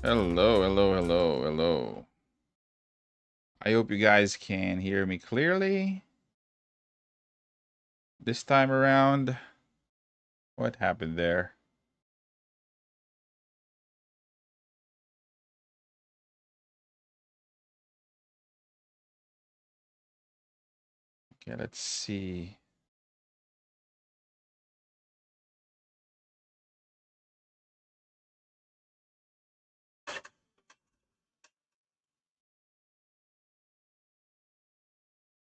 Hello, hello, hello, hello. I hope you guys can hear me clearly this time around. What happened there? Okay, let's see.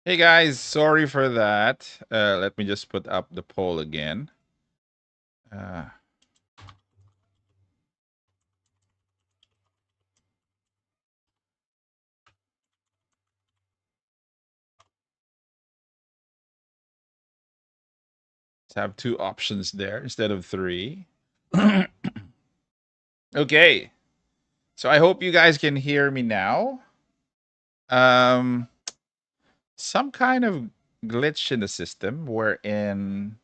Hey guys, sorry for that. Let me just put up the poll again. Uh, let's have two options there instead of three. Okay, so I hope you guys can hear me now. Um, some kind of glitch in the system wherein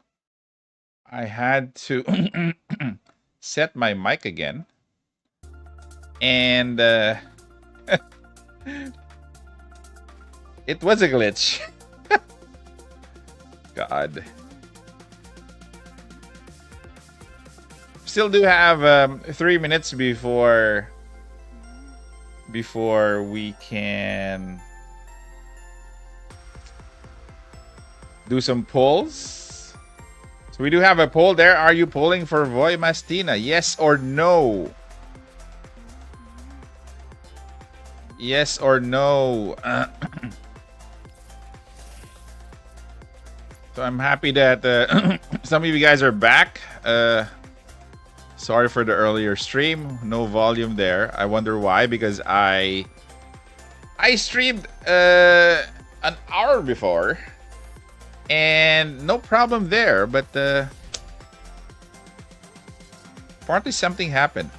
I had to set my mic again. And it was a glitch. God. Still do have 3 minutes before we can do some polls. So we do have a poll there. Are you polling for Voy Mastina? Yes or no? Yes or no? So I'm happy that some of you guys are back. Sorry for the earlier stream. No volume there. I wonder why. Because I streamed an hour before. And no problem there. But apparently something happened.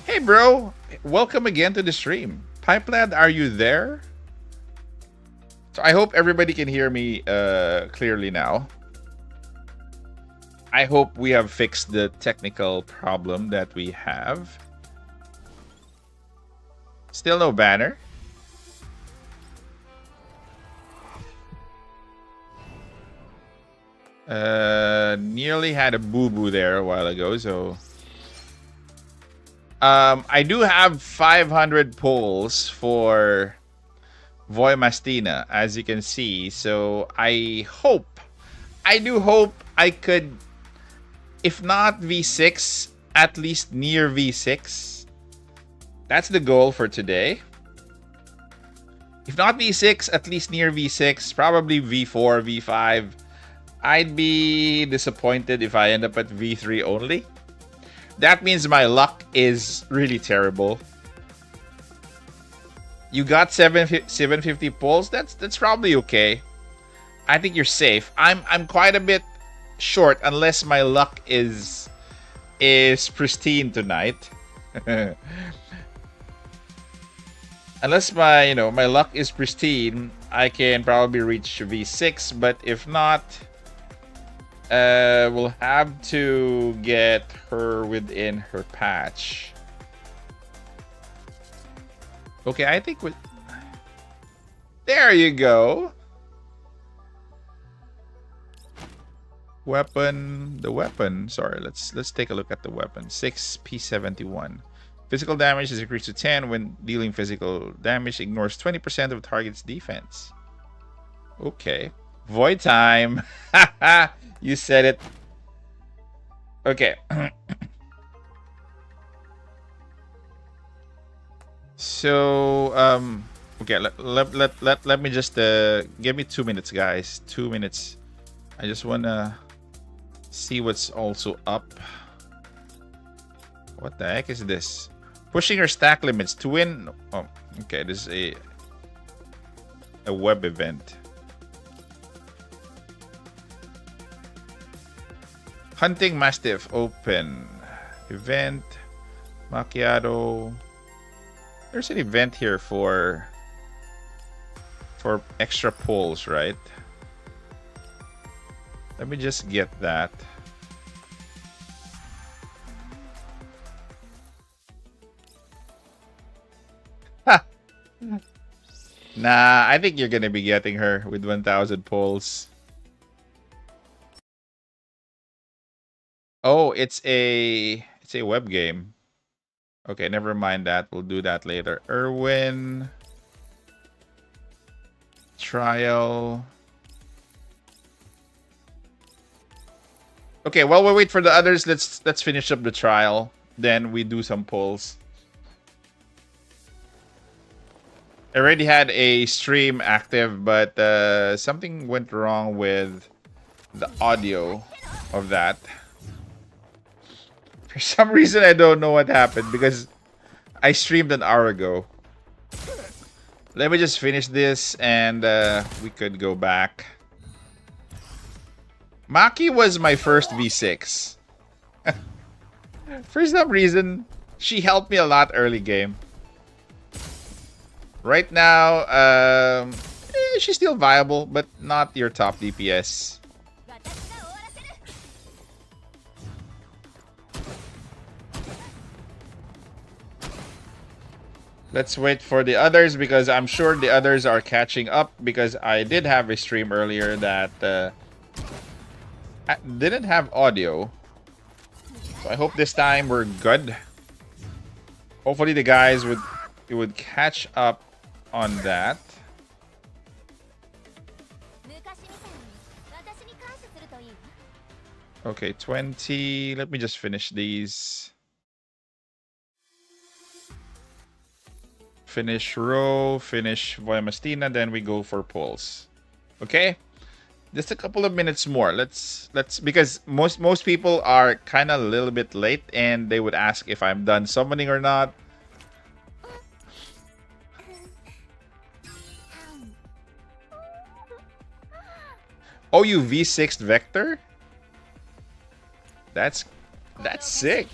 Hey bro. Welcome again to the stream. Pipelad, are you there? So I hope everybody can hear me clearly now. I hope we have fixed the technical problem that we have. Still no banner. Nearly had a boo-boo there a while ago, so... I do have 500 polls for Voy Mastina, as you can see. So I do hope I could, if not V6, at least near V6. That's the goal for today. If not V6, at least near V6, probably V4, V5. I'd be disappointed if I end up at V3 only. That means my luck is really terrible. You got 750 pulls. That's probably okay. I think you're safe. I'm quite a bit short unless my luck is pristine tonight. Unless my luck is pristine, I can probably reach V6, but if not, we'll have to get her within her patch. Okay, I think there you go. The weapon. Sorry, let's take a look at the weapon. 6P71. Physical damage is increased to 10 when dealing physical damage. Ignores 20% of target's defense. Okay. Void time. You said it. Okay. So okay, let me just give me 2 minutes, guys. 2 minutes. I just wanna see what's also up. What the heck is this? Pushing your stack limits to win. Oh, okay. This is a web event. Hunting Mastiff open. Event. Macchiato. There's an event here for extra pulls, right? Let me just get that. Nah, I think you're gonna be getting her with 1,000 pulls. Oh, it's a web game. Okay, never mind that. We'll do that later. Erwin trial. Okay, while we wait for the others, let's finish up the trial. Then we do some pulls. I already had a stream active, but something went wrong with the audio of that. For some reason, I don't know what happened because I streamed an hour ago. Let me just finish this and we could go back. Maki was my first V6. For some reason, she helped me a lot early game. Right now, she's still viable, but not your top DPS. Let's wait for the others because I'm sure the others are catching up because I did have a stream earlier that didn't have audio. So I hope this time we're good. Hopefully the guys would catch up on that. Okay, 20. Let me just finish these. Finish row, finish Voyamastina, then we go for pulls. Okay? Just a couple of minutes more. Let's because most people are kind of a little bit late and they would ask if I'm done summoning or not. Oh, you V6 Vector? That's sick.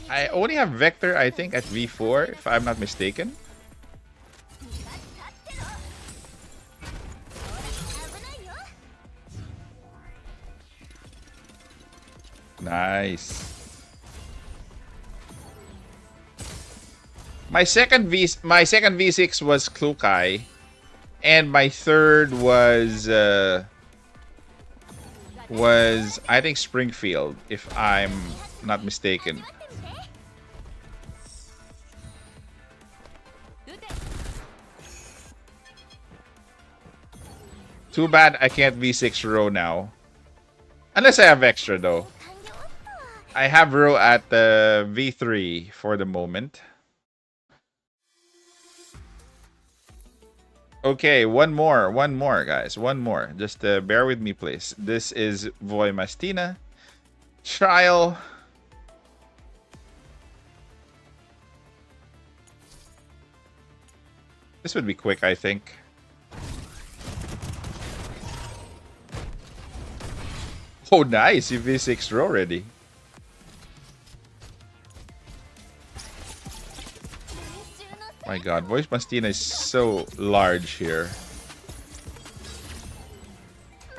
I only have Vector, I think, at V4, if I'm not mistaken. Nice. My second V6 was Klukai, and my third was I think Springfield, if I'm not mistaken. Too bad I can't V6 row now. Unless I have extra though. I have row at V3 for the moment. Okay, one more, guys. One more. Just bear with me, please. This is Voyamastina. Trial. This would be quick, I think. Oh, nice. You V6 row already. My god, Voyamastina is so large here.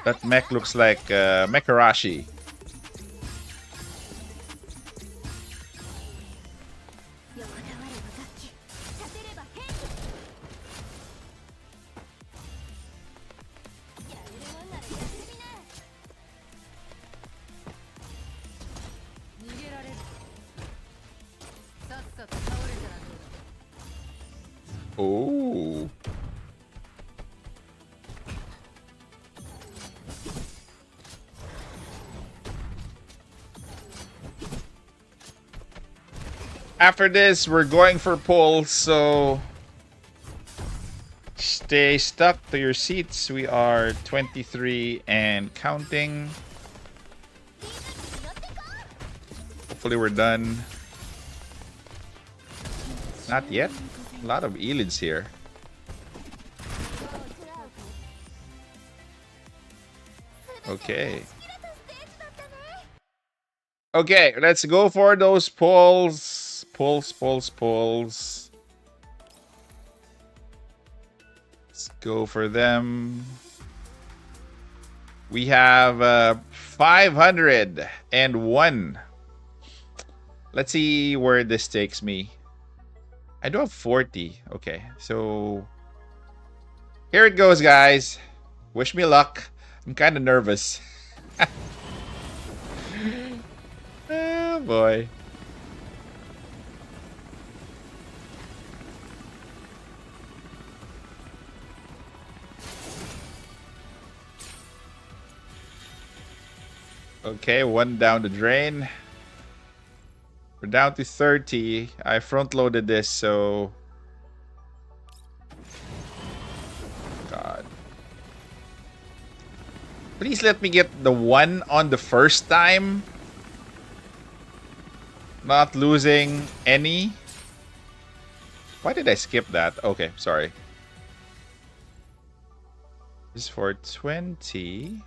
That mech looks like Mecharashi. Oh. After this, we're going for pulls, so stay stuck to your seats. We are 23 and counting. Hopefully we're done. Not yet. A lot of elids here. Okay. Okay, let's go for those pulls. Pulls. Let's go for them. We have 501. Let's see where this takes me. I do have 40. Okay, so Here it goes, guys. Wish me luck. I'm kind of nervous. Oh, boy. Okay, one down the drain. We're down to 30. I front-loaded this, so... God. Please let me get the 1 on the first time. Not losing any. Why did I skip that? Okay, sorry. This is for 20.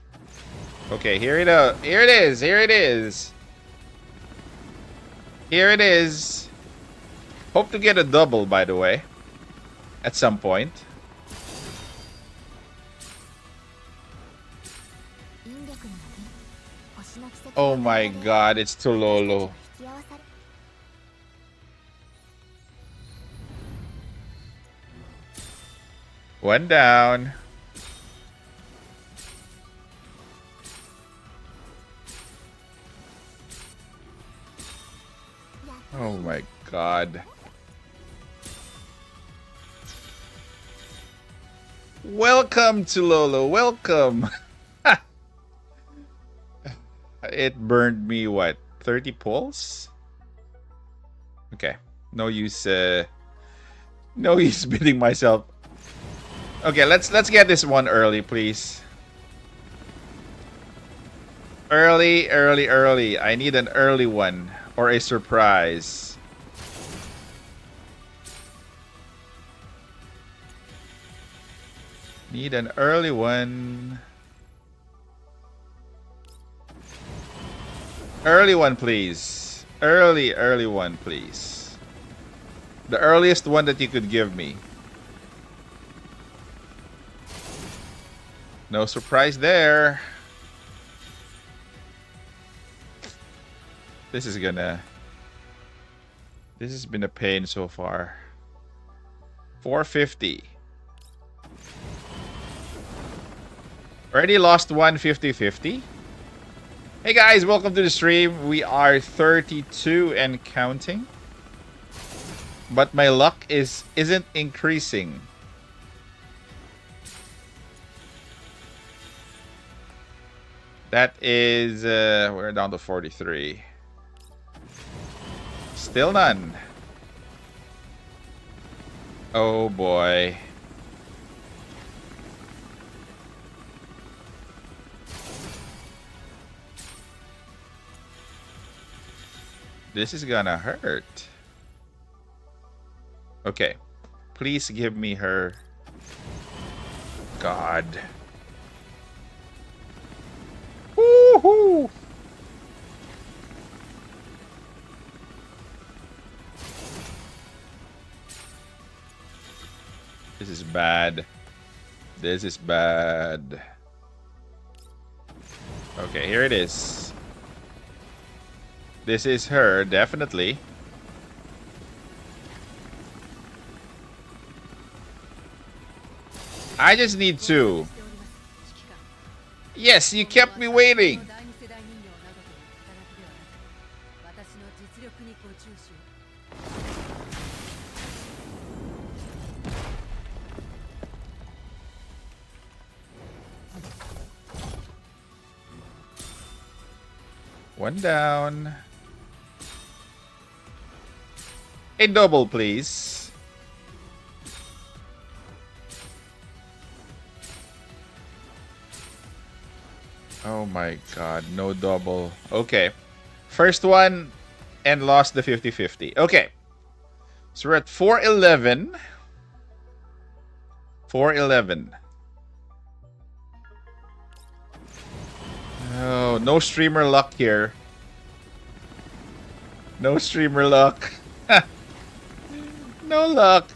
Okay, here it is. Here it is. Here it is. Here it is. Hope to get a double, by the way. At some point. Oh my god, it's Tololo. One down. Oh my god. Welcome to Lolo. Welcome. It burned me what? 30 pulls? Okay. No use no use bidding myself. Okay, let's get this one early, please. Early. I need an early one or a surprise. Need an early one. Early one, please. Early one, please. The earliest one that you could give me. No surprise there. This has been a pain so far. 450. Already lost one 50-50. Hey guys, welcome to the stream. We are 32 and counting. But my luck isn't increasing. That is we're down to 43. Still none. Oh boy. This is gonna hurt. Okay. Please give me her. God. Woohoo! This is bad. This is bad. Okay, here it is. This is her, definitely. I just need 2. Yes, you kept me waiting. One down. A double, please. Oh my god, no double. Okay. First one and lost the 50-50. Okay. So we're at 411. 411. Oh, no streamer luck here. No streamer luck. No luck.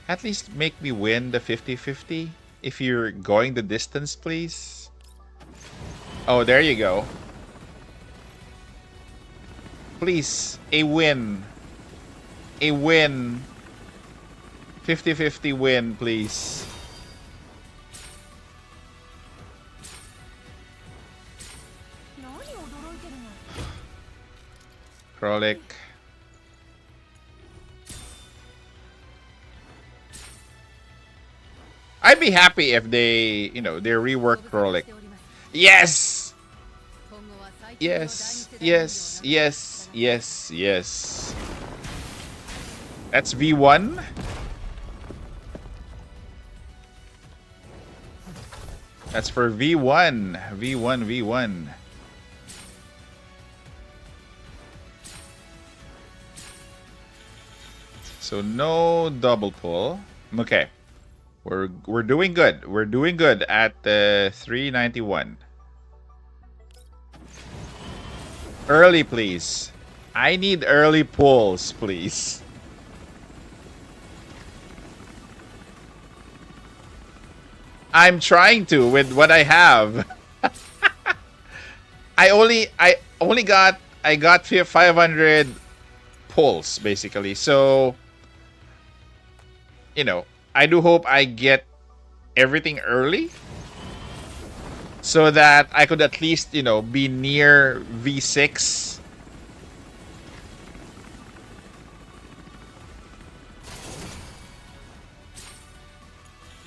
At least make me win the 50-50. If you're going the distance, please. Oh, there you go. Please, a win. a win. 50-50 win, please. Krolic. I'd be happy if they, they rework Krolic. Yes! Yes, yes, yes, yes, yes. That's V1. That's for V1. V1, V1. So no double pull. Okay. We're doing good. We're doing good at 391. Early, please. I need early pulls, please. I'm trying to with what I have. I got 500 pulls basically. So I do hope I get everything early so that I could at least, be near V6.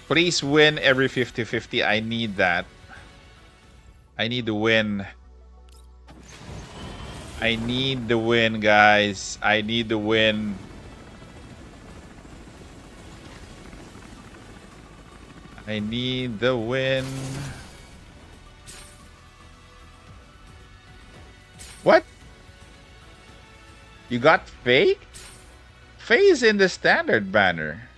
Please win every 50-50. I need that. I need to win. I need the win, guys. I need the win. I need the win. What? You got Faye? Faye is in the standard banner.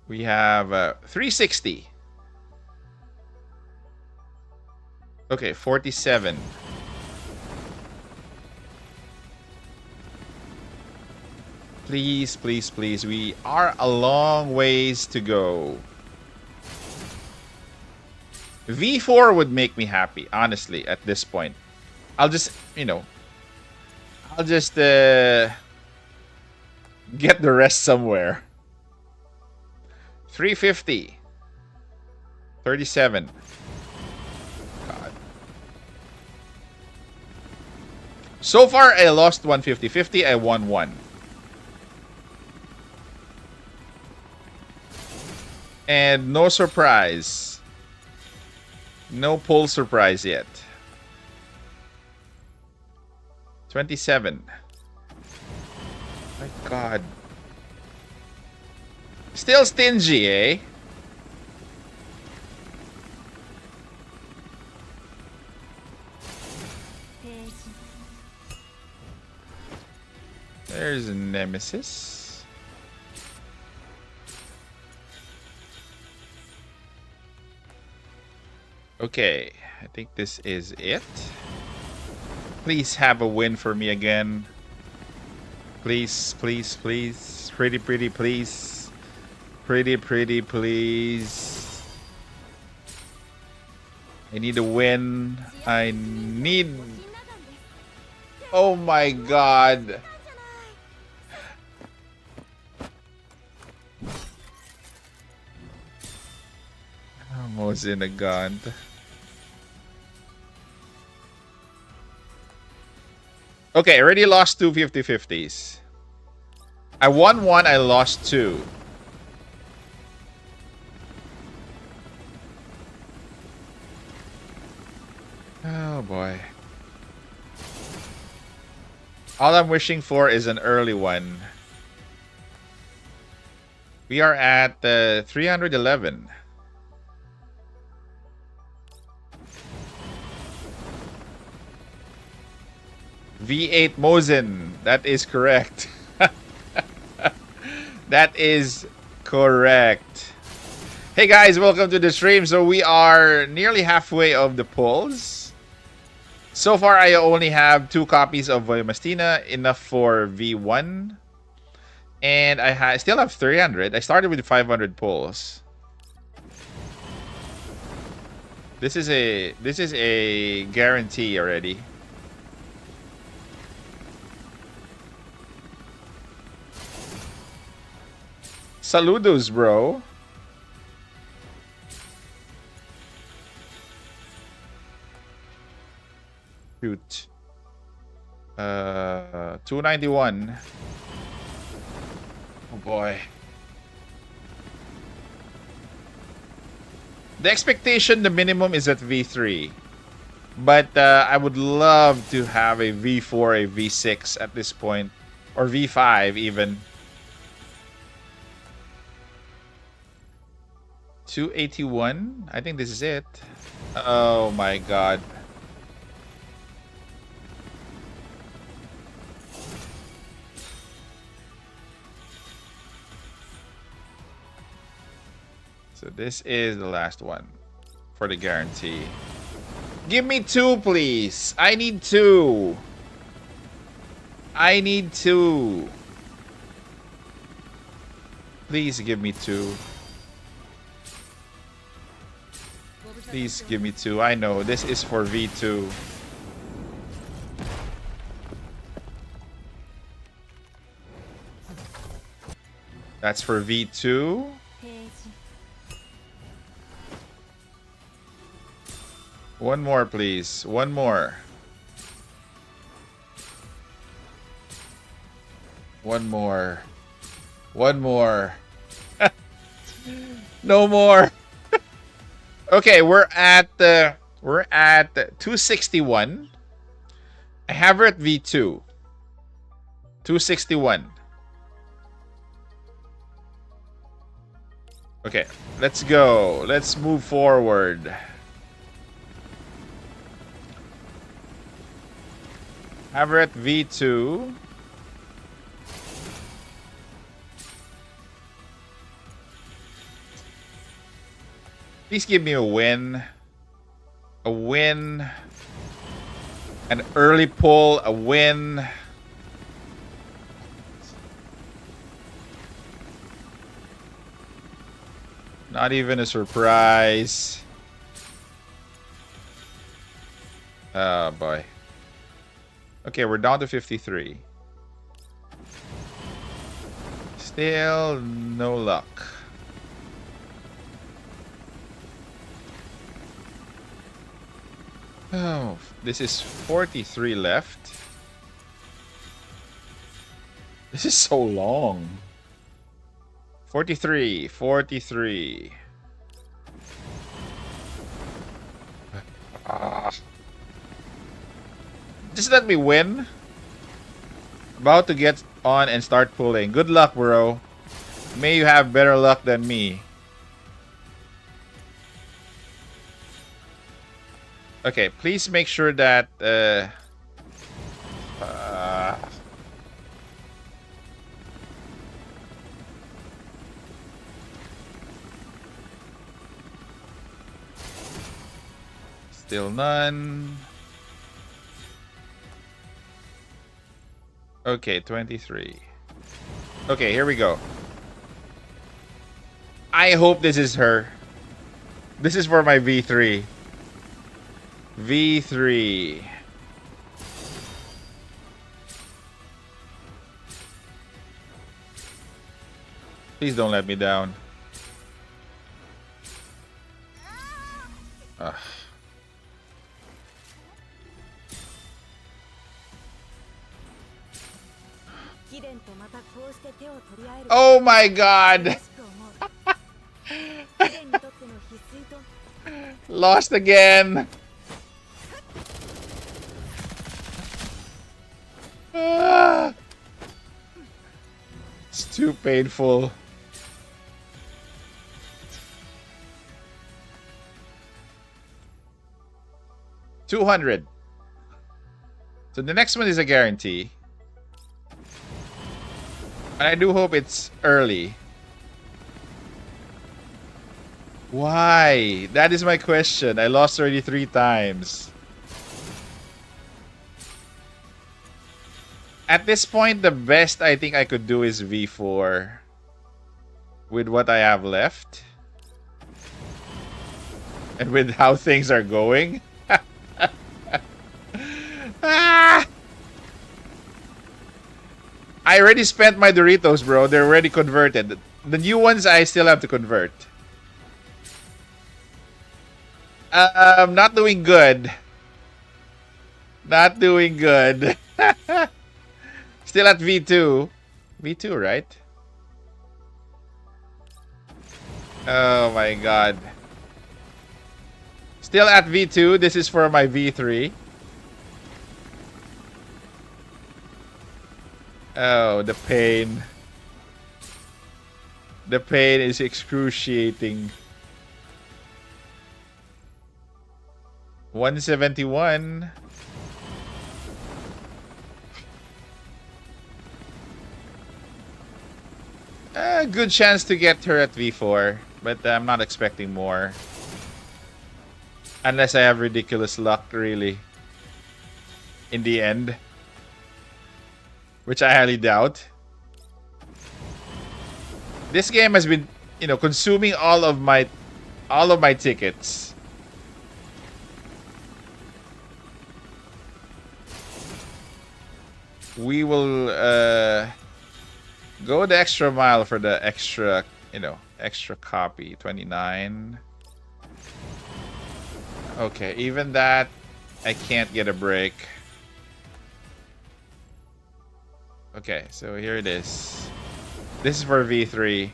We have 360. Okay, 47. Please, please, please. We are a long ways to go. V4 would make me happy, honestly, at this point. I'll just, I'll just get the rest somewhere. 350. 37. God. So far, I lost 150. I won 1. And no surprise. No pull surprise yet. 27. My God. Still stingy, eh? There's a Nemesis. Okay, I think this is it. Please have a win for me again. Please, please, please. Pretty, pretty, please. Pretty, pretty, please. I need a win. I need... Oh my God. Almost in a gun. Okay, I already lost 2 50-50s. I won 1, I lost 2. Oh boy. All I'm wishing for is an early one. We are at 311. V8 Mosin. That is correct. That is correct. Hey guys, welcome to the stream. So we are nearly halfway of the pulls. So far, I only have 2 copies of Voymastina, enough for V1. And I still have 300. I started with 500 pulls. This is a guarantee already. Saludos, bro. Shoot. 291. Oh boy. The expectation, the minimum is at V3. But I would love to have a V4, a V6 at this point. Or V5 even. 281? I think this is it. Oh my god. So this is the last one for the guarantee. Give me 2, please. I need 2. I need 2. Please give me 2. Please give me 2. I know this is for V2. That's for V2. One more, please. One more. One more. One more. No more. Okay, we're at 261. I have her at V2. 261. Okay, let's go. Let's move forward. Have her at V2. Please give me a win. A win. An early pull. A win. Not even a surprise. Oh boy. Okay, we're down to 53. Still no luck. Oh, this is 43 left. This is so long. 43, 43. Just let me win. About to get on and start pulling. Good luck, bro. May you have better luck than me. Okay, please make sure that still none. Okay, 23. Okay, here we go. I hope this is her. This is for my V3. V3. Please don't let me down. Ugh. Oh my god! Lost again! Ah. It's too painful. $200. So the next one is a guarantee. And I do hope it's early. Why? That is my question. I lost 33 times. At this point, the best I think I could do is V4. With what I have left. And with how things are going. Ah! I already spent my Doritos, bro. They're already converted. The new ones I still have to convert. Not doing good. Not doing good. Still at V2. V2, right? Oh my god. Still at V2. This is for my V3. Oh, the pain. The pain is excruciating. 171. Good chance to get her at V4, but I'm not expecting more. Unless I have ridiculous luck, really. In the end. Which I highly doubt. This game has been, consuming all of my tickets. We will go the extra mile for the extra, extra copy. 29. Okay, even that, I can't get a break. Okay, so here it is. This is for V3.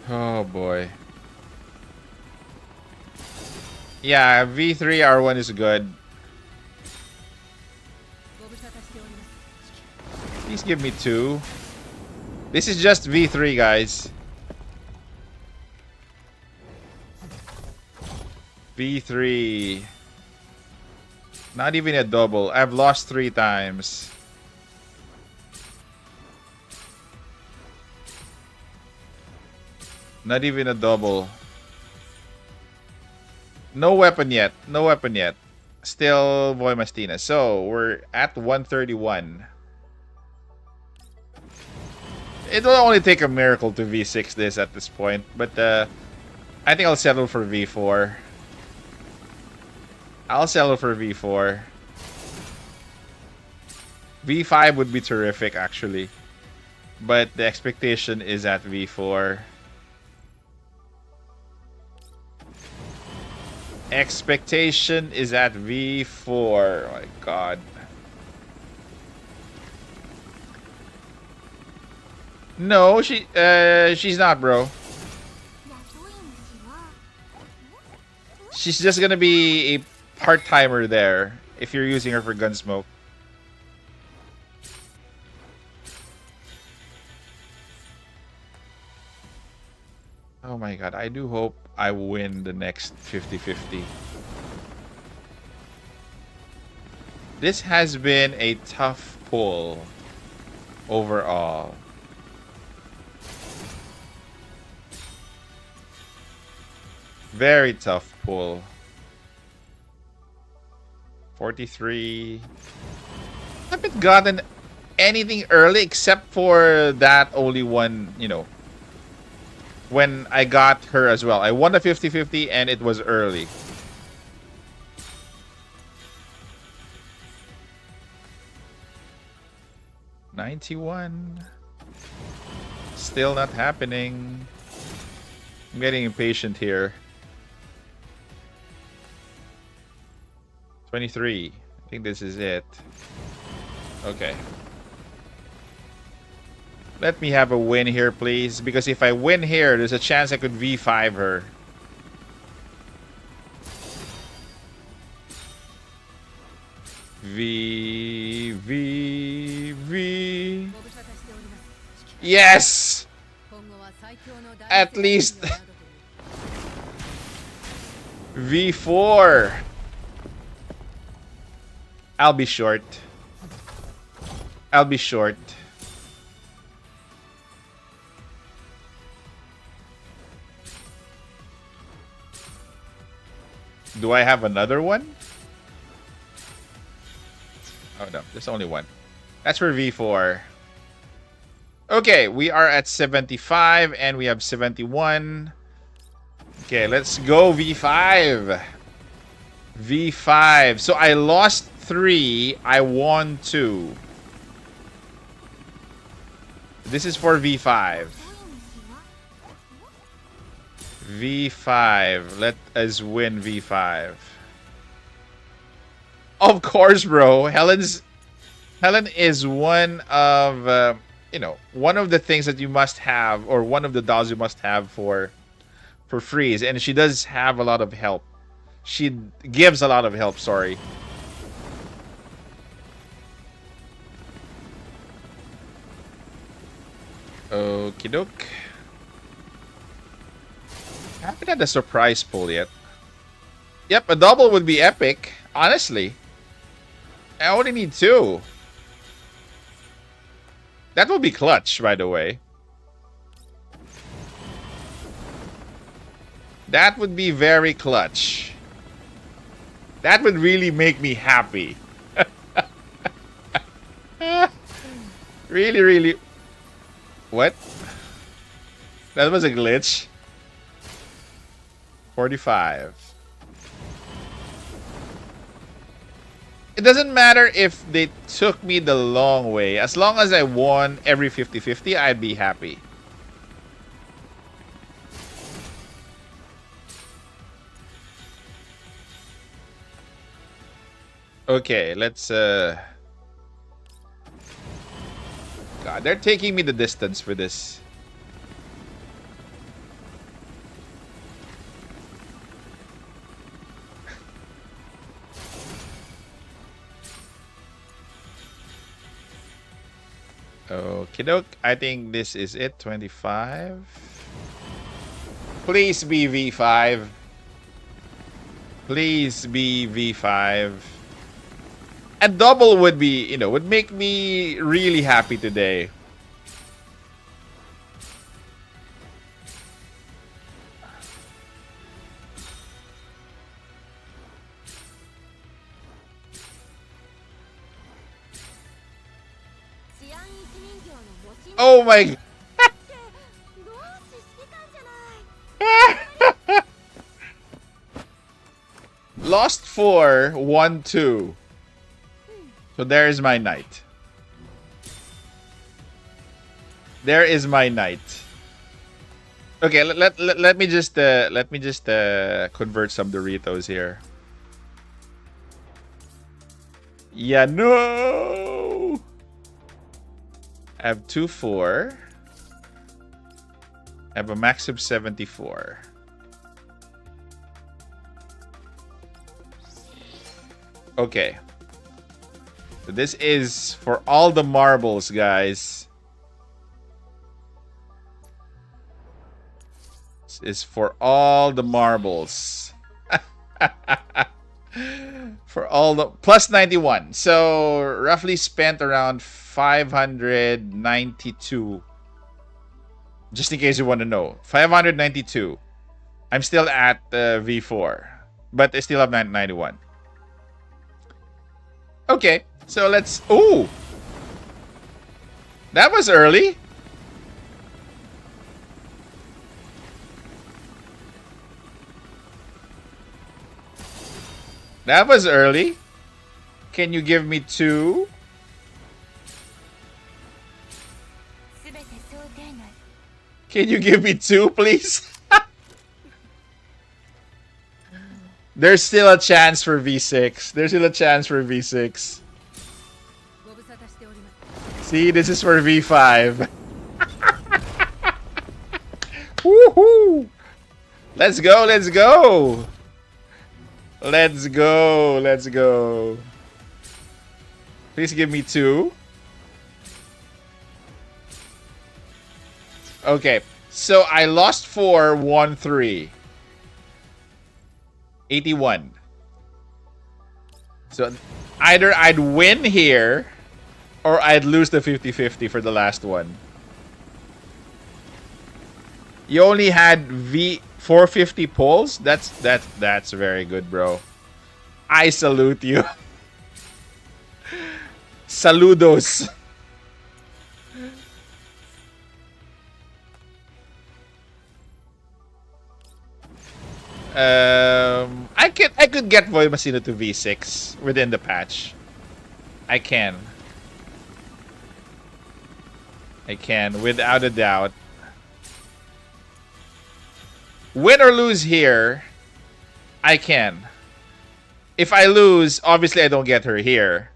Oh boy. Yeah, V3 R1 is good. Please give me 2. This is just V3, guys. V3. Not even a double. I've lost 3 times. Not even a double. No weapon yet. No weapon yet. Still Voimastina. So, we're at 131. It will only take a miracle to V6 this at this point. But, I think I'll settle for V4. I'll settle for V4. V5 would be terrific, actually. But the expectation is at V4. Expectation is at V4. Oh my god. No, she's not, bro. She's just gonna be a part-timer there if you're using her for Gunsmoke. Oh my god, I do hope I win the next 50-50. This has been a tough pull overall. Very tough pull. 43. Haven't gotten anything early except for that only one, when I got her as well. I won the 50-50 and it was early. $91. Still not happening. I'm getting impatient here. 23. I think this is it. Okay. Let me have a win here, please. Because if I win here, there's a chance I could V5 her. V. Yes! At least V4. I'll be short. I'll be short. Do I have another one? Oh no, there's only one. That's for V4. Okay, we are at 75 and we have 71. Okay, let's go V5. V5. So I lost 3. I won 2. This is for V5. V5. Let us win V5. Of course, bro. Helen is one of one of the things that you must have, or one of the dolls you must have for freeze, and she does have a lot of help. She gives a lot of help, sorry. Okie doke. I haven't had a surprise pull yet. Yep, a double would be epic, honestly. I only need 2. That will be clutch, by the way. That would be very clutch. That would really make me happy. Really, really. What? That was a glitch. 45. It doesn't matter if they took me the long way. As long as I won every 50-50, I'd be happy. Okay, let's God, they're taking me the distance for this. Okie doke. I think this is it. 25. Please be V5. Please be V5. A double would be, would make me really happy today. Oh my God. Lost 4, won 2. So there is my knight. There is my knight. Okay, let me just convert some Doritos here. Yeah, no. I have 2-4. I have a max of 74. Okay. So this is for all the marbles, guys. This is for all the marbles. For all the plus 91. So roughly spent around 592. Just in case you want to know. 592. I'm still at V4. But I still have 91. Okay. So let's... Ooh! That was early. That was early. Can you give me 2? Can you give me 2, please? There's still a chance for V6. There's still a chance for V6. See, this is for V5. Woohoo! Let's go, let's go! Let's go, let's go. Please give me 2. Okay, so I lost 4, won 3. 81. So either I'd win here or I'd lose the 50-50 for the last one. You only had 450 pulls? That's very good, bro. I salute you. Saludos. I could get Voimacino to V6 within the patch. I can. I can, without a doubt. Win or lose here, I can. If I lose, obviously I don't get her here.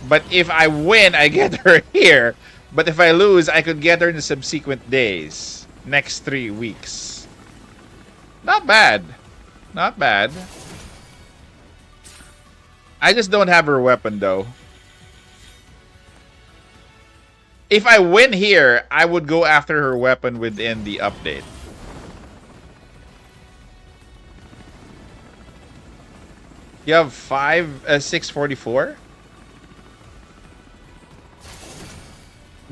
But if I win, I get her here. But if I lose, I could get her in the subsequent days. Next 3 weeks. Not bad. Not bad. I just don't have her weapon, though. If I win here, I would go after her weapon within the update. You have 644?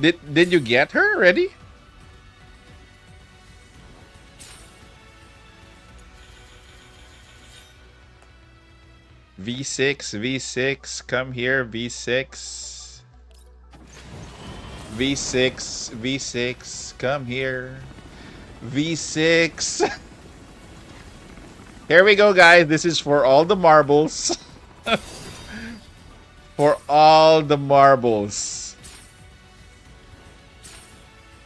Did you get her already? V6, V6, come here, V6. V6, V6, come here. V6. Here we go, guys. This is for all the marbles. For all the marbles.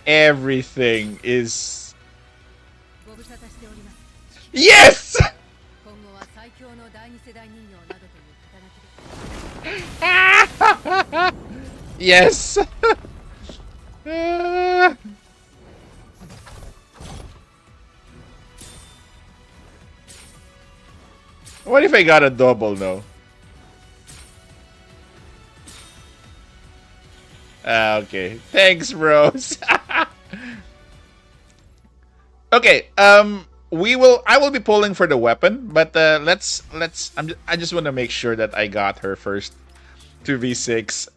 Everything is... Yes! Yes! What if I got a double, though? Okay. Thanks, bros. Okay, I will be pulling for the weapon, but I just want to make sure that I got her first to V6.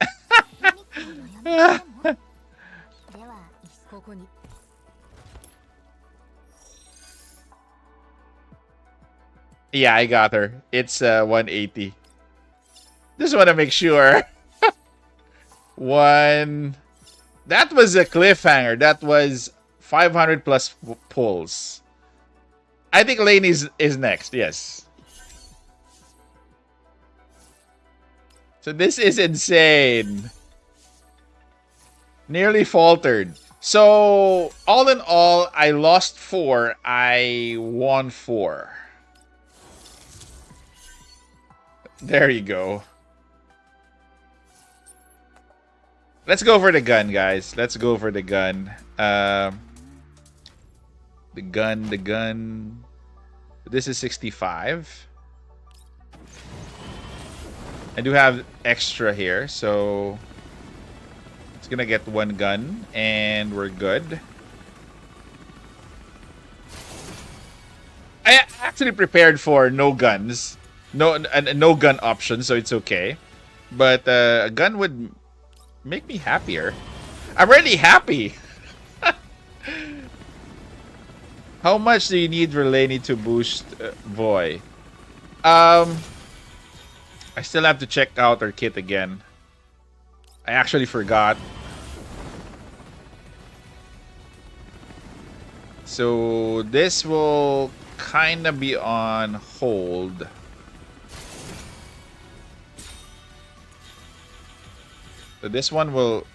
Yeah, I got her. It's 180. Just want to make sure. That was a cliffhanger. That was 500 plus pulls. I think Lane is next. Yes. So this is insane. Nearly faltered. So all in all, I lost 4. I won 4. There you go. Let's go for the gun, guys. Let's go for the gun. The gun. This is 65. I do have extra here, so it's gonna get 1 gun, and we're good. I actually prepared for no guns. No gun option, so it's okay. But a gun would make me happier. I'm really happy. How much do you need Relani to boost Voy? I still have to check out our kit again. I actually forgot. So this will kind of be on hold. So this one will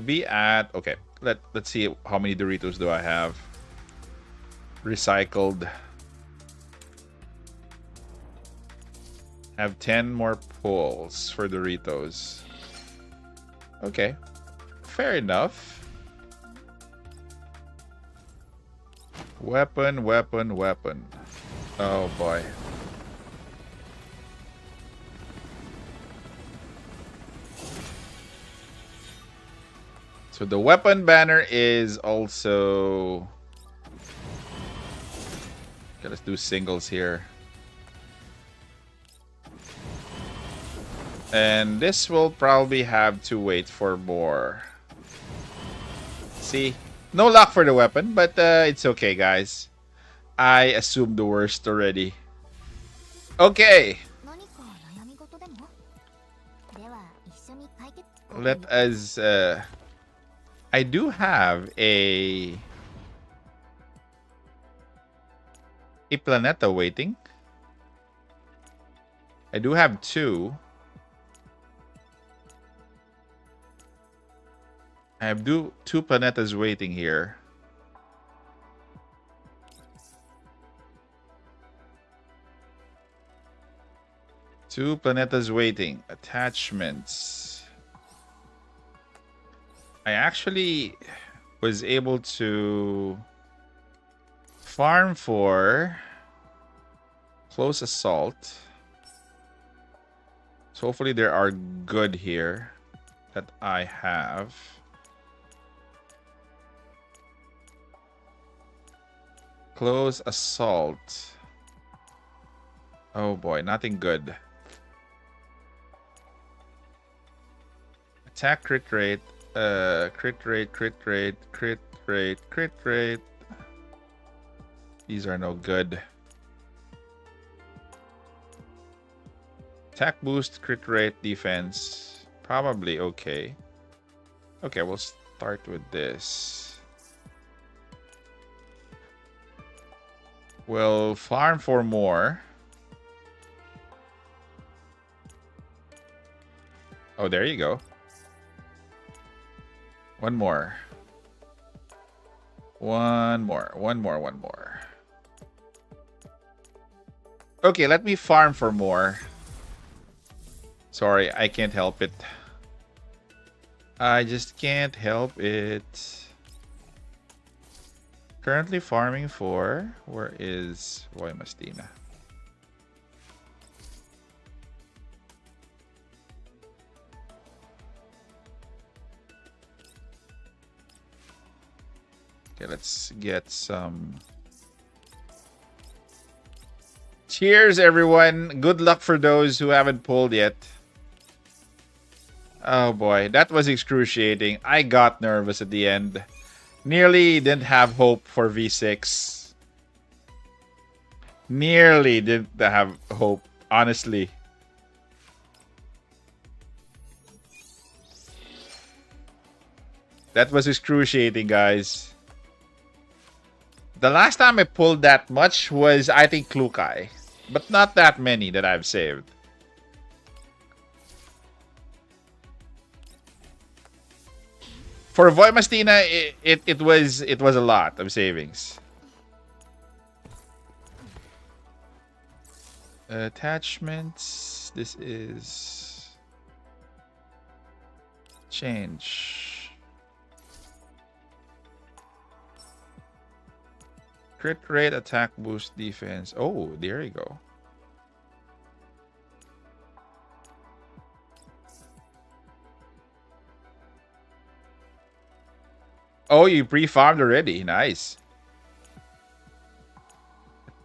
be at... Okay, let's see how many Doritos do I have. Recycled. Have 10 more pulls for Doritos. Okay, fair enough. Weapon. Oh boy. So the weapon banner is also... Okay, let's do singles here. And this will probably have to wait for more. See? No luck for the weapon, but it's okay, guys. I assumed the worst already. Okay. Let us... I do have a... a Planeta waiting. I do have 2. I have 2 Planetas waiting here. Two Planetas waiting. Attachments. I actually was able to farm for close assault. So hopefully there are good here that I have. Close assault. Oh boy, nothing good. Attack crit rate. Crit rate, crit rate, crit rate, crit rate. These are no good. Attack boost, crit rate, defense. Probably okay. Okay, we'll start with this. We'll farm for more. Oh, there you go. One more. One more. Okay, let me farm for more. Sorry, I can't help it. I just can't help it. Currently farming for... Where is Voimastina? Okay, let's get some... Cheers, everyone. Good luck for those who haven't pulled yet. Oh boy, that was excruciating. I got nervous at the end. Nearly didn't have hope for V6. Nearly didn't have hope, honestly. That was excruciating, guys. The last time I pulled that much was, I think, Klukai. But not that many that I've saved. For Voimastina, it was a lot of savings. Attachments. This is change. Crit rate, attack boost, defense. Oh, there you go. Oh, you pre-farmed already. Nice.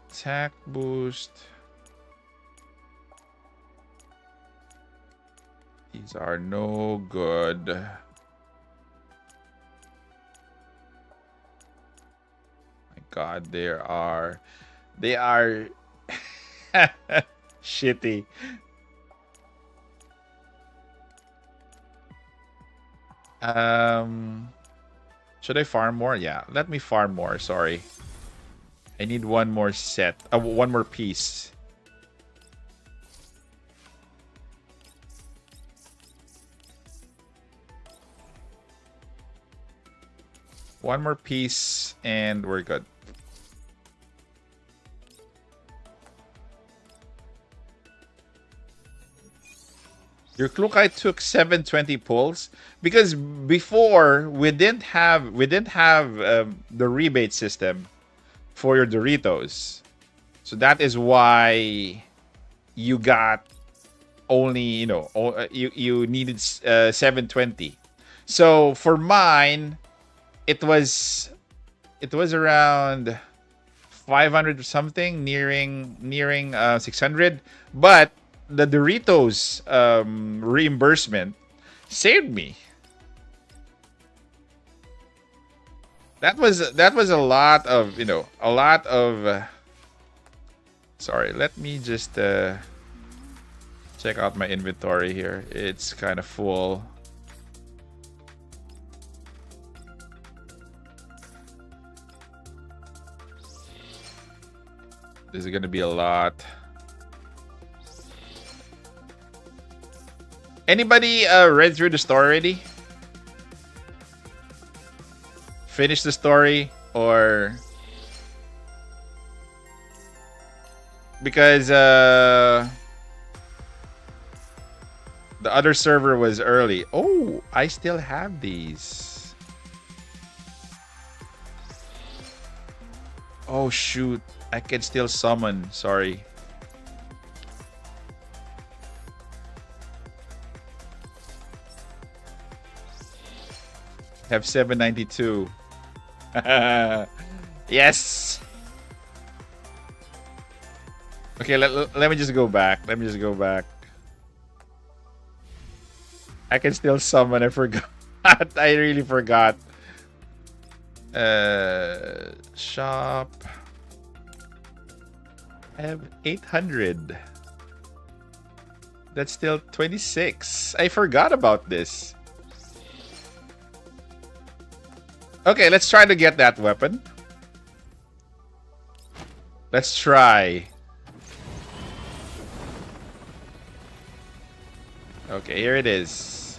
Attack boost. These are no good. My God, they are shitty. Should I farm more? Yeah, let me farm more. Sorry. I need one more set. One more piece. One more piece and we're good. Your Klukai took 720 pulls because before we didn't have the rebate system for your Doritos, so that is why you got only you needed 720. So for mine, it was around 500 or something, nearing 600, but the Doritos reimbursement saved me. That was a lot of sorry, let me just check out my inventory here. It's kind of full. This is gonna be a lot. Anybody read through the story already? Finish the story or because the other server was early. Oh, I still have these. Oh shoot, I can still summon. Sorry. Have 792. Yes. Okay, let me just go back. Let me just go back. I can still summon. I forgot. I really forgot. Shop. I have 800. That's still 26. I forgot about this. Okay, let's try to get that weapon. Let's try. Okay, here it is.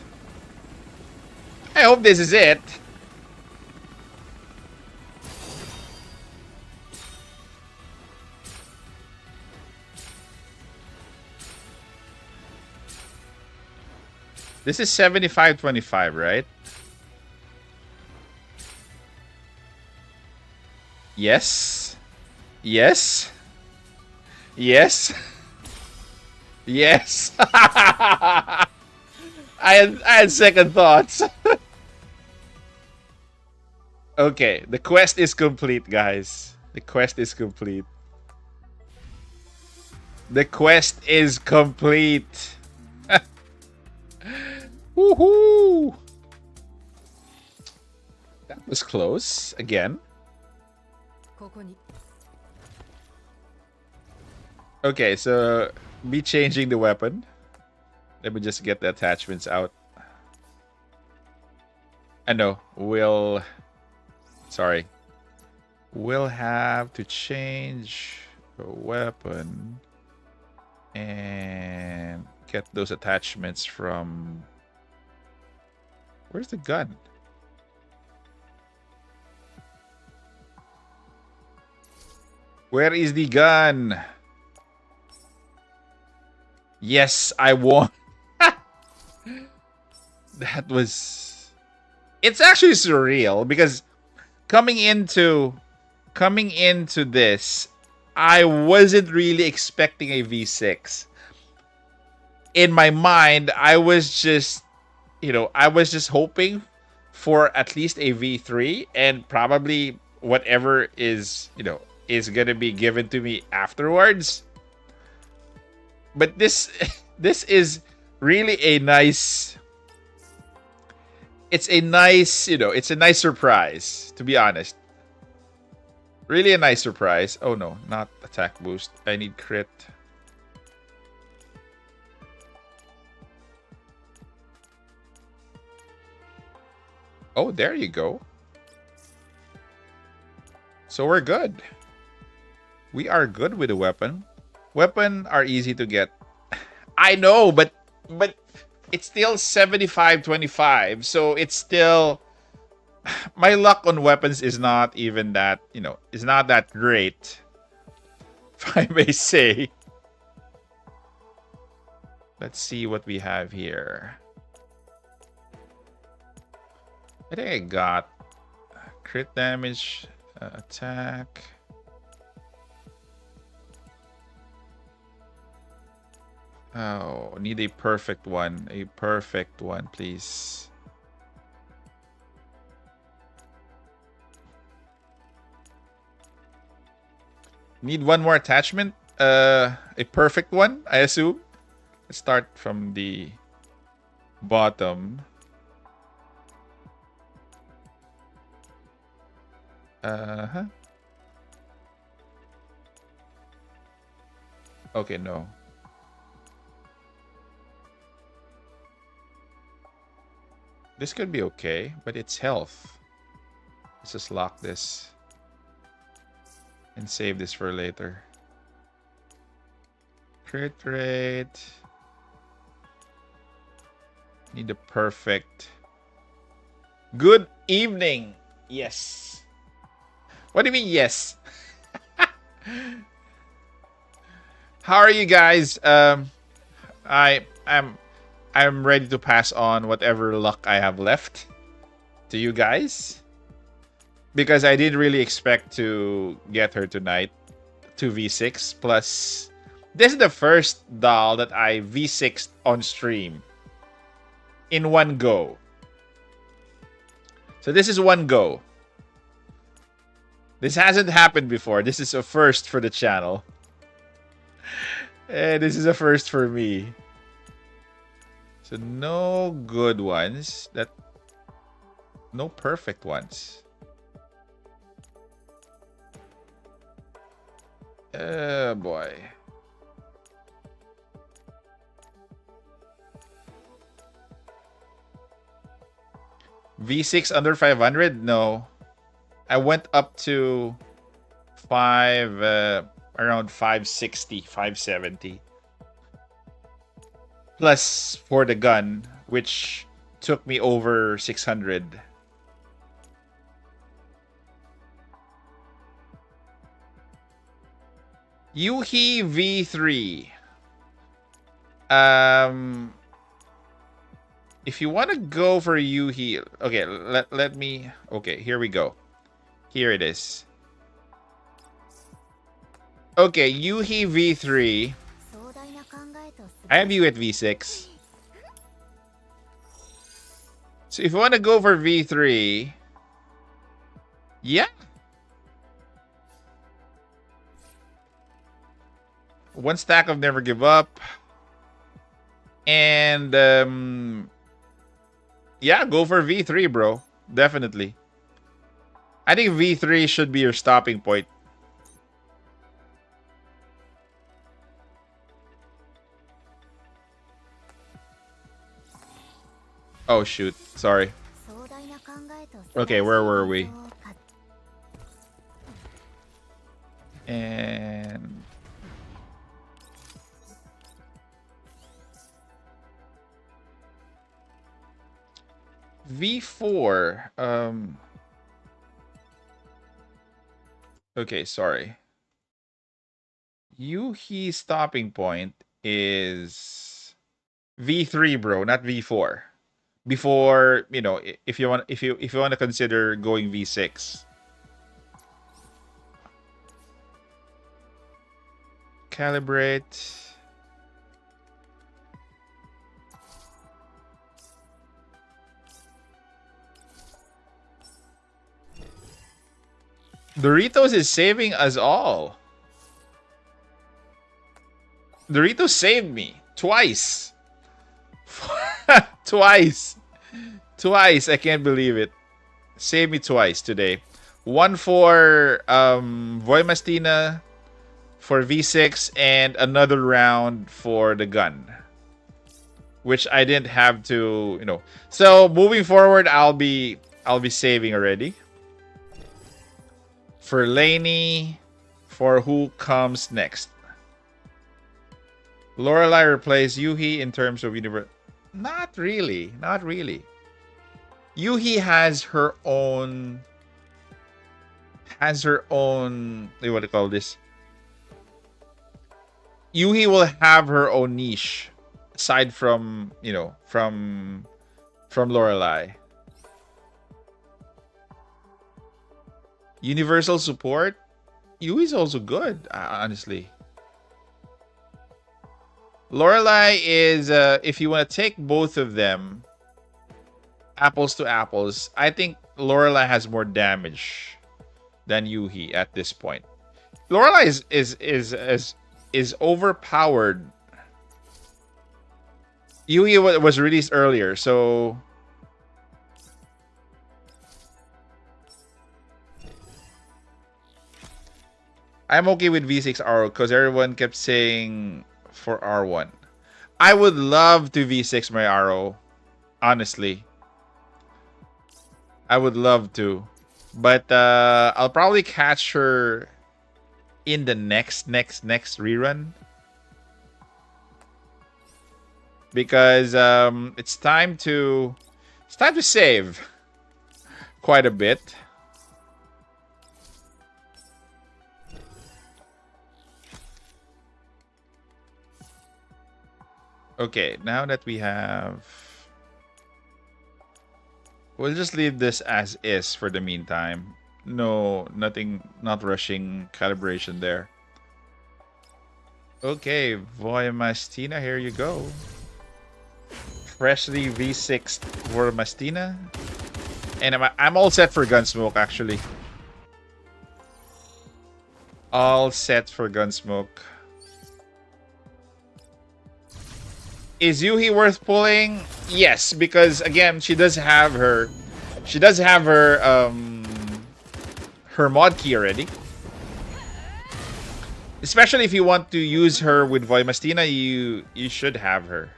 I hope this is it. This is 7525, right? Yes. Yes. Yes. Yes. I had second thoughts. Okay, the quest is complete, guys. The quest is complete. The quest is complete. Woohoo! That was close again. Okay, so be changing the weapon. Let me just get the attachments out. I know, sorry. We'll have to change the weapon and get those attachments from... Where's the gun? Where is the gun? Yes, I won. That was... It's actually surreal because coming into this, I wasn't really expecting a V6. In my mind, I was just, I was just hoping for at least a V3 and probably whatever is, is going to be given to me afterwards. But this is really a nice... It's a nice, it's a nice surprise, to be honest. Really a nice surprise. Oh no, not attack boost. I need crit. Oh, there you go. So we're good. We are good with the weapon. Weapon are easy to get. I know, but it's still 75-25, so it's still... My luck on weapons is not even that, is not that great, if I may say. Let's see what we have here. I think I got crit damage, attack. Oh, need a perfect one. A perfect one, please. Need one more attachment. A perfect one, I assume. Let's start from the bottom. Okay, no. This could be okay, but it's health. Let's just lock this and save this for later. Crit rate. Need the perfect. Good evening. Yes. What do you mean, yes? How are you guys? I'm ready to pass on whatever luck I have left to you guys. Because I didn't really expect to get her tonight. 2v6 plus. This is the first doll that I v6'd on stream. In one go. So this is one go. This hasn't happened before. This is a first for the channel. And this is a first for me. So no good ones. No perfect ones. Oh boy. V6 under 500? No. I went up to around 560, 570. Plus for the gun, which took me over 600. Yuhi V3. If you want to go for Yuhi, okay, let me. Okay, here we go. Here it is. Okay, Yuhi V3. I have you at V6. So if you want to go for V3, yeah. One stack of Never Give Up. And yeah, go for V3, bro. Definitely. I think V3 should be your stopping point. Oh, shoot. Sorry. Okay, where were we? And... V4. Okay, sorry. Yuhi's stopping point is V3, bro, not V4. Before, you know, if you want to consider going V6. Calibrate. Doritos is saving us all. Doritos saved me twice. Twice. I can't believe it. Saved me twice today. One for Voimastina for V6 and another round for the gun. Which I didn't have to, you know. So moving forward, I'll be saving already. For Lainey, for who comes next. Lorelai replaced Yuhi in terms of universe. Not really. Not really. Yuhi has her own... what do you call this? Yuhi will have her own niche. Aside from, you know, from Lorelai. Universal support? Yui's also good, honestly. Lorelai is, if you want to take both of them, apples to apples, I think Lorelai has more damage than Yuhi at this point. Lorelai is overpowered. Yuhi was released earlier, so... I'm okay with V6 R because everyone kept saying for R1. I would love to V6 my RO. Honestly. I would love to. But I'll probably catch her in the next rerun. because it's time to save quite a bit. Okay, now that we have, we'll just leave this as is for the meantime. No, nothing, not rushing calibration there. Okay, Voimastina, here you go. Freshly V6 Voimastina. And I'm all set for Gunsmoke, actually. All set for Gunsmoke. Is Yuhi worth pulling? Yes, because again, she does have her her mod key already. Especially if you want to use her with Voimastina, you should have her.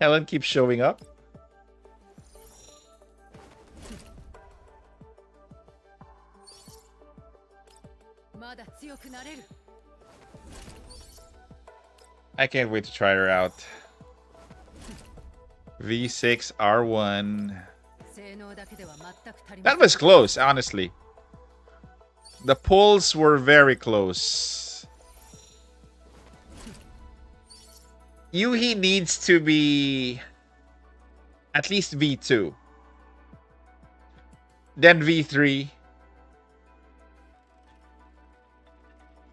Helen keeps showing up. I can't wait to try her out. V6 R1. That was close, honestly. The pulls were very close. Yuhi needs to be at least V2. Then V3.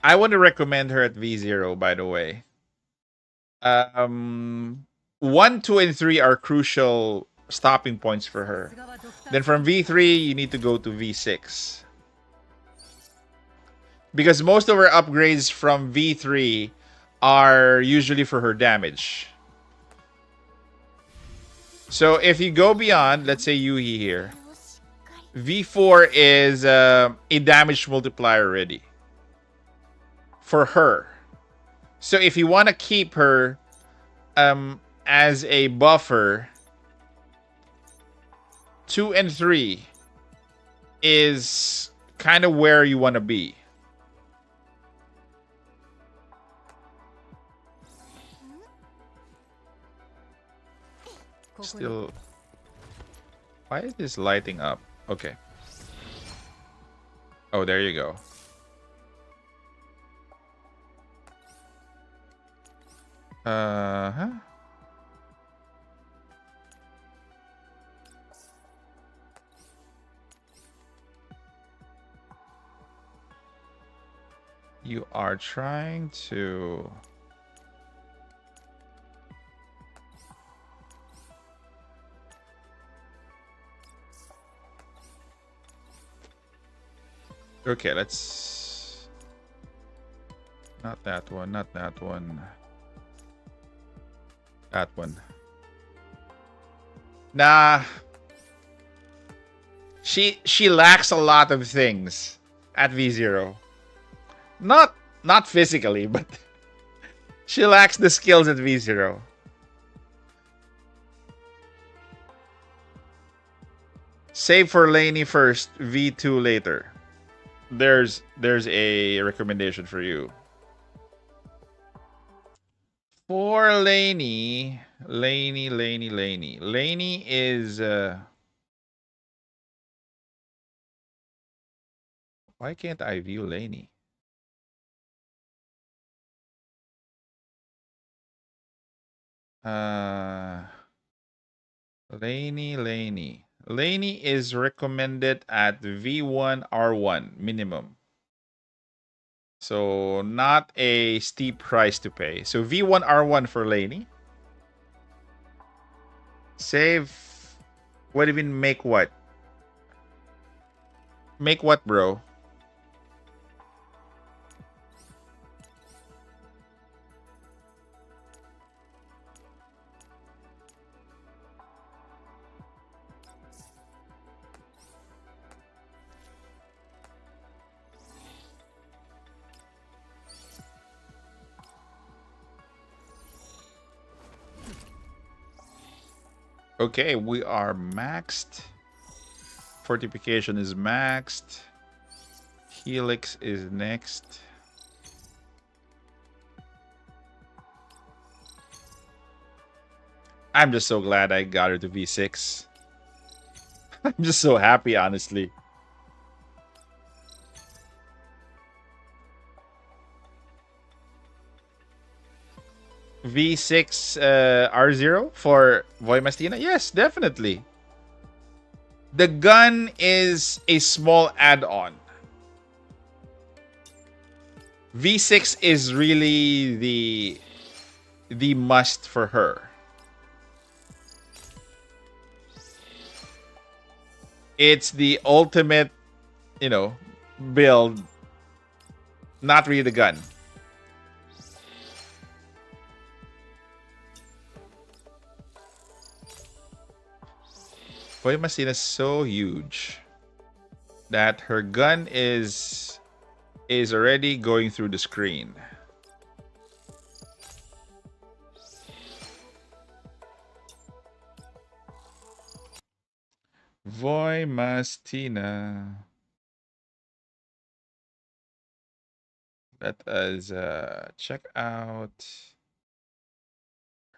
I want to recommend her at V0, by the way. 1, 2, and 3 are crucial stopping points for her. Then from V3, you need to go to V6. Because most of her upgrades from V3 are usually for her damage. So if you go beyond, let's say Yuhi here, V4 is a damage multiplier already. For her. So if you want to keep her as a buffer, 2 and 3 is kind of where you want to be. Still, why is this lighting up? Okay. Oh, there you go. Huh? You are trying to... Okay, let's... Not that one, not that one. That one. Nah. She lacks a lot of things at V0. Not physically, but she lacks the skills at V0. Save for Laney first, V2 later. There's a recommendation for you. For Laney is why can't I view Laney? Laney is recommended at V1 R1 minimum. So not a steep price to pay. So V1 R1 for Laney. Save. What even make what? Make what, bro? Okay, we are maxed. Fortification is maxed. Helix is next. I'm just so glad I got her to V6. I'm just so happy, honestly. V6 R0 for Voimastina? Yes, definitely. The gun is a small add-on. V6 is really the must for her. It's the ultimate, you know, build. Not really the gun. Voimastina is so huge that her gun is already going through the screen. Voimastina. Let us check out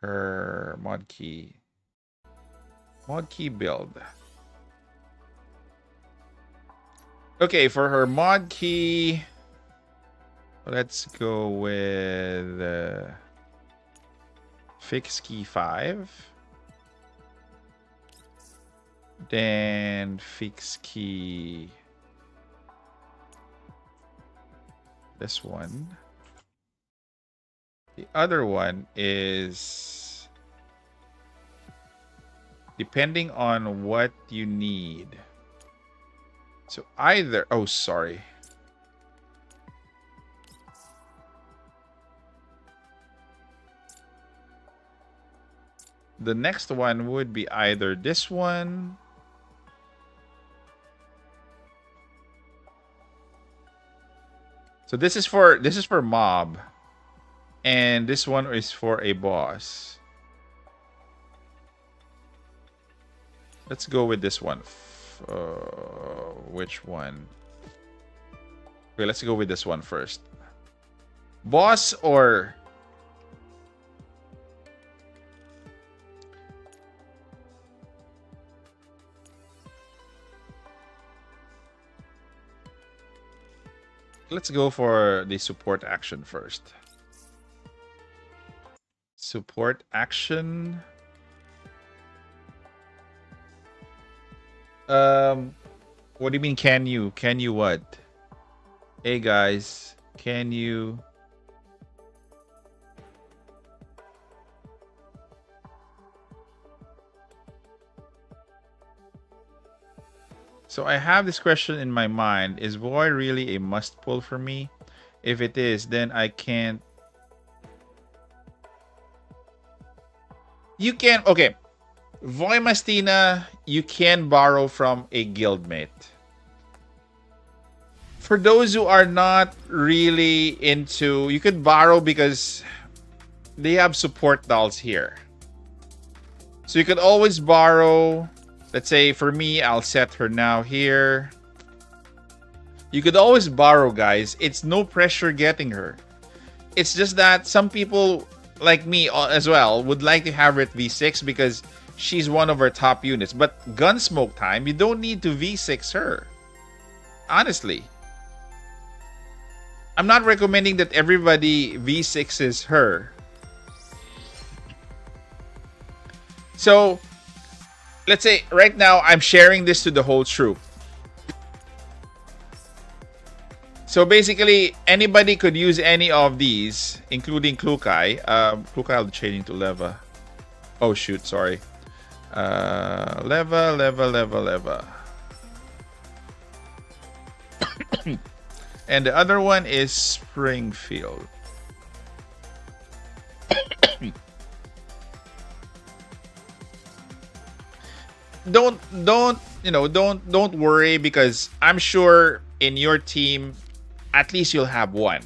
her mod key. Mod key build. Okay, for her mod key, let's go with fix key 5. Then fix key this one. The other one is depending on what you need. So either, oh, sorry. The next one would be either this one. So this is for mob, and this one is for a boss. Let's go with this one. Which one? Okay, let's go with this one first. Boss or let's go for the support action first. Support action. What do you mean, can you? Can you what? Hey guys, can you? So I have this question in my mind. Is Void really a must pull for me? If it is, then I can't. You can, okay. Voimastina, you can borrow from a guildmate. For those who are not really into, you could borrow because they have support dolls here. So you could always borrow. Let's say for me, I'll set her now here. You could always borrow, guys. It's no pressure getting her. It's just that some people, like me as well, would like to have her at V6 because she's one of our top units. But Gunsmoke time, you don't need to V6 her. Honestly. I'm not recommending that everybody V6s her. So, let's say right now I'm sharing this to the whole troop. So basically, anybody could use any of these, including Klukai. Klukai I'll be changing to Leva. Oh shoot, sorry. Leva. And the other one is Springfield. don't worry, because I'm sure in your team at least you'll have one.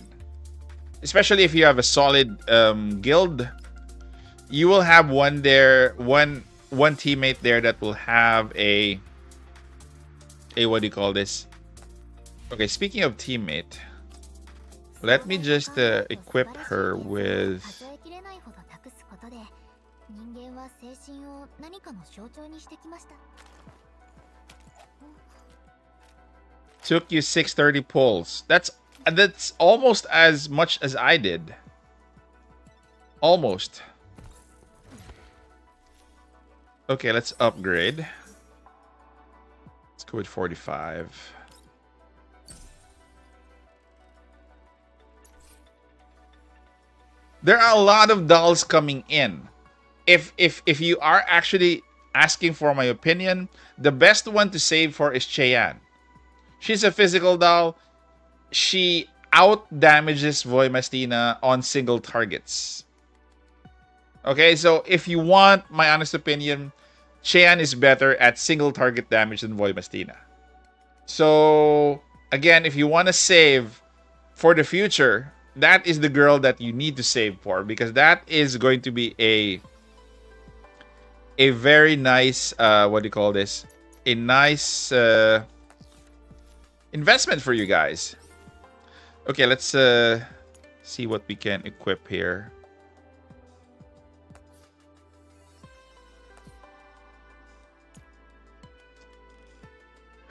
Especially if you have a solid guild, you will have one there, one teammate there that will have a what do you call this? Okay, speaking of teammate, let me just equip her with 人間は精神を何かの象徴にしてきました。 Took you 630 pulls. That's almost as much as I did. Almost. Okay, let's upgrade. Let's go with 45. There are a lot of dolls coming in. If you are actually asking for my opinion, the best one to save for is Cheyenne. She's a physical doll. She out damages Voimastina on single targets. Okay, so if you want my honest opinion, Cheyenne is better at single target damage than Voimastina. So again, if you want to save for the future, that is the girl that you need to save for, because that is going to be a very nice what do you call this? A nice investment for you guys. Okay, let's see what we can equip here.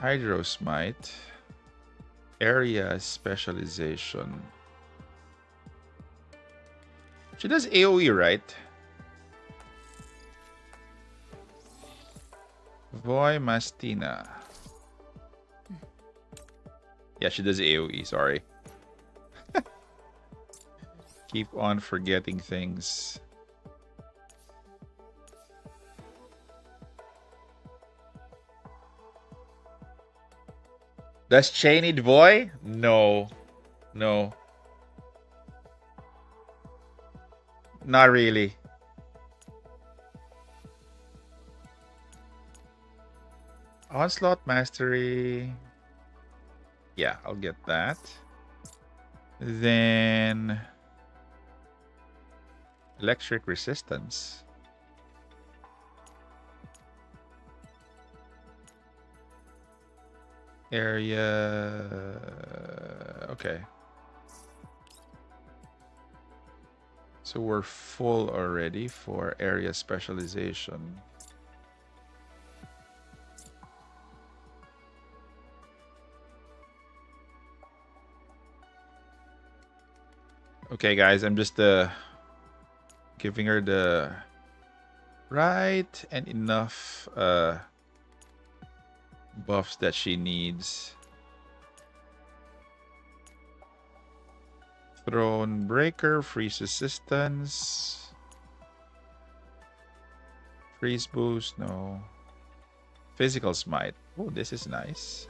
Hydrosmite. Area specialization. She does AoE, right? Voimastina. Yeah, she does AoE, sorry. Keep on forgetting things. Does Che need Voy? No. No. Not really. Onslaught Mastery. Yeah, I'll get that. Then Electric Resistance. Area. Okay. So we're full already for area specialization. Okay, guys, I'm just giving her the right and enough buffs that she needs. Throne Breaker, freeze resistance, freeze boost, no. Physical smite. Oh, this is nice.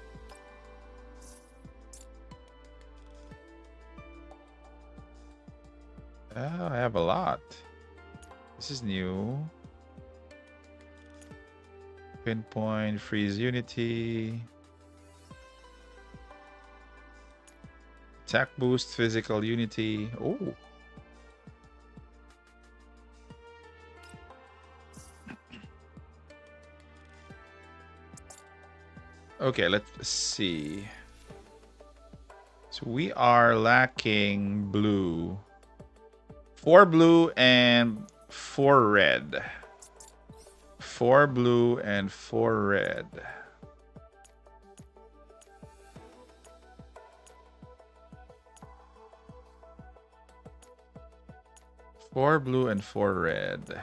Oh, I have a lot. This is new. Pinpoint, freeze unity. Attack boost, physical unity. Oh. Okay, let's see. So we are lacking blue. 4 blue and 4 red. 4 blue and 4 red. Four blue and 4 red.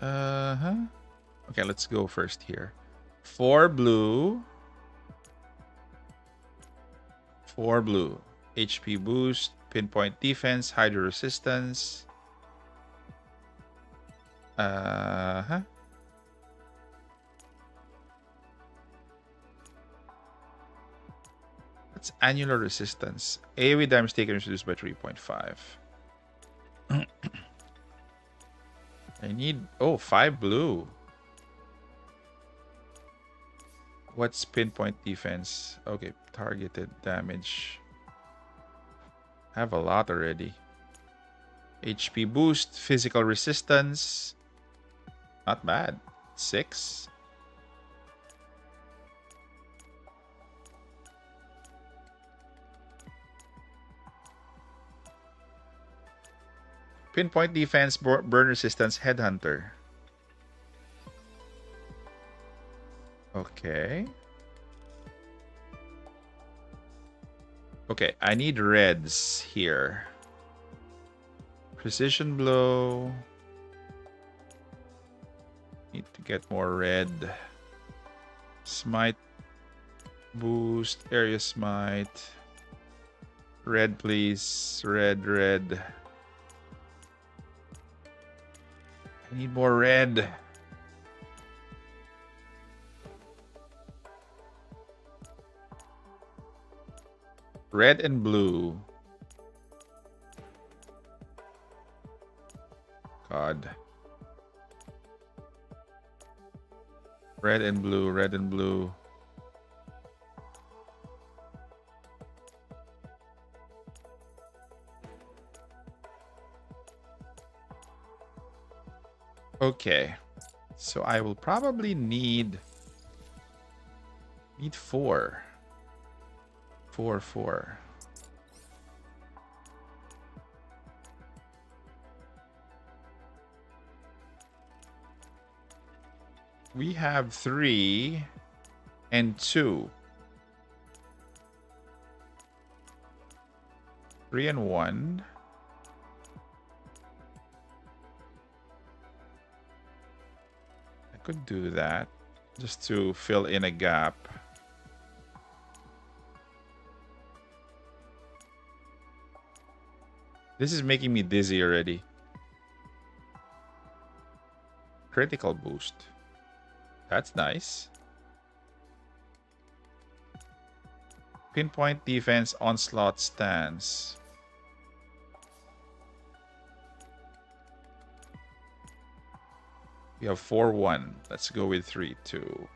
Okay, let's go first here. 4 blue. 4 blue. HP boost, pinpoint defense, hydro resistance. That's annular resistance. AoE damage taken is reduced by 3.5. I need 5 blue. What's pinpoint defense? Okay, targeted damage. I have a lot already. HP boost, physical resistance. Not bad. 6. Pinpoint defense, burn resistance, headhunter. Okay. Okay, I need reds here. Precision blow. Need to get more red. Smite boost, area smite. Red, please. Red, red. I need more red. Red and blue. God. Red and blue, red and blue. Okay. So I will probably need 4. 4. We have 3 and 2. 3 and 1. I could do that just to fill in a gap. This is making me dizzy already. Critical boost. That's nice. Pinpoint defense, onslaught stance. We have 4-1. Let's go with 3-2.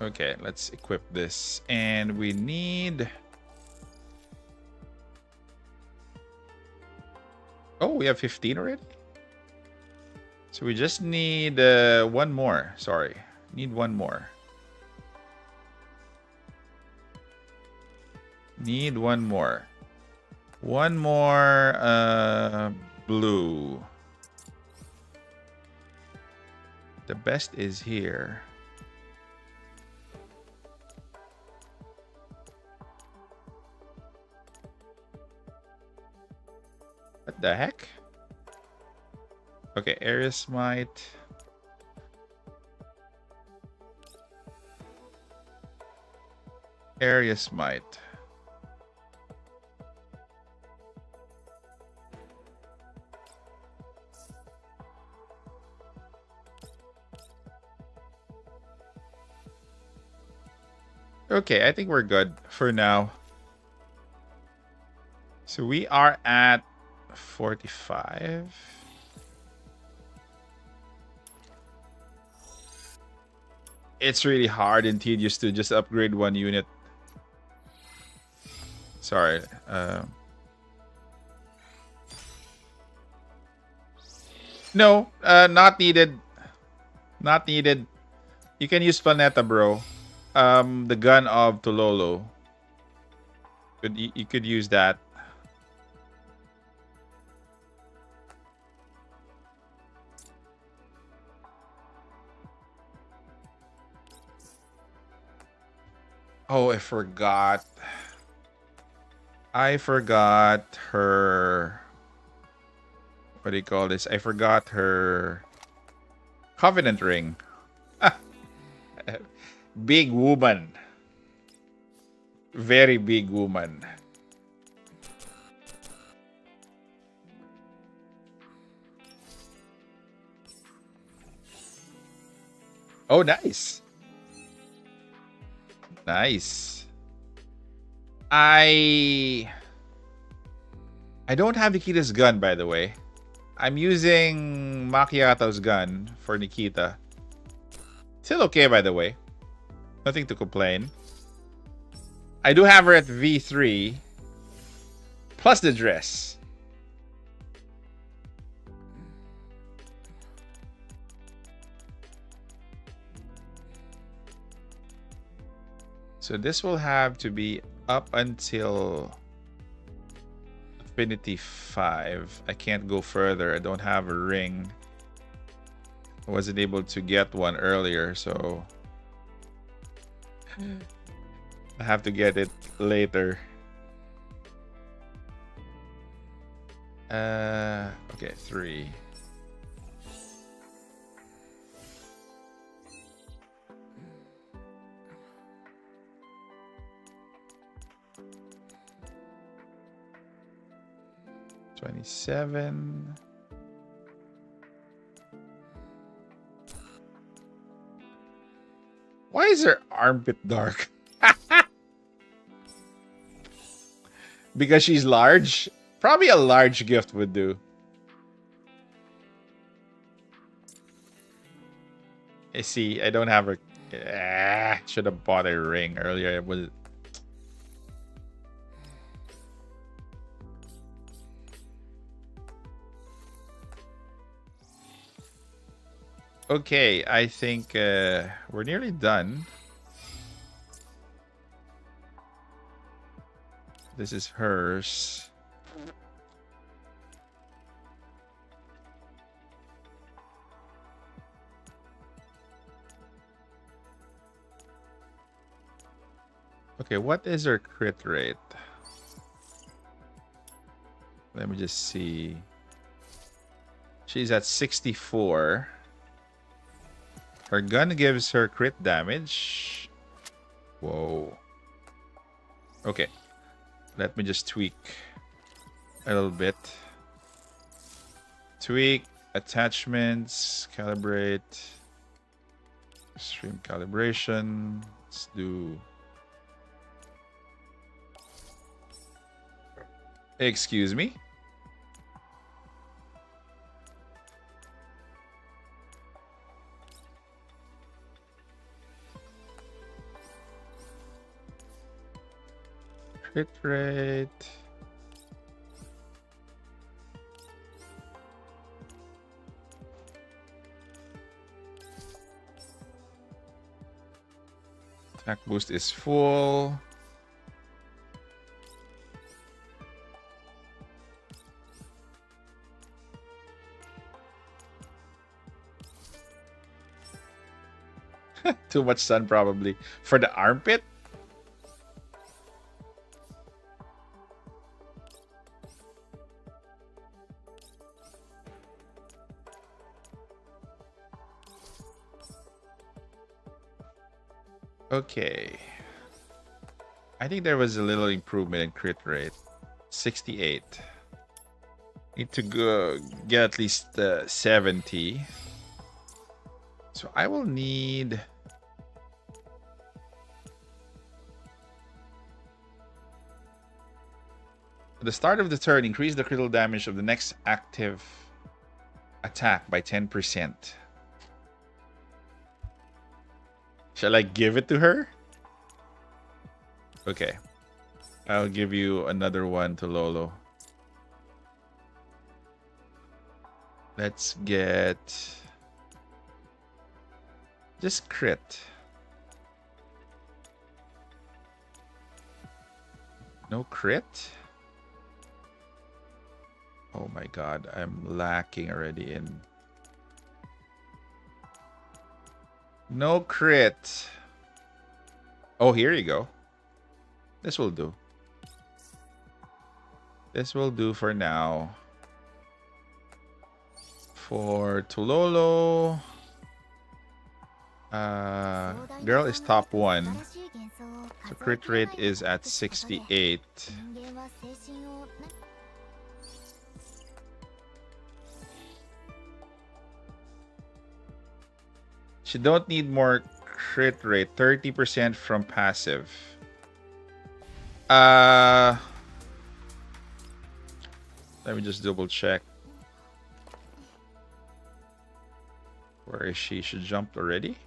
Okay, let's equip this. And we need... Oh, we have 15 already? So we just need one more. Sorry. Need one more. Need one more. One more blue. The best is here. What the heck? Okay, area smite. Area smite. Okay, I think we're good for now. So we are at 45. It's really hard and tedious to just upgrade one unit. Sorry. No, not needed. Not needed. You can use Planeta, bro. The gun of Tololo. You could use that. Oh, I forgot. I forgot her... What do you call this? I forgot her... Covenant ring. Big woman. Very big woman. Oh, nice. Nice. I don't have Nikita's gun, by the way. I'm using Macchiato's gun for Nikita. Still okay, by the way. Nothing to complain. I do have her at V3. Plus the dress. So this will have to be up until Affinity 5. I can't go further. I don't have a ring. I wasn't able to get one earlier, so I have to get it later. Okay, 3. $27. Why is her armpit dark? Because she's large? Probably a large gift would do. I see. I don't have a... should have bought a ring earlier. It was... Okay, I think we're nearly done. This is hers. Okay, what is her crit rate? Let me just see. She's at 64. Her gun gives her crit damage. Whoa. Okay. Let me just tweak a little bit. Tweak, attachments, calibrate, extreme calibration. Let's do... Excuse me. Crit rate. Attack boost is full. Too much sun probably. For the armpit? Okay. I think there was a little improvement in crit rate. 68. Need to go get at least 70. So I will need... At the start of the turn, increase the critical damage of the next active attack by 10%. Shall I give it to her? Okay. I'll give you another one to Lolo. Let's get... just crit. No crit? Oh my god, I'm lacking already in... No crit. Oh, here you go. This will do. This will do for now. For Tulolo... girl is top 1. So crit rate is at 68. She don't need more crit rate. 30% from passive. Let me just double check. Where is she? She jumped already?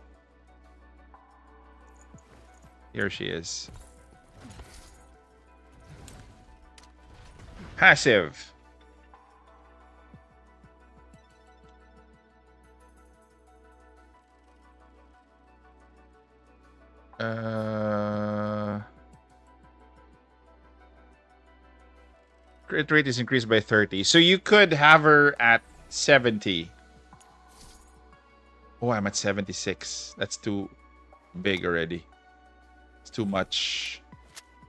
Here she is. Passive. Crit rate is increased by 30. So you could have her at 70. Oh, I'm at 76. That's too big already. It's too much.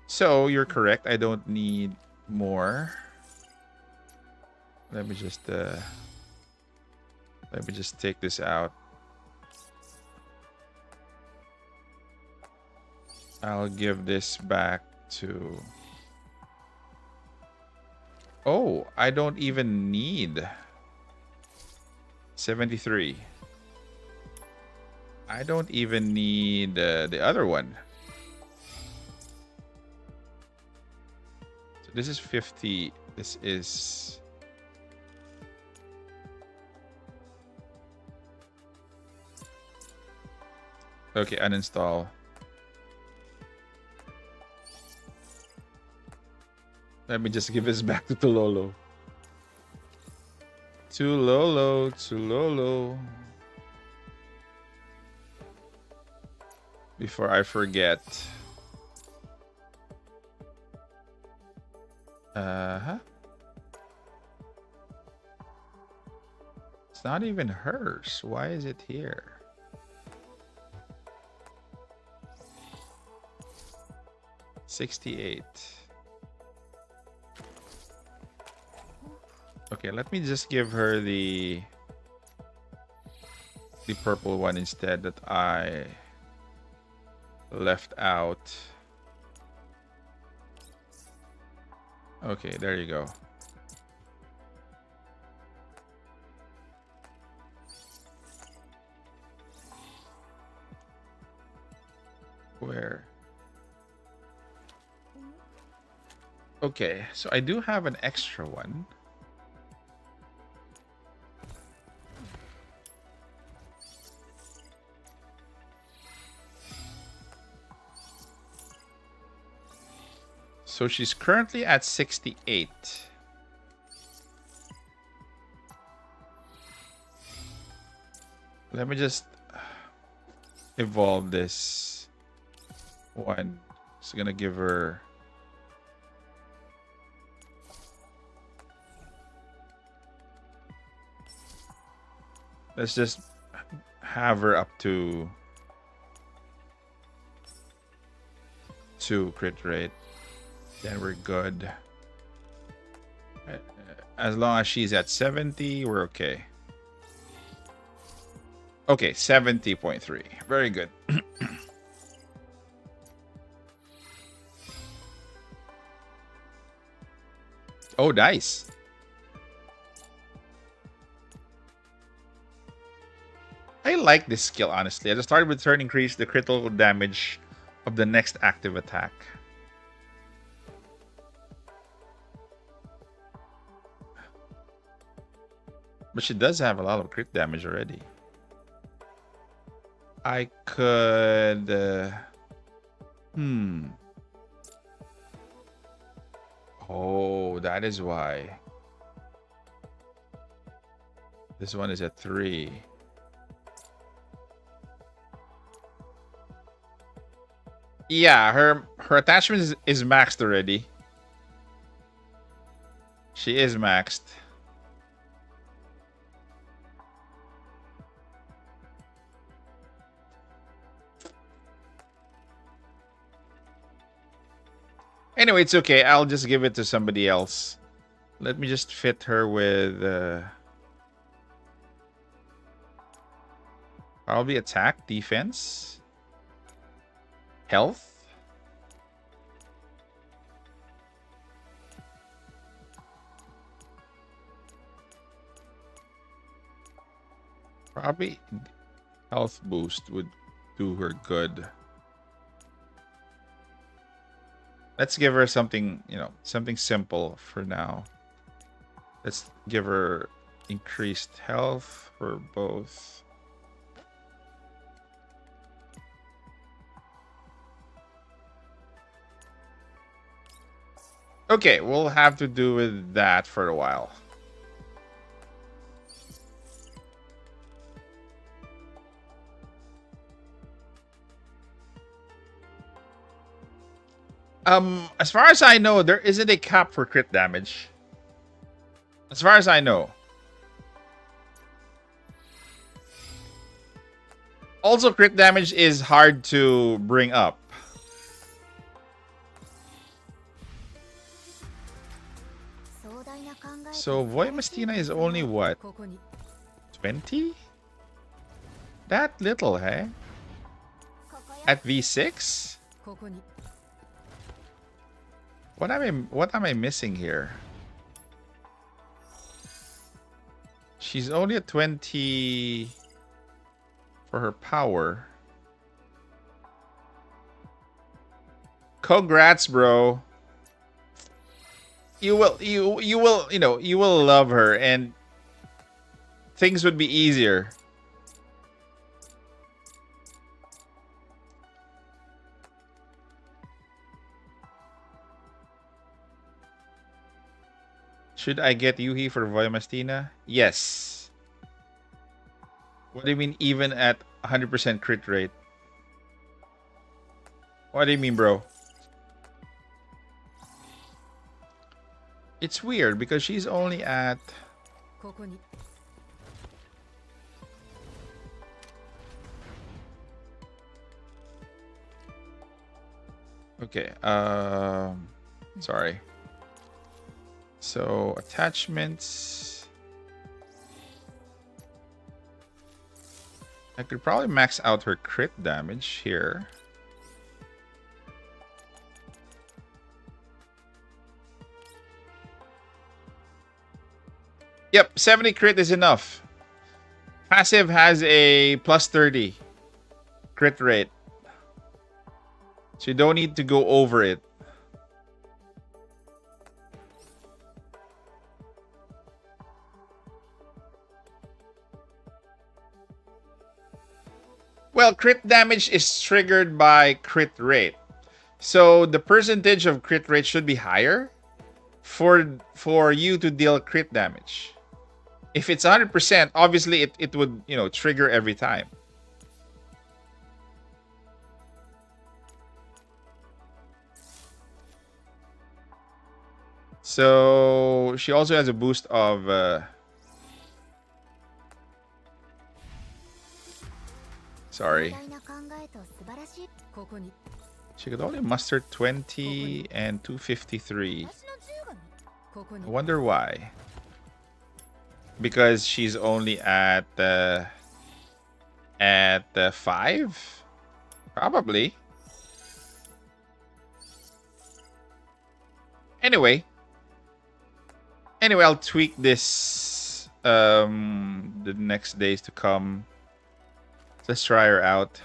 So you're correct. I don't need more. Let me just take this out. I'll give this back to... Oh, I don't even need 73. I don't even need the other one. So this is 50. This is... Okay, uninstall. Let me just give this back to Tulolo. Tulolo. Before I forget. It's not even hers. Why is it here? $68. Okay, let me just give her the purple one instead that I left out. Okay, there you go. Where? Okay, so I do have an extra one. So she's currently at 68. Let me just evolve this one. It's gonna give her... Let's just have her up to 2 crit rate. Then we're good. As long as she's at 70, we're okay. Okay, 70.3. Very good. Oh, nice. I like this skill, honestly. At the start of the turn, increase the critical damage of the next active attack. But she does have a lot of crit damage already. I could... Oh, that is why. This one is at 3. Yeah, her attachment is maxed already. She is maxed. Anyway, it's okay. I'll just give it to somebody else. Let me just fit her with... probably attack, defense, health. Probably health boost would do her good. Let's give her something, something simple for now. Let's give her increased health for both. Okay, we'll have to do with that for a while. As far as I know, there isn't a cap for crit damage. As far as I know. Also, crit damage is hard to bring up. So Voimastina is only what? 20? That little, hey? At V6? What am I missing here? She's only at 20 for her power. Congrats, bro. You will love her and things would be easier. Should I get Yuhi for Voimastina? Yes. What do you mean even at 100% crit rate? What do you mean, bro? It's weird because she's only at... Okay, sorry. So, attachments... I could probably max out her crit damage here. Yep, 70 crit is enough. Passive has a plus 30 crit rate. So you don't need to go over it. Well, crit damage is triggered by crit rate. So the percentage of crit rate should be higher for you to deal crit damage. If it's 100%, obviously it would, trigger every time. So she also has a boost of sorry. She could only muster 20 and 253. I wonder why. Because she's only at 5? Probably. Anyway, I'll tweak this the next days to come. Let's try her out.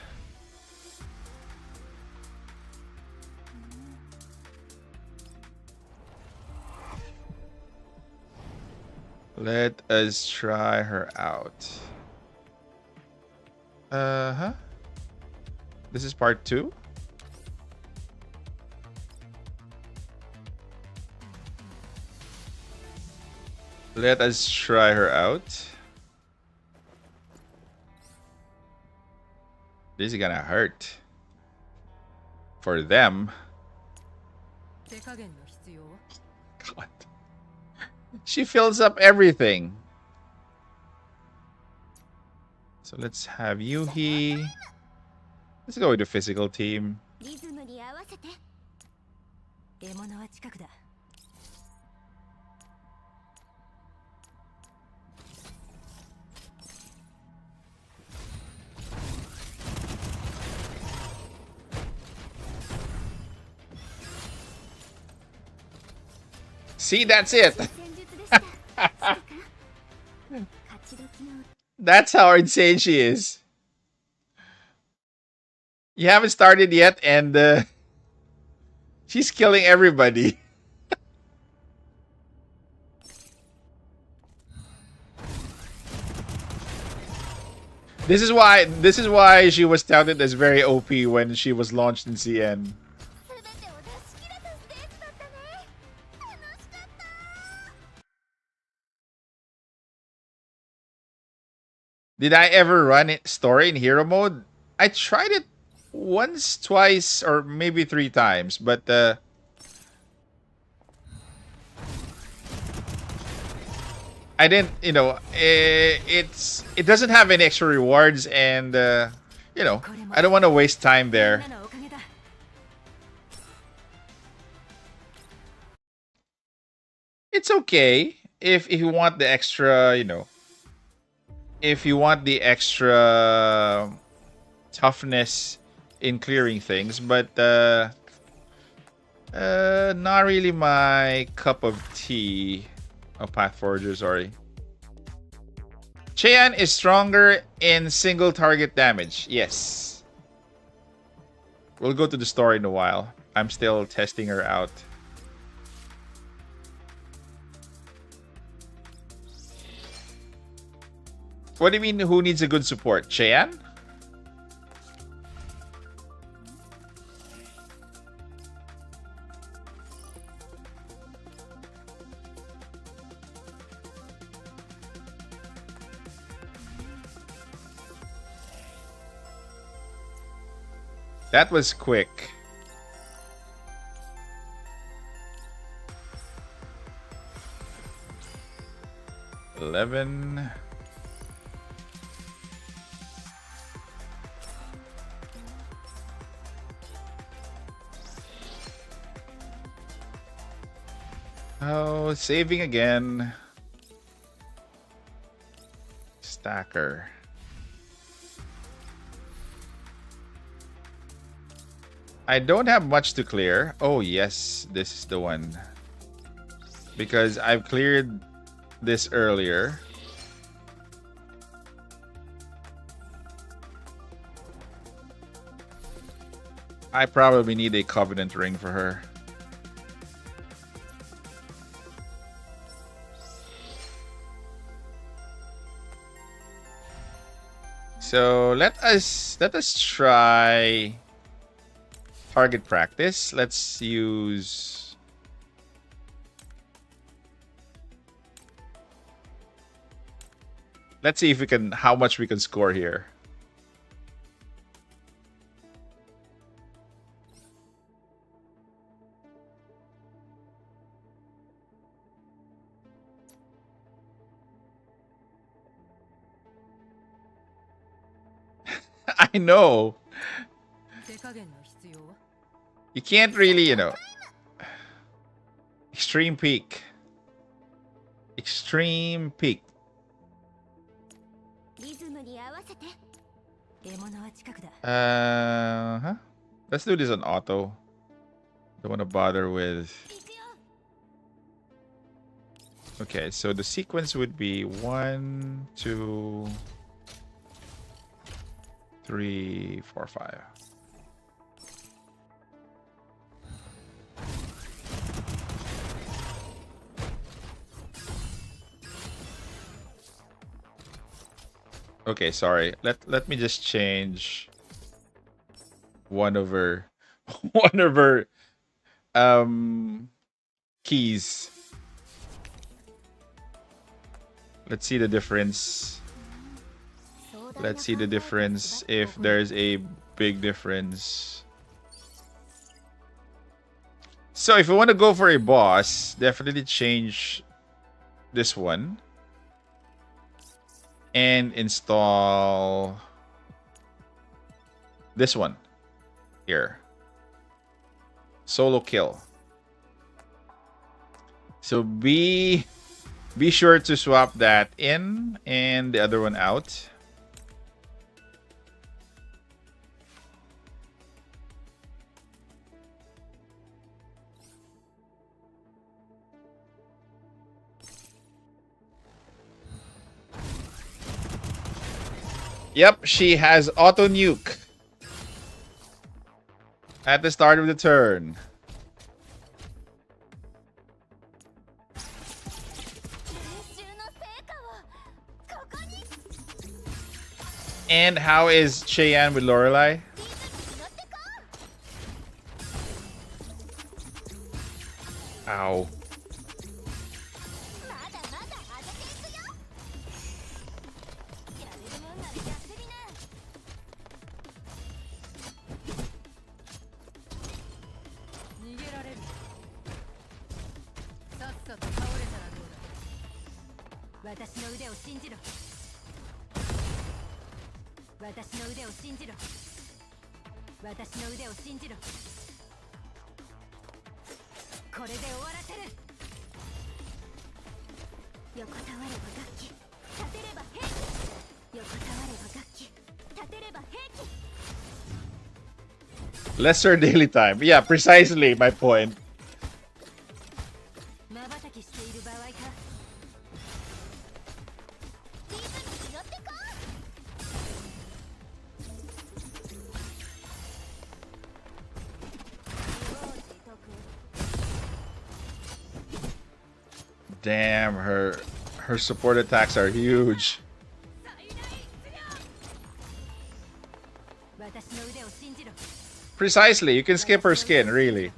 Let us try her out. This is part 2. Let us try her out. This is gonna hurt. For them. God. She fills up everything. So let's have Yuhi. Let's go with the physical team. See, that's it. That's how insane she is. You haven't started yet, and she's killing everybody. This is why she was touted as very OP when she was launched in CN. Did I ever run it story in hero mode? I tried it once, twice, or maybe 3 times, but I didn't, it doesn't have any extra rewards, and I don't want to waste time there. It's okay if you want the extra, if you want the extra toughness in clearing things, but not really my cup of tea. Oh, Path Forger, sorry. Cheyenne is stronger in single target damage. Yes. We'll go to the story in a while. I'm still testing her out. What do you mean, who needs a good support? Cheyenne? That was quick. $11. Oh, saving again. Stacker. I don't have much to clear. Oh, yes, this is the one. Because I've cleared this earlier. I probably need a Covenant ring for her. So let us try target practice. Let's use let's see if we can how much we can score here. I know. You can't really, Extreme peak. Extreme peak. Let's do this on auto. Don't want to bother with. Okay, so the sequence would be 1, 2, 3, 4, 5. Okay, sorry. Let me just change one of her keys. Let's see the difference. Let's see the difference if there's a big difference. So if you want to go for a boss, definitely change this one. And install this one here. Solo kill. So be sure to swap that in and the other one out. Yep, she has auto nuke at the start of the turn. And how is Cheyenne with Lorelei? Ow. Lesser daily time. Yeah, precisely my point. Damn, her support attacks are huge. Precisely, you can skip her skin, really.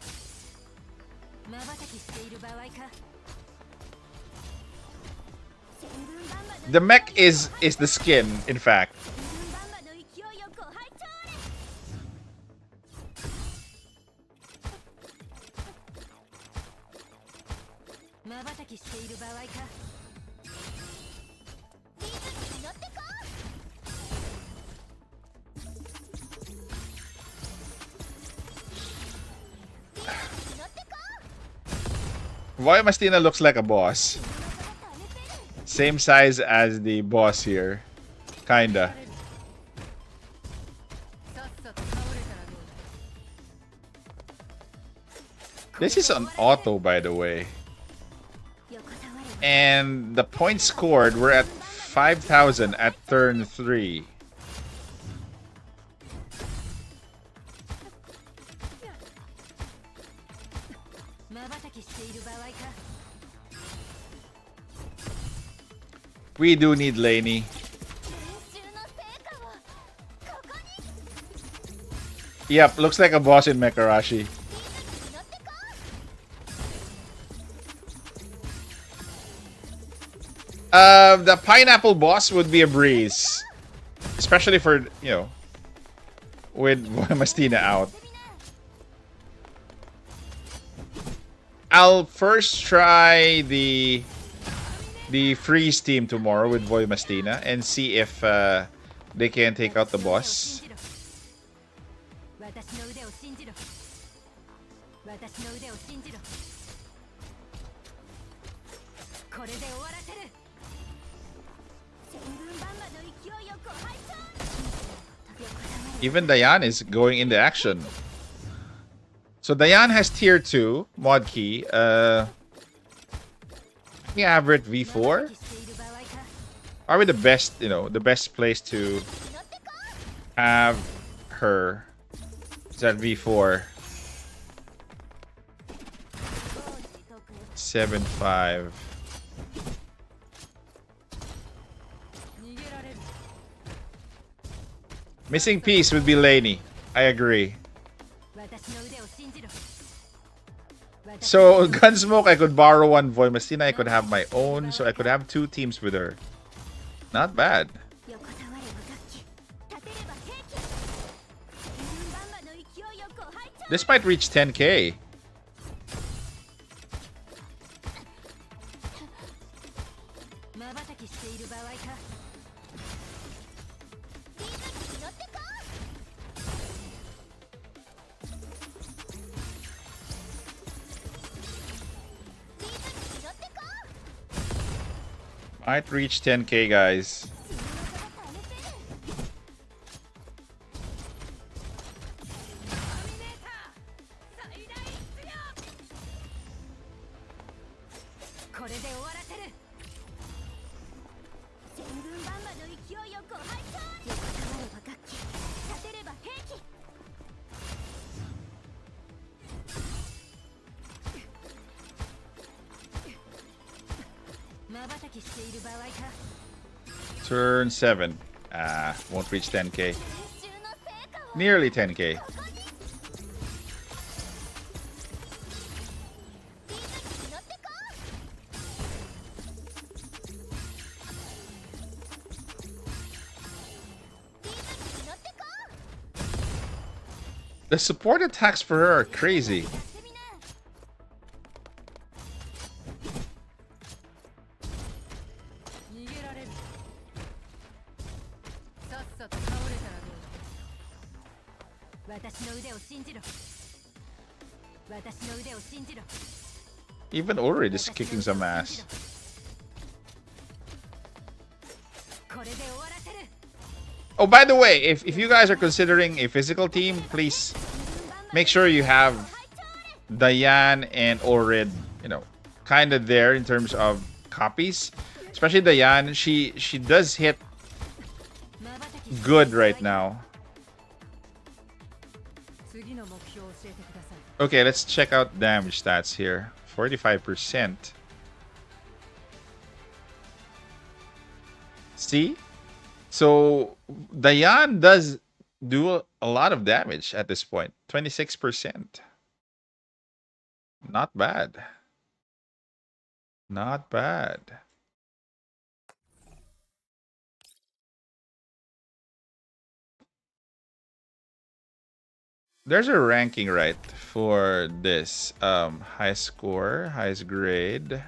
The mech is the skin, in fact. Voymastina looks like a boss. Same size as the boss here. Kinda. This is an auto, by the way. And the points scored were at 5,000 at turn 3. We do need Laney. Yep, looks like a boss in Mekarashi. The pineapple boss would be a breeze. Especially for, you know, with Voymastina out. I'll first try the freeze team tomorrow with Voymastina and see if they can take out the boss. Even Diane is going into action. So Diane has tier 2 mod key. We have her at V4. Are we the best, you know, the best place to have her is at V4. 7-5. Missing piece would be Laney. I agree. So, Gunsmoke, I could borrow one Voymastina. I could have my own. So, I could have 2 teams with her. Not bad. This might reach 10k. Might reach 10k, guys. Turn 7. Won't reach 10k. Nearly 10k. The support attacks for her are crazy. Even Ulrid is kicking some ass. Oh, by the way, if you guys are considering a physical team, please make sure you have Diane and Ulrid, you know, kind of there in terms of copies. Especially Diane, she does hit good right now. Okay, let's check out damage stats here. 45%. See? So Diane does do a lot of damage at this point. 26%. Not bad. Not bad. There's a ranking, right, for this. High score, highest grade.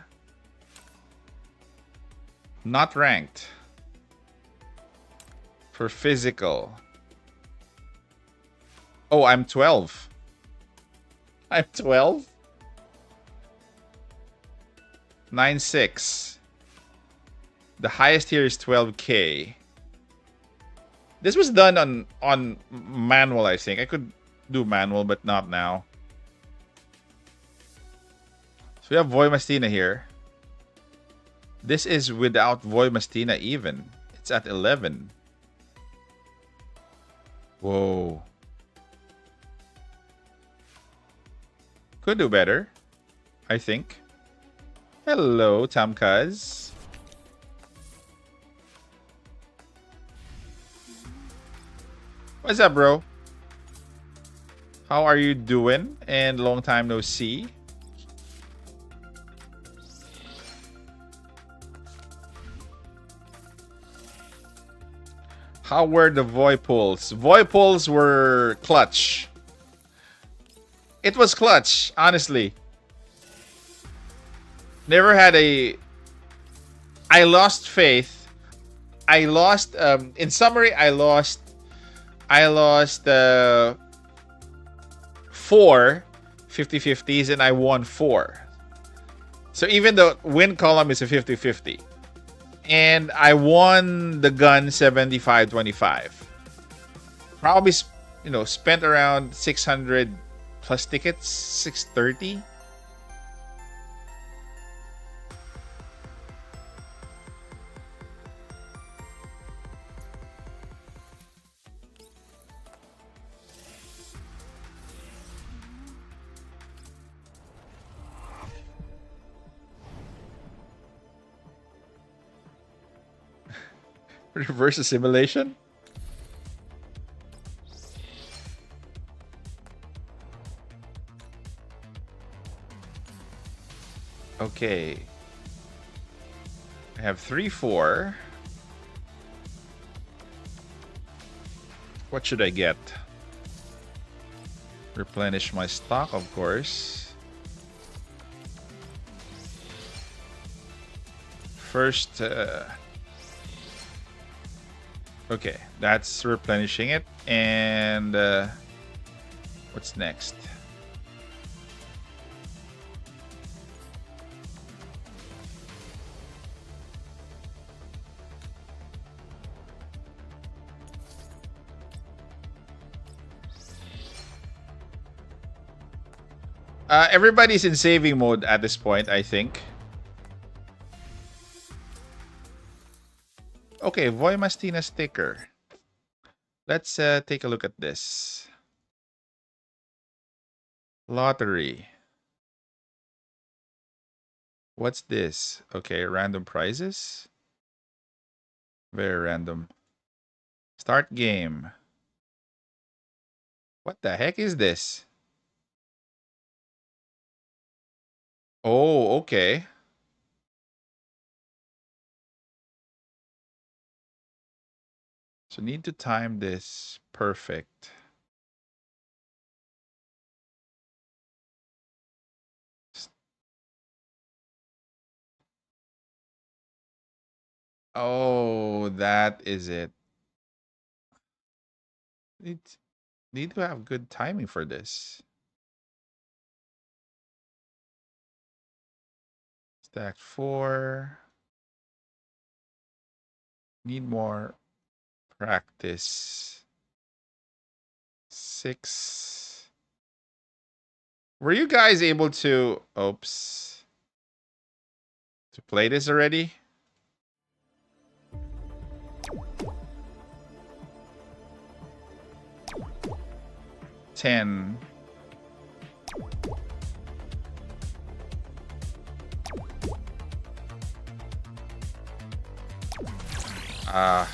Not ranked. For physical. Oh, I'm 12. I'm 12? 9.6. The highest here is 12K. This was done on manual, I think. I could do manual, but not now. So we have Voimastina here. This is without Voimastina even. It's at 11. Whoa. Could do better, I think. Hello, Tamkaz. What's up, bro? How are you doing? And long time no see. How were the Void pulls? Void pulls were clutch. It was clutch, honestly. Never had a... I lost faith. I lost... in summary, I lost 4 50-50s and I won 4. So even the win column is a 50-50. And I won the gun 75-25. Probably, you know, spent around 600 plus tickets, 630. Reverse assimilation? Okay. I have 3-4. What should I get? Replenish my stock, of course. First, okay, that's replenishing it. And what's next? Everybody's in saving mode at this point, I think. Okay, Voimastina sticker. Let's take a look at this. Lottery. What's this? Okay, random prizes. Very random. Start game. What the heck is this? Oh, okay. So need to time this perfect. Oh, that is it. It's need to have good timing for this. Stack 4. Need more practice. 6. Were you guys able to... Oops. To play this already? Ten. Ah.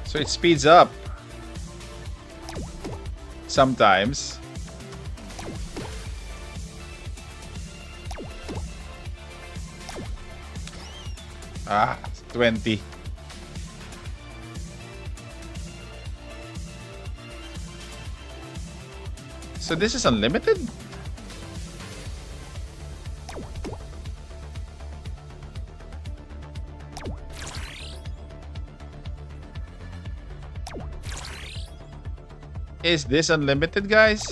So it speeds up. Sometimes. Ah, 20. So this is unlimited? Is this unlimited, guys?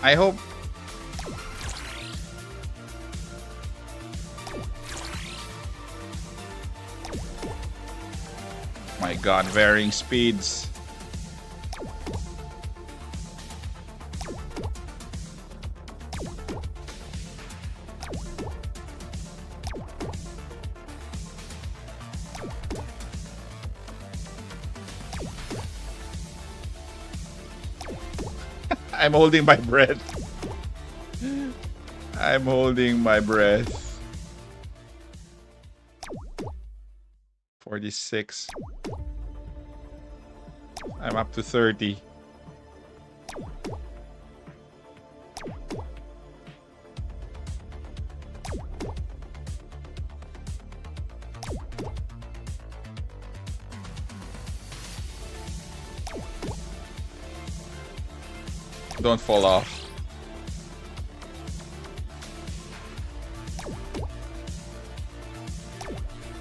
I hope. My god, varying speeds. I'm holding my breath. I'm holding my breath. 46. I'm up to 30. Don't fall off.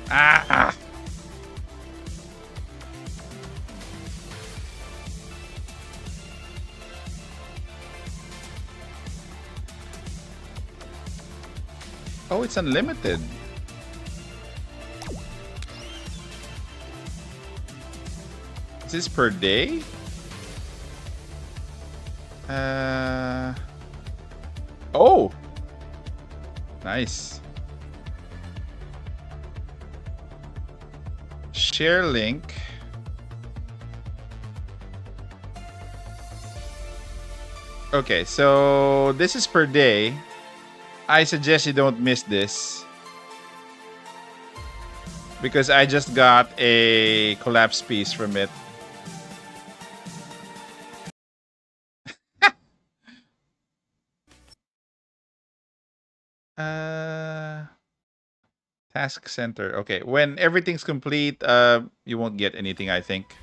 Ah! Oh, it's unlimited. Is this per day? Oh! Nice. Share link. Okay, so this is per day. I suggest you don't miss this, because I just got a collapse piece from it. Task center. Okay, when everything's complete, you won't get anything, I think.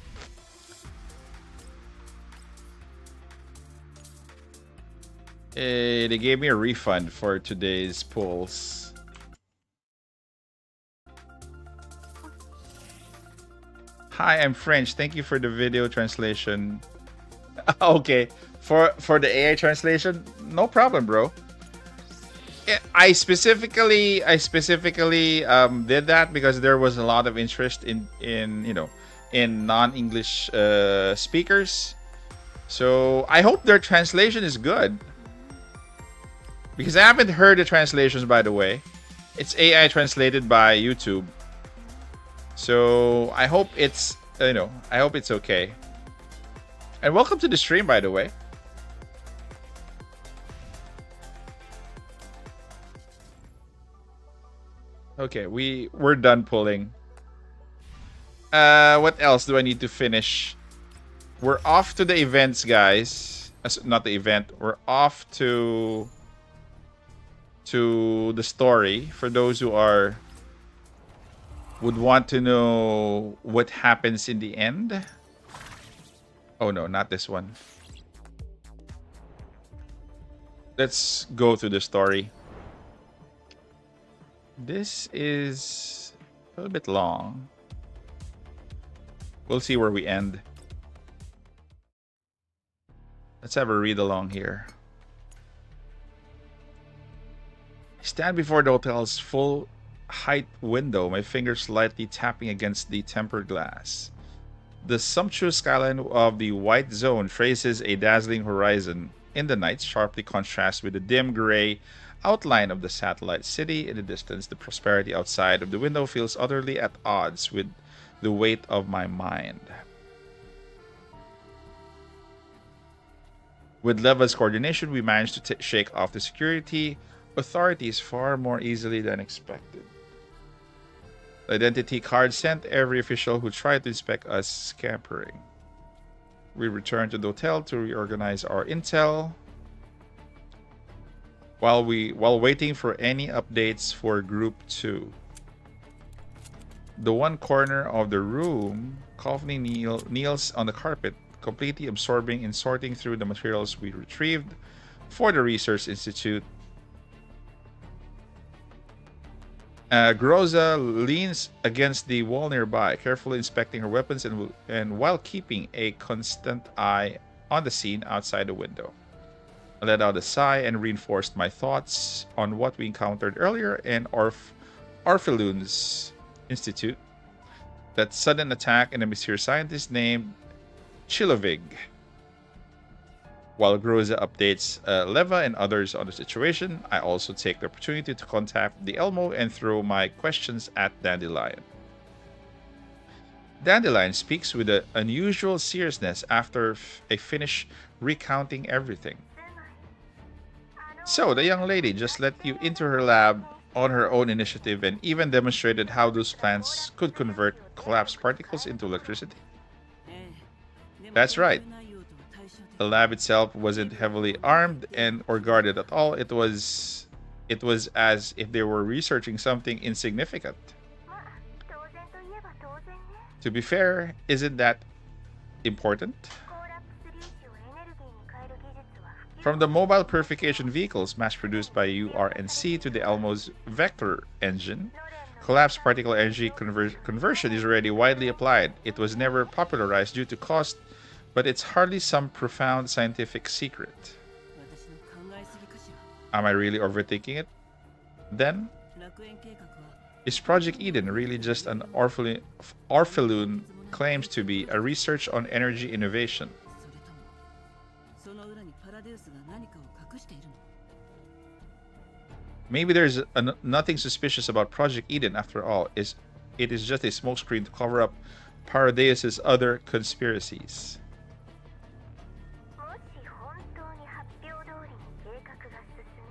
They gave me a refund for today's pulls. Hi, I'm French. Thank you for the video translation. Okay, for the AI translation, no problem, bro. I specifically did that because there was a lot of interest in non-English speakers. So I hope their translation is good, because I haven't heard the translations, by the way. It's AI translated by YouTube. So I hope it's I hope it's okay. And welcome to the stream, by the way. Okay, we're done pulling. What else do I need to finish? We're off to the events, guys. Not the event. We're off to the story for those who are would want to know what happens in the end. Oh no, not this one. Let's go through the story. This is a little bit long. We'll see where we end. Let's have a read along here. I stand before the hotel's full height window, my fingers lightly tapping against the tempered glass. The sumptuous skyline of the white zone traces a dazzling horizon in the night, sharply contrasts with the dim gray outline of the satellite city in the distance. The prosperity outside of the window feels utterly at odds with the weight of my mind. With Leva's coordination, we managed to shake off the security authorities far more easily than expected. The identity card sent every official who tried to inspect us scampering. We returned to the hotel to reorganize our intel while waiting for any updates for Group 2. The one corner of the room, Coffney kneels on the carpet, completely absorbing in sorting through the materials we retrieved for the Research Institute. Groza leans against the wall nearby, carefully inspecting her weapons and while keeping a constant eye on the scene outside the window. I let out a sigh and reinforced my thoughts on what we encountered earlier in Orpheloon's Institute. That sudden attack and a mysterious scientist named Chilovig. While Groza updates Leva and others on the situation, I also take the opportunity to contact the Elmo and throw my questions at Dandelion. Dandelion speaks with an unusual seriousness after I finish recounting everything. So, the young lady just let you into her lab on her own initiative and even demonstrated how those plants could convert collapsed particles into electricity? That's right. The lab itself wasn't heavily armed or guarded at all. It was as if they were researching something insignificant. To be fair, isn't that important? From the mobile purification vehicles mass-produced by URNC to the Elmo's vector engine, collapsed particle energy conversion is already widely applied. It was never popularized due to cost, but it's hardly some profound scientific secret. Am I really overthinking it? Then, is Project Eden really just an Orpheloon claims to be a research on energy innovation? Maybe there's nothing suspicious about Project Eden after all. It is just a smokescreen to cover up Paradeus's other conspiracies.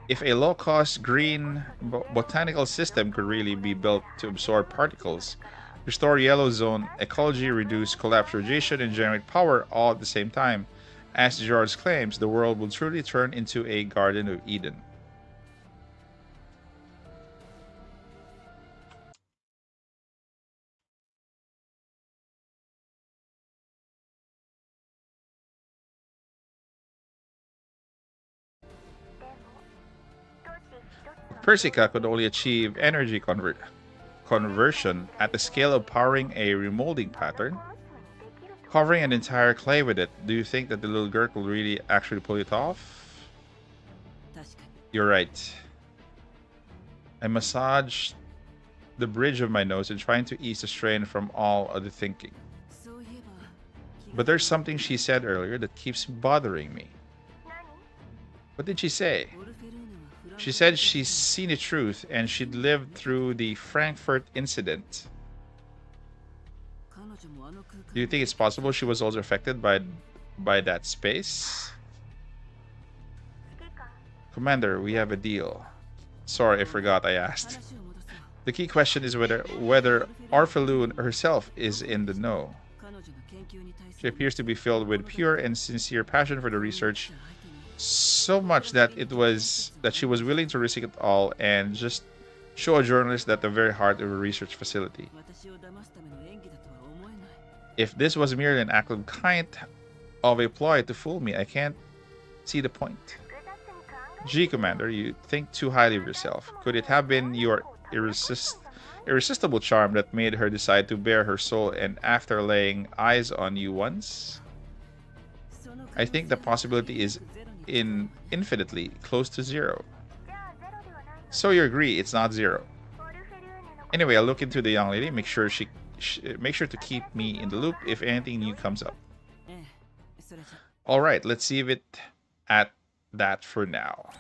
If a low-cost green botanical system could really be built to absorb particles, restore yellow zone ecology, reduce collapsed radiation, and generate power all at the same time, as George claims, the world will truly turn into a Garden of Eden. Persica could only achieve energy conversion at the scale of powering a remolding pattern, covering an entire clay with it. Do you think that the little girl will really actually pull it off? You're right. I massaged the bridge of my nose and trying to ease the strain from all of the thinking. But there's something she said earlier that keeps bothering me. What did she say? She said she's seen the truth and she'd lived through the Frankfurt incident. Do you think it's possible she was also affected by that space? Commander, we have a deal. Sorry, I forgot I asked. The key question is whether Orpheloon herself is in the know. She appears to be filled with pure and sincere passion for the research, so much that she was willing to risk it all and just show a journalist at the very heart of a research facility. If this was merely an act of a ploy to fool me, I can't see the point. Gee, Commander, you think too highly of yourself. Could it have been your irresistible charm that made her decide to bare her soul and after laying eyes on you once? I think the possibility is infinitely close to zero. So you agree it's not zero. Anyway, I'll look into the young lady, make sure to keep me in the loop if anything new comes up. Alright, let's leave it at that for now.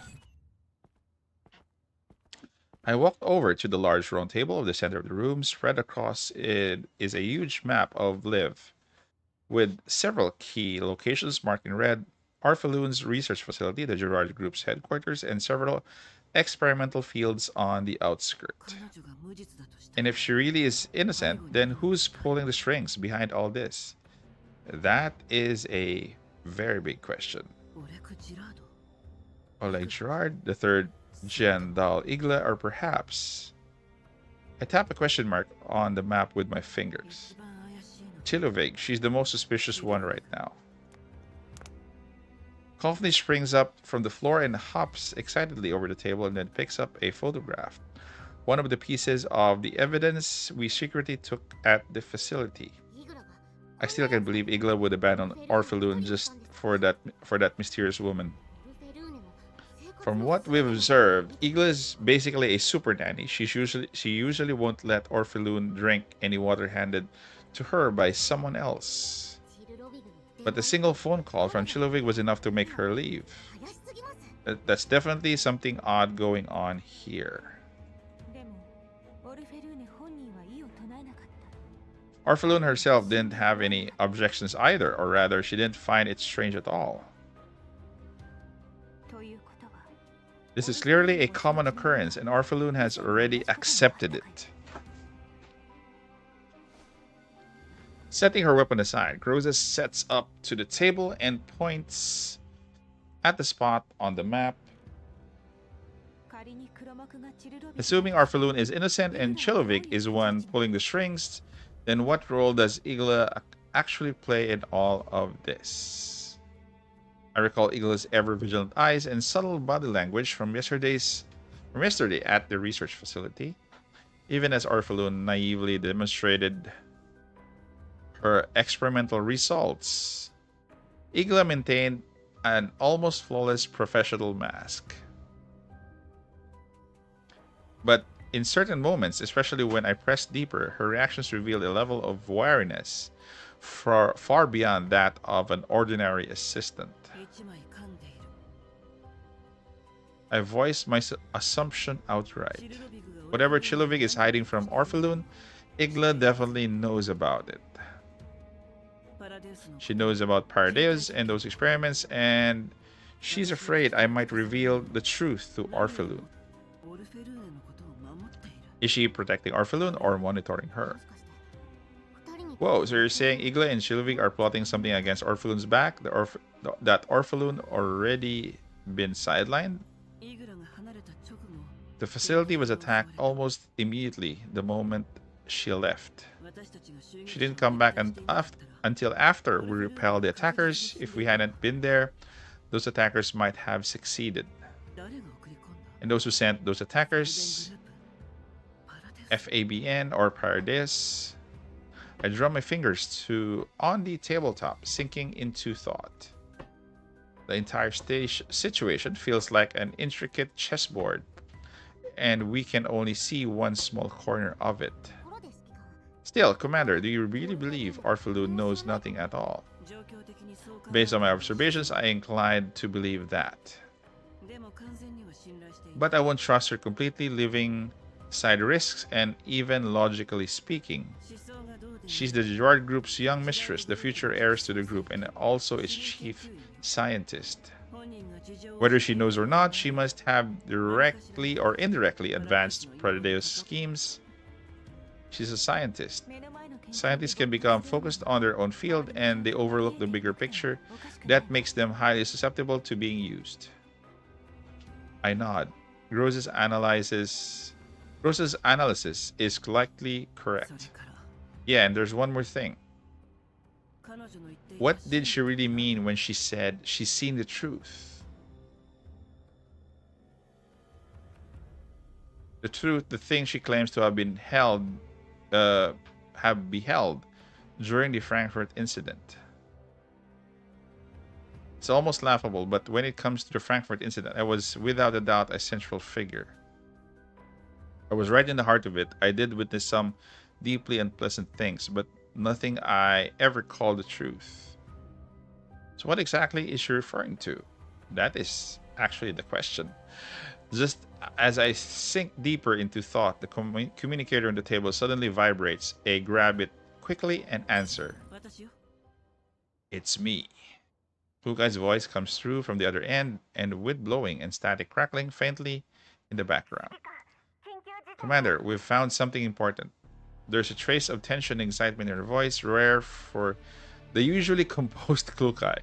I walked over to the large round table of the center of the room. Spread across it is a huge map of Liv, with several key locations marked in red: Orpheloon's research facility, the Gerard Group's headquarters, and several experimental fields on the outskirts. And if she really is innocent, then who's pulling the strings behind all this? That is a very big question. Oleg Gerard, the third Gen Dal Igla, or perhaps... I tap a question mark on the map with my fingers. Chilovig, she's the most suspicious one right now. Coffney springs up from the floor and hops excitedly over the table and then picks up a photograph. One of the pieces of the evidence we secretly took at the facility. I still can't believe Igla would abandon Orpheloon just for that mysterious woman. From what we've observed, Igla is basically a super nanny. She usually won't let Orpheloon drink any water handed to her by someone else. But a single phone call from Chilovig was enough to make her leave. That's definitely something odd going on here. Orpheloon herself didn't have any objections either, or rather, she didn't find it strange at all. This is clearly a common occurrence, and Orpheloon has already accepted it. Setting her weapon aside, Groza sets up to the table and points at the spot on the map. Assuming Orpheloon is innocent and Chilovig is one pulling the strings, then what role does Igla actually play in all of this? I recall Igla's ever-vigilant eyes and subtle body language from yesterday at the research facility, even as Orpheloon naively demonstrated her experimental results. Igla maintained an almost flawless professional mask. But in certain moments, especially when I pressed deeper, her reactions revealed a level of wariness far beyond that of an ordinary assistant. I voiced my assumption outright. Whatever Chilovig is hiding from Orpheloon, Igla definitely knows about it. She knows about Paradeus and those experiments, and she's afraid I might reveal the truth to Orpheloon. Is she protecting Orpheloon or monitoring her? Whoa, so you're saying Igla and Chilovig are plotting something against Orpheloon's back? That Orpheloon already been sidelined? The facility was attacked almost immediately the moment she left. She didn't come back until after we repelled the attackers. If we hadn't been there, those attackers might have succeeded. And those who sent those attackers, FABN or Paradis. I drum my fingers on the tabletop, sinking into thought. The entire situation feels like an intricate chessboard, and we can only see one small corner of it. Still, Commander, do you really believe Orpheloon knows nothing at all? Based on my observations, I incline to believe that. But I won't trust her completely, leaving aside risks, and even logically speaking, she's the Gerard Group's young mistress, the future heiress to the group, and also its chief scientist. Whether she knows or not, she must have directly or indirectly advanced Proteus schemes. She's a scientist. Scientists can become focused on their own field and they overlook the bigger picture. That makes them highly susceptible to being used. I nod. Gross's analysis is likely correct. Yeah, and there's one more thing. What did she really mean when she said she's seen the truth? The truth, the thing she claims to have been beheld during the Frankfurt incident. It's almost laughable, but when it comes to the Frankfurt incident, I was without a doubt a central figure. I was right in the heart of it. I did witness some deeply unpleasant things, but nothing I ever called the truth. So what exactly is she referring to? That is actually the question. Just as I sink deeper into thought, the communicator on the table suddenly vibrates. I grab it quickly and answer. It's me. Klukai's voice comes through from the other end, and wind blowing and static crackling faintly in the background. Commander, we've found something important. There's a trace of tension and excitement in her voice, rare for the usually composed Klukai.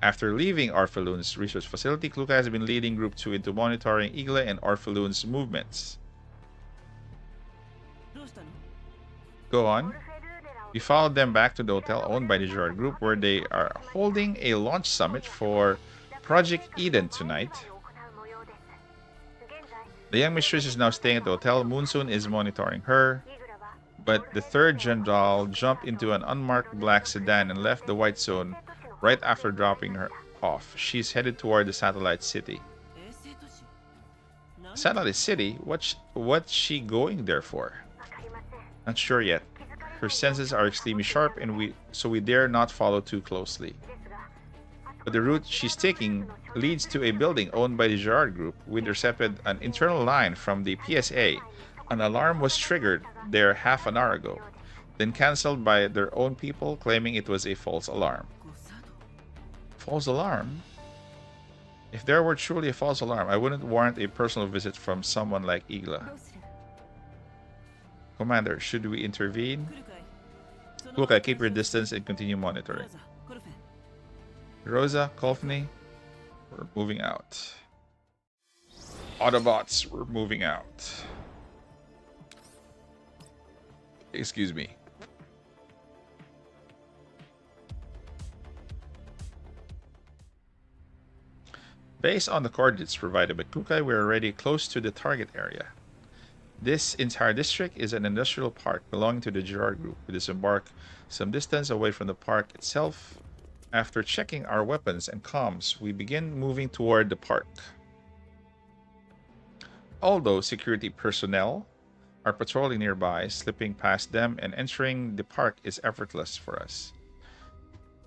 After leaving Orphalun's research facility, Klukai has been leading Group 2 into monitoring Igla and Orphalun's movements. Go on. We followed them back to the hotel owned by the Gerard Group, where they are holding a launch summit for Project Eden tonight. The young mistress is now staying at the hotel. Moonsoon is monitoring her, but the third general jumped into an unmarked black sedan and left the white zone right after dropping her off. She's headed toward the satellite city. Satellite city? What's she going there for? Not sure yet. Her senses are extremely sharp, and we dare not follow too closely. But the route she's taking leads to a building owned by the Gerard Group. We intercepted an internal line from the PSA. An alarm was triggered there half an hour ago, then cancelled by their own people, claiming it was a false alarm. False alarm? If there were truly a false alarm, I wouldn't warrant a personal visit from someone like Igla. Commander, should we intervene? Klukai, keep your distance and continue monitoring. Rosa, Kolfny, we're moving out. Autobots, we're moving out. Excuse me. Based on the coordinates provided by Klukai, we are already close to the target area. This entire district is an industrial park belonging to the Gerard Group. We disembark some distance away from the park itself. After checking our weapons and comms, we begin moving toward the park. Although security personnel are patrolling nearby, slipping past them and entering the park is effortless for us.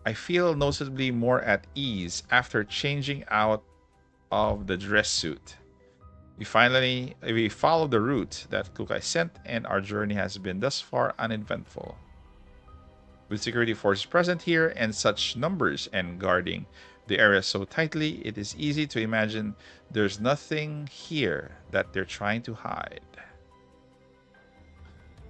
I feel noticeably more at ease after changing out of the dress suit. We follow the route that Klukai sent, and our journey has been thus far uneventful. With security forces present here and such numbers and guarding the area so tightly, it is easy to imagine there's nothing here that they're trying to hide.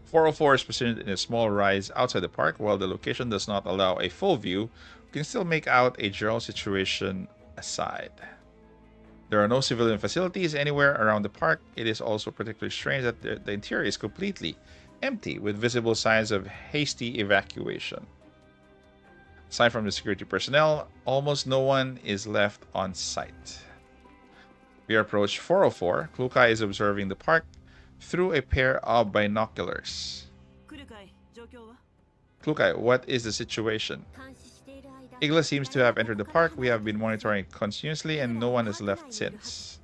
404 is positioned in a small rise outside the park. While the location does not allow a full view, we can still make out a general situation aside. There are no civilian facilities anywhere around the park. It is also particularly strange that the interior is completely empty, with visible signs of hasty evacuation. Aside from the security personnel, almost no one is left on site. We approach 404. Klukai is observing the park through a pair of binoculars. Klukai, what is the situation? Igla seems to have entered the park. We have been monitoring it continuously and no one has left since.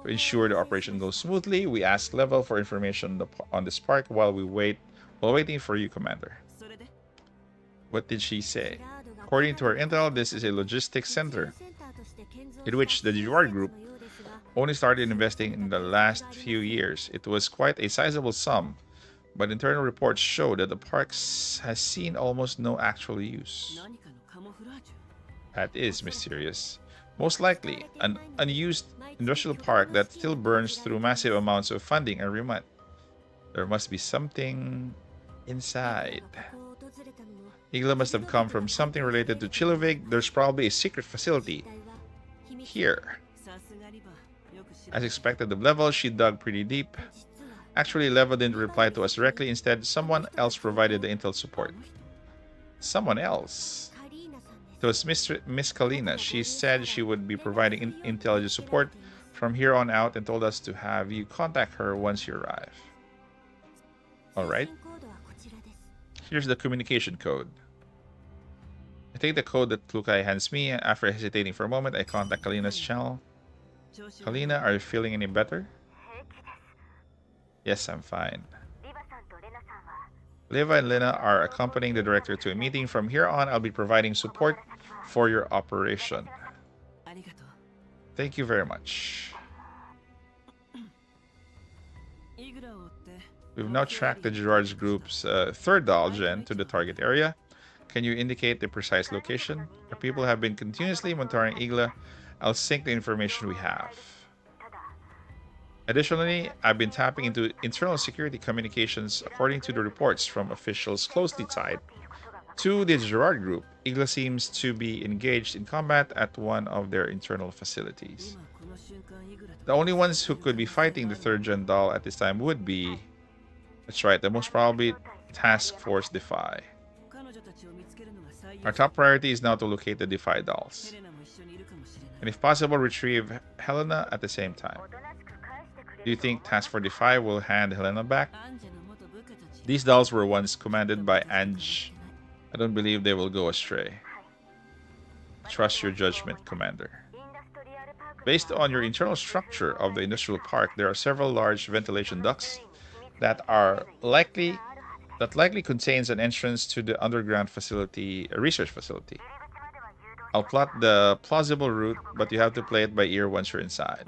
To ensure the operation goes smoothly, we ask Level for information on this park while waiting for you, Commander. What did she say? According to her intel, this is a logistics center in which the Gerard Group only started investing in the last few years. It was quite a sizable sum, but internal reports show that the park has seen almost no actual use. That is mysterious. Most likely, an unused industrial park that still burns through massive amounts of funding every month. There must be something inside. Igla must have come from something related to Chilovig. There's probably a secret facility here. As expected of Level, she dug pretty deep. Actually, Level didn't reply to us directly. Instead, someone else provided the intel support. Someone else? It was Miss Kalina. She said she would be providing intelligence support from here on out and told us to have you contact her once you arrive. Alright. Here's the communication code. I take the code that Lukai hands me. After hesitating for a moment, I contact Kalina's channel. Kalina, are you feeling any better? Yes, I'm fine. Leva and Lena are accompanying the director to a meeting. From here on, I'll be providing support for your operation. Thank you very much. We've now tracked the Gerard's group's third doll gen to the target area. Can you indicate the precise location? Our people have been continuously monitoring Igla. I'll sync the information we have. Additionally, I've been tapping into internal security communications. According to the reports from officials closely tied to the Gerard group, Igla seems to be engaged in combat at one of their internal facilities. The only ones who could be fighting the third gen doll at this time would be, that's right, the most probably Task Force Defy. Our top priority is now to locate the Defy dolls. And if possible, retrieve Helena at the same time. Do you think Task Force Defy will hand Helena back? These dolls were once commanded by Ange. I don't believe they will go astray. Trust your judgment, Commander. Based on your internal structure of the industrial park, there are several large ventilation ducts that likely contains an entrance to the underground facility, a research facility. I'll plot the plausible route, but you have to play it by ear once you're inside.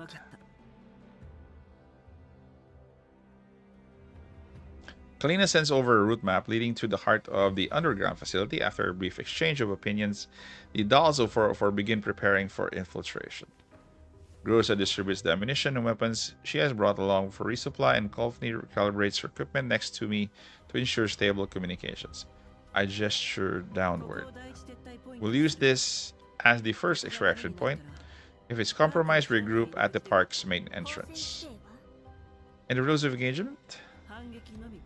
Kalina sends over a route map leading to the heart of the underground facility. After a brief exchange of opinions, the dolls of 404 begin preparing for infiltration. Groza distributes the ammunition and weapons she has brought along for resupply, and Kolfni recalibrates her equipment next to me to ensure stable communications. I gesture downward. We'll use this as the first extraction point. If it's compromised, regroup at the park's main entrance. And the rules of engagement?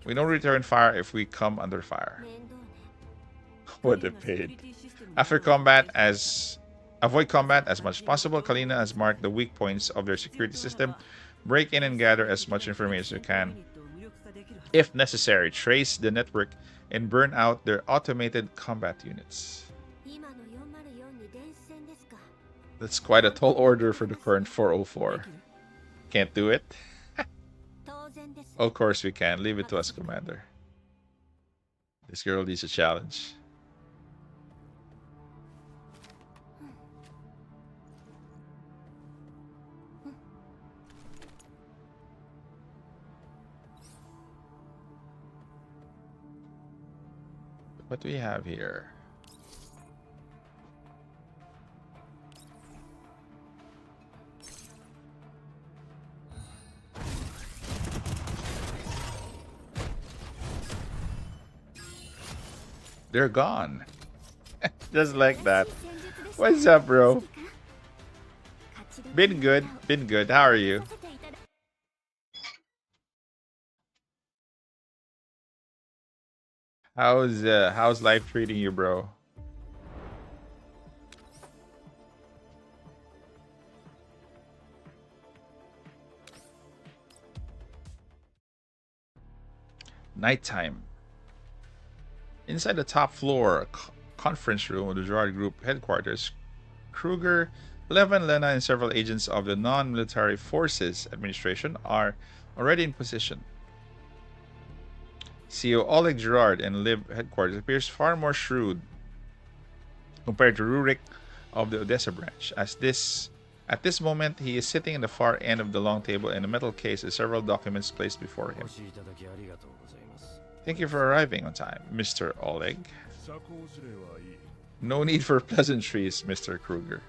We don't return fire if we come under fire. What a pain. After combat, avoid combat as much as possible. Kalina has marked the weak points of their security system. Break in and gather as much information as you can. If necessary, trace the network and burn out their automated combat units. That's quite a tall order for the current 404. Can't do it? Of course we can. Leave it to us, Commander. This girl needs a challenge. What do we have here? They're gone. Just like that. What's up, bro? Been good. Been good. How are you? How's life treating you, bro? Nighttime. Inside the top floor conference room of the Gerard Group headquarters, Kruger, Levin, Lena, and several agents of the Non-Military Forces Administration are already in position. CEO Oleg Gerard and Liv headquarters appears far more shrewd compared to Rurik of the Odessa branch. At this moment, he is sitting in the far end of the long table, and a metal case with several documents placed before him. Thank you for arriving on time, Mr. Oleg. No need for pleasantries, Mr. Kruger.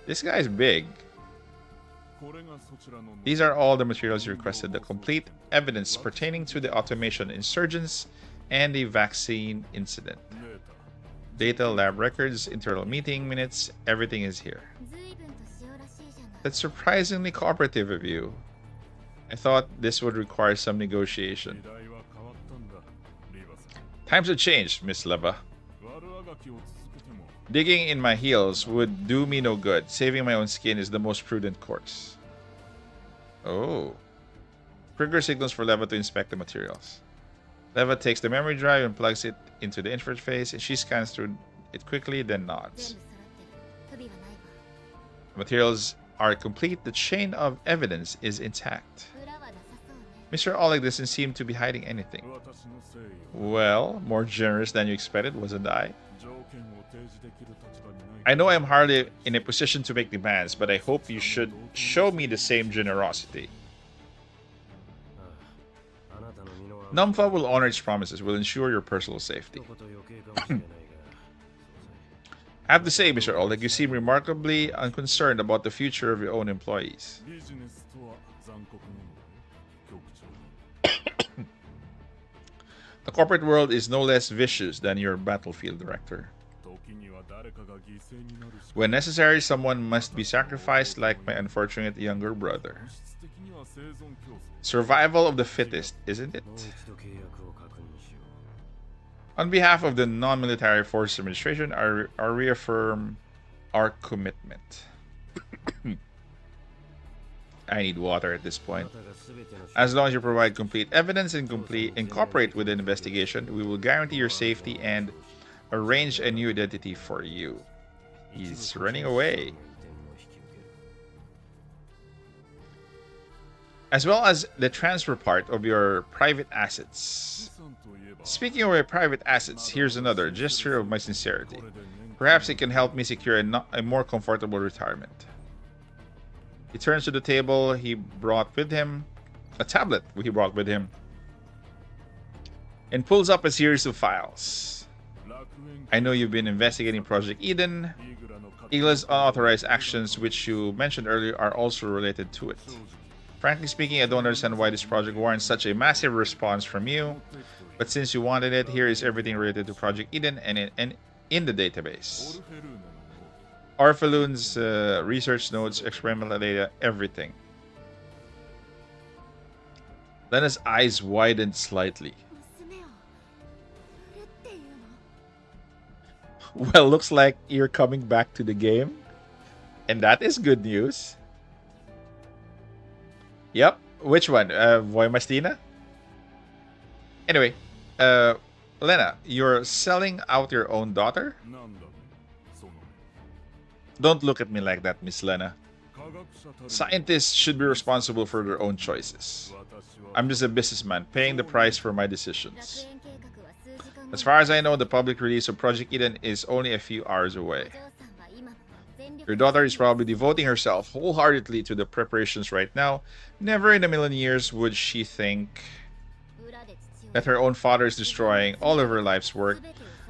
This guy's big. These are all the materials you requested. The complete evidence pertaining to the automation insurgents and the vaccine incident. Data, lab records, internal meeting minutes, everything is here. That's surprisingly cooperative of you. I thought this would require some negotiation. Times have changed, Miss Leva. Digging in my heels would do me no good. Saving my own skin is the most prudent course. Oh. Trigger signals for Leva to inspect the materials. Leva takes the memory drive and plugs it into the interface, and she scans through it quickly, then nods. The materials are complete. The chain of evidence is intact. Mr. Oleg doesn't seem to be hiding anything. Well, more generous than you expected, wasn't I? I know I'm hardly in a position to make demands, but I hope you should show me the same generosity. Numfa will honor its promises, will ensure your personal safety. I have to say, Mr. Oleg, you seem remarkably unconcerned about the future of your own employees. The corporate world is no less vicious than your battlefield director. When necessary, someone must be sacrificed, like my unfortunate younger brother. Survival of the fittest, isn't it? On behalf of the Non-Military Forces Administration, I reaffirm our commitment. I need water at this point. As long as you provide complete evidence and incorporate with the investigation, we will guarantee your safety and arrange a new identity for you. He's running away. As well as the transfer part of your private assets. Speaking of your private assets, here's another gesture of my sincerity. Perhaps it can help me secure a more comfortable retirement. He turns to the table he brought with him, a tablet he brought with him, and pulls up a series of files. I know you've been investigating Project Eden. Igla's unauthorized actions, which you mentioned earlier, are also related to it. Frankly speaking, I don't understand why this project warrants such a massive response from you, but since you wanted it, here is everything related to Project Eden and in the database. Orphalun's research notes, experimental data, everything. Lena's eyes widened slightly. Well, looks like you're coming back to the game. And that is good news. Yep. Which one? Voimastina? Anyway, Lena, you're selling out your own daughter? Don't look at me like that, Miss Lena. Scientists should be responsible for their own choices. I'm just a businessman paying the price for my decisions. As far as I know, the public release of Project Eden is only a few hours away. Your daughter is probably devoting herself wholeheartedly to the preparations right now. Never in a million years would she think that her own father is destroying all of her life's work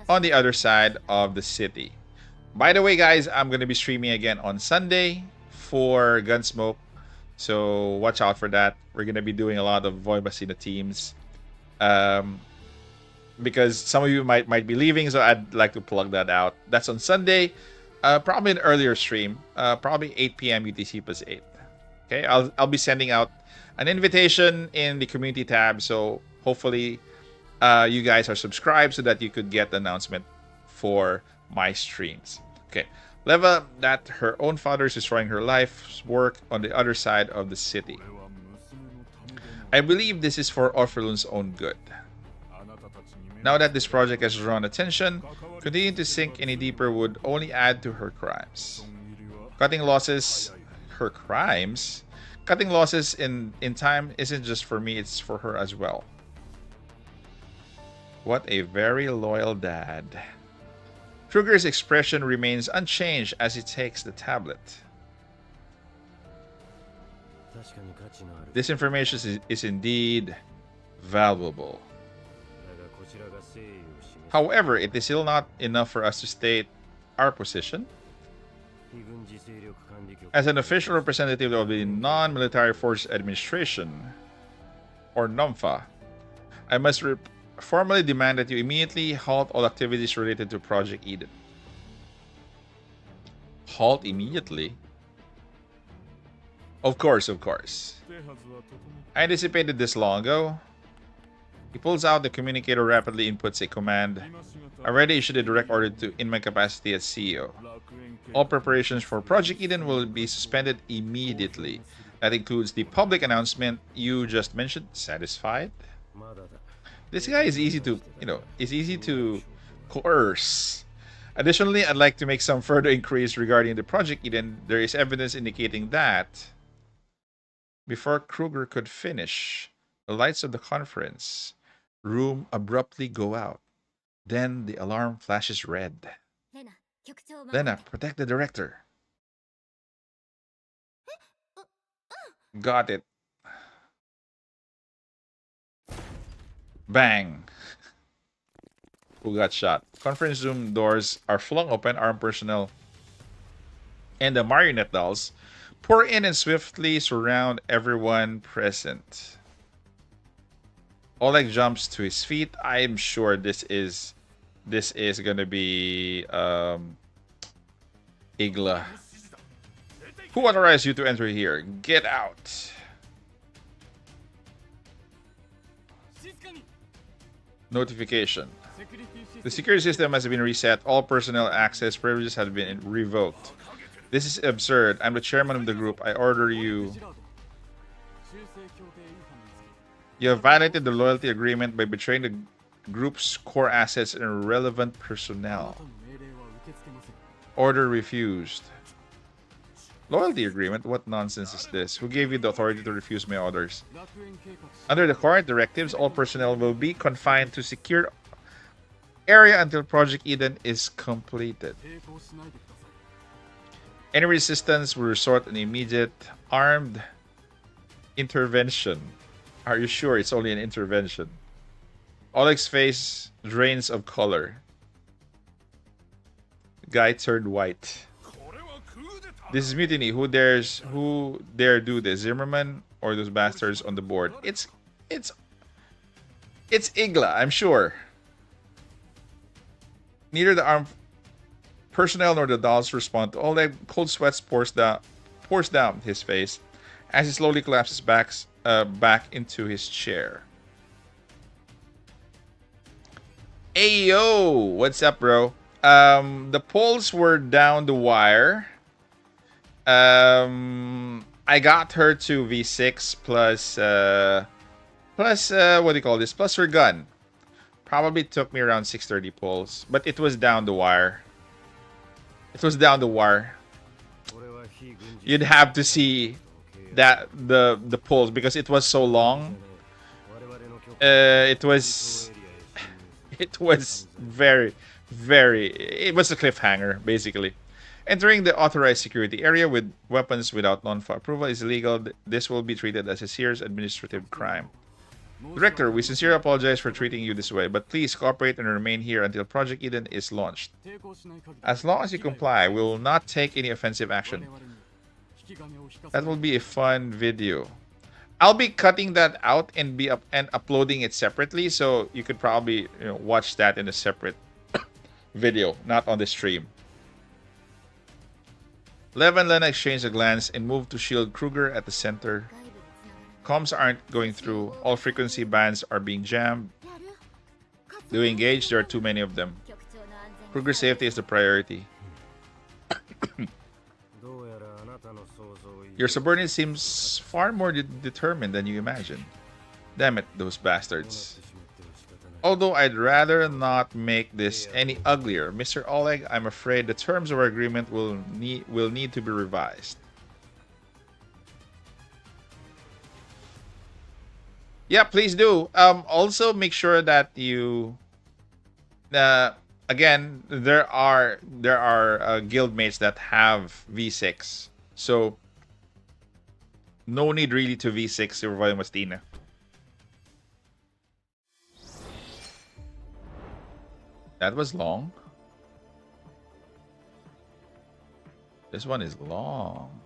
on the other side of the city. By the way, guys, I'm going to be streaming again on Sunday for Gunsmoke, so watch out for that. We're going to be doing a lot of Voimasina teams. Because some of you might be leaving, so I'd like to plug that out. That's on Sunday, probably an earlier stream, probably 8 p.m. UTC plus 8. Okay, I'll be sending out an invitation in the community tab, so hopefully you guys are subscribed so that you could get the announcement for my streams. Okay, Leva, that her own father is destroying her life's work on the other side of the city. I believe this is for Orphalun's own good. Now that this project has drawn attention, continuing to sink any deeper would only add to her crimes. Cutting losses, her crimes? Cutting losses in time isn't just for me, it's for her as well. What a very loyal dad. Kruger's expression remains unchanged as he takes the tablet. This information is indeed valuable. However, it is still not enough for us to state our position as an official representative of the Non-Military Force Administration, or NOMFA. I must formally demand that you immediately halt all activities related to Project Eden. Halt immediately? Of course, of course. I anticipated this long ago. He pulls out the communicator, rapidly inputs a command. I already issued a direct order in my capacity as CEO. All preparations for Project Eden will be suspended immediately. That includes the public announcement you just mentioned. Satisfied? This guy is easy to, is easy to coerce. Additionally, I'd like to make some further inquiries regarding the Project Eden. There is evidence indicating that before Kruger could finish, the lights of the conference room abruptly go out. Then the alarm flashes red. Lena, protect the director. Got it. Bang. Who got shot? Conference room doors are flung open. Armed personnel and the marionette dolls pour in and swiftly surround everyone present. Oleg jumps to his feet. I'm sure this is gonna be Igla. Who authorized you to enter here? Get out. Notification. The security system has been reset. All personnel access privileges have been revoked. This is absurd. I'm the chairman of the group. I order you. You have violated the loyalty agreement by betraying the group's core assets and relevant personnel. Order refused. Loyalty agreement? What nonsense is this? Who gave you the authority to refuse my orders? Under the current directives, all personnel will be confined to secure area until Project Eden is completed. Any resistance will resort an immediate armed intervention. Are you sure it's only an intervention? Oleg's face drains of color. The guy turned white. This is mutiny. Who dare do this? Zimmerman or those bastards on the board? It's Igla, I'm sure. Neither the armed personnel nor the dolls respond to Oleg. Cold sweat pours down his face as he slowly collapses back into his chair. Ayo, what's up, bro? The polls were down the wire. I got her to V6 plus what do you call this? Plus her gun. Probably took me around 630 polls, but it was down the wire. It was down the wire. You'd have to see that the polls because it was so long. It was very it was a cliffhanger basically. Entering the authorized security area with weapons without non-FA approval is illegal. This will be treated as a serious administrative crime. Director, we sincerely apologize for treating you this way, but please cooperate and remain here until Project Eden is launched. As long as you comply, we will not take any offensive action. That will be a fun video. I'll be cutting that out and uploading it separately, so you could probably watch that in a separate video, not on the stream. Lev and Lena exchange a glance and move to shield Kruger at the center. Comms aren't going through. All frequency bands are being jammed. Do we engage? There are too many of them. Kruger's safety is the priority. Your subordinate seems far more determined than you imagine. Damn it, those bastards. Although I'd rather not make this any uglier, Mr. Oleg, I'm afraid the terms of our agreement will need to be revised. Yeah, please do. Also, make sure that you. Again, there are guildmates that have V6, so no need really to V6 for Voimastina. That was long. This one is long.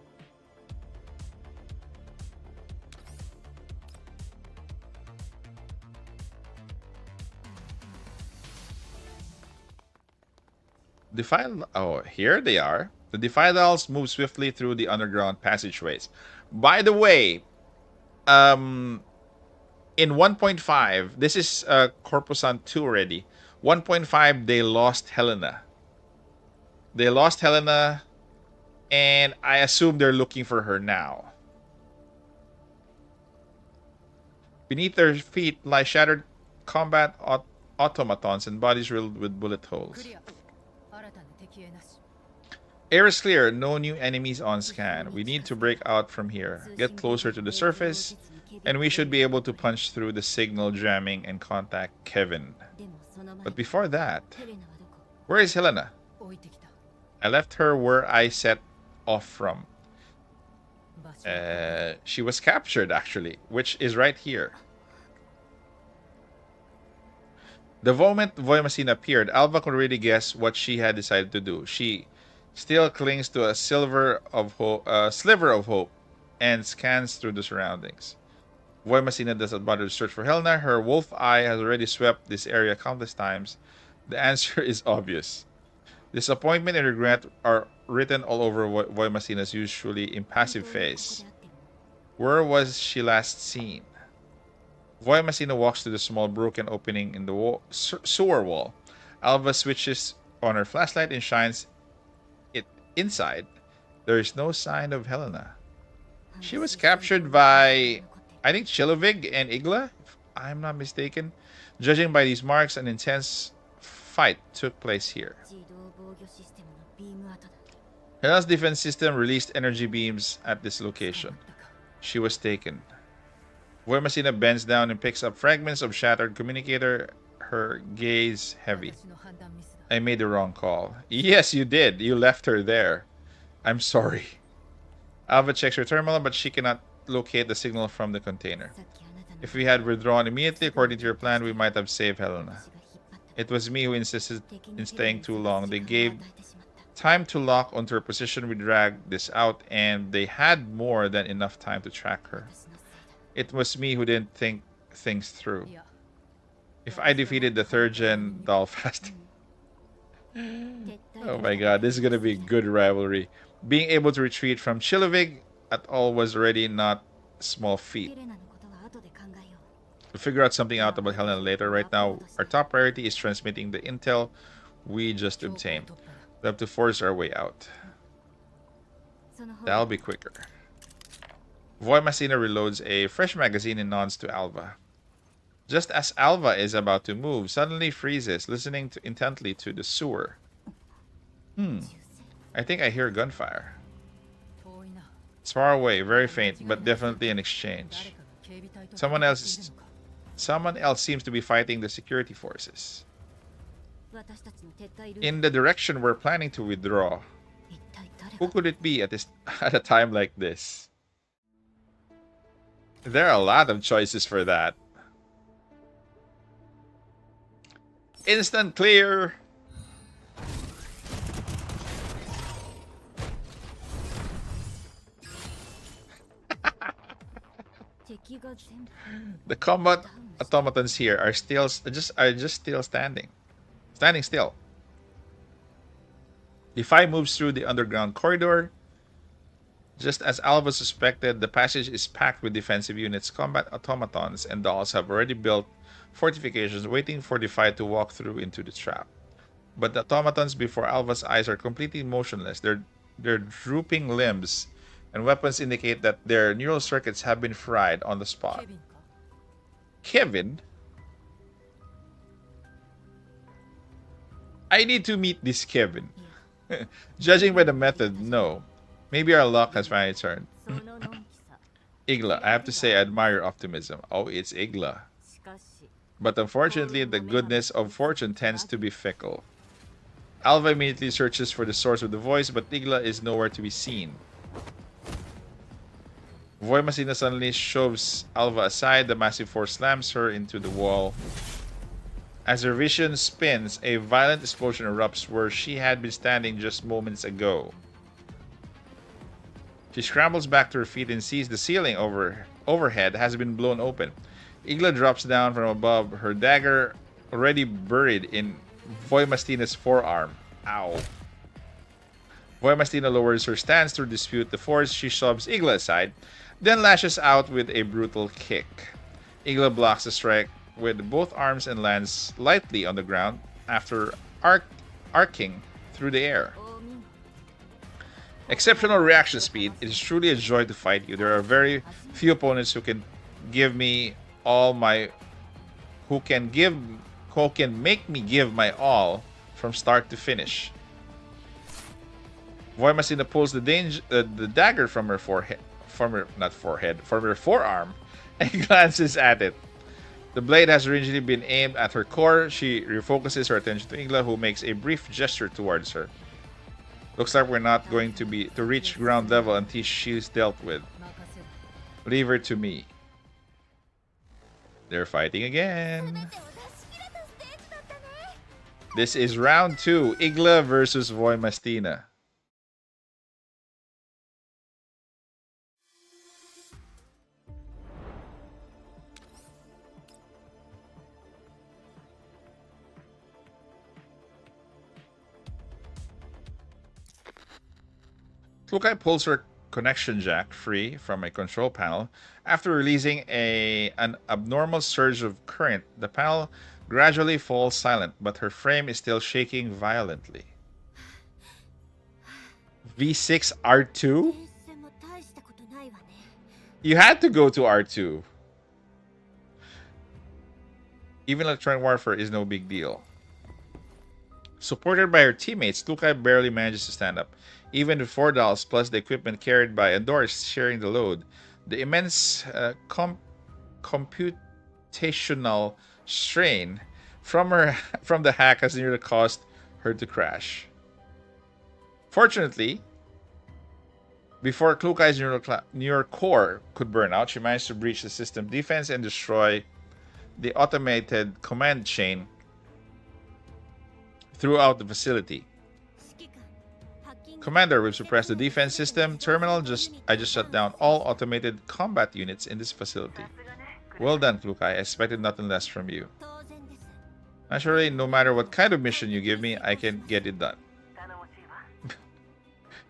Defile. Oh, here they are. The Defiles move swiftly through the underground passageways. By the way, in 1.5, this is Corposant 2 already. 1.5, they lost Helena. They lost Helena, and I assume they're looking for her now. Beneath their feet lie shattered combat automatons and bodies riddled with bullet holes. Air is clear, no new enemies on scan. We need to break out from here, get closer to the surface, and we should be able to punch through the signal jamming and contact Kevin. But before that, where is Helena? I left her where I set off from. She was captured, actually, which is right here. The moment Voimacine appeared, Alva could already guess what she had decided to do. She still clings to a sliver of hope and scans through the surroundings. Voimacina doesn't bother to search for Helena. Her wolf eye has already swept this area countless times. The answer is obvious. Disappointment and regret are written all over Voimacina's usually impassive face. Where was she last seen? Voimacina walks to the small broken opening in the sewer wall. Alva switches on her flashlight and shines it inside. There is no sign of Helena. She was captured by, I think, Chilovig and Igla, if I'm not mistaken. Judging by these marks, an intense fight took place here. Helena's defense system released energy beams at this location. She was taken. Voimacina bends down and picks up fragments of shattered communicator, her gaze heavy. I made the wrong call. Yes, you did. You left her there. I'm sorry. Alva checks her terminal, but she cannot locate the signal from the container. If we had withdrawn immediately according to your plan, we might have saved Helena. It was me who insisted in staying too long. They gave time to lock onto her position. We dragged this out, and they had more than enough time to track her. It was me who didn't think things through. If I defeated the third-gen doll fast... Oh my god, this is gonna be a good rivalry. Being able to retreat from Chilovig at all was already not a small feat. We'll figure out something out about Helena later. Right now, our top priority is transmitting the intel we just obtained. We have to force our way out. That'll be quicker. Voimacina reloads a fresh magazine and nods to Alva. Just as Alva is about to move, suddenly freezes, listening intently to the sewer. I think I hear gunfire. It's far away, very faint, but definitely an exchange. Someone else seems to be fighting the security forces. In the direction we're planning to withdraw. Who could it be at a time like this? There are a lot of choices for that. Instant clear. The combat automatons here are just still standing still. Defy moves through the underground corridor. Just as Alva suspected, the passage is packed with defensive units. Combat automatons and dolls have already built fortifications waiting for Defy to walk through into the trap. But the automatons before Alva's eyes are completely motionless. Their drooping limbs and weapons indicate that their neural circuits have been fried on the spot. Kevin? I need to meet this Kevin. Judging by the method, no. Maybe our luck has finally turned. Igla, I have to say I admire your optimism. Oh, it's Igla. But unfortunately, the goodness of fortune tends to be fickle. Alva immediately searches for the source of the voice, but Igla is nowhere to be seen. Voimacina suddenly shoves Alva aside. The massive force slams her into the wall. As her vision spins, a violent explosion erupts where she had been standing just moments ago. She scrambles back to her feet and sees the ceiling overhead has been blown open. Igla drops down from above, her dagger already buried in Voimastina's forearm. Ow. Voimastina lowers her stance to dispute the force. She shoves Igla aside, then lashes out with a brutal kick. Igla blocks the strike with both arms and lands lightly on the ground after arcing through the air. Exceptional reaction speed. It is truly a joy to fight you. There are very few opponents who can give me all my who can make me give my all from start to finish. Voimastina pulls the dagger from her from her forearm and glances at it. The blade has originally been aimed at her core. She refocuses her attention to Igla, who makes a brief gesture towards her. Looks like we're not going to reach ground level until she's dealt with. Leave her to me. They're fighting again. This is round 2. Igla versus Voimastina. Klukai pulls her connection jack free from a control panel. After releasing an abnormal surge of current, the panel gradually falls silent, but her frame is still shaking violently. V6 R2? You had to go to R2. Even electronic warfare is no big deal. Supported by her teammates, Klukai barely manages to stand up. Even with 4 dolls plus the equipment carried by Endors sharing the load, the immense computational strain from the hack has nearly caused her to crash. Fortunately, before Klukai's neural core could burn out, she managed to breach the system defense and destroy the automated command chain throughout the facility. Commander, we've suppressed the defense system terminal. I just shut down all automated combat units in this facility. Well done, Klukai. I expected nothing less from you. Naturally, no matter what kind of mission you give me, I can get it done.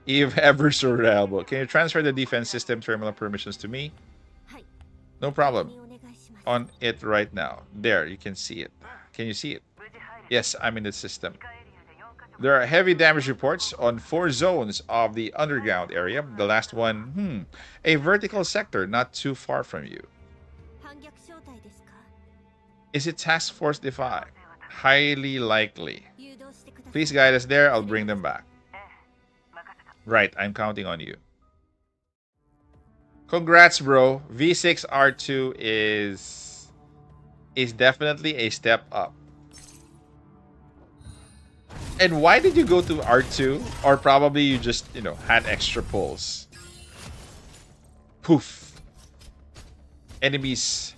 If ever so reliable. Can you transfer the defense system terminal permissions to me? No problem. On it right now. There, you can see it. Can you see it? Yes, I'm in the system. There are heavy damage reports on 4 zones of the underground area. The last one, a vertical sector not too far from you. Is it Task Force Defy? Highly likely. Please guide us there. I'll bring them back. Right, I'm counting on you. Congrats, bro. V6R2 is definitely a step up. And why did you go to R2? Or probably you just, had extra pulls. Poof. Enemies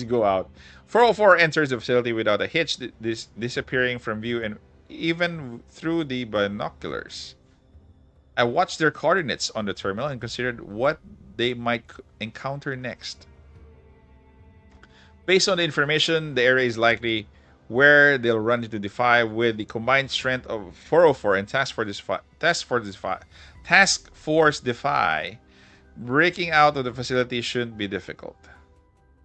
go out. 404 enters the facility without a hitch, disappearing from view and even through the binoculars. I watched their coordinates on the terminal and considered what they might encounter next. Based on the information, the area is likely where they'll run into Defy. With the combined strength of 404 and Task Force Defy, breaking out of the facility shouldn't be difficult.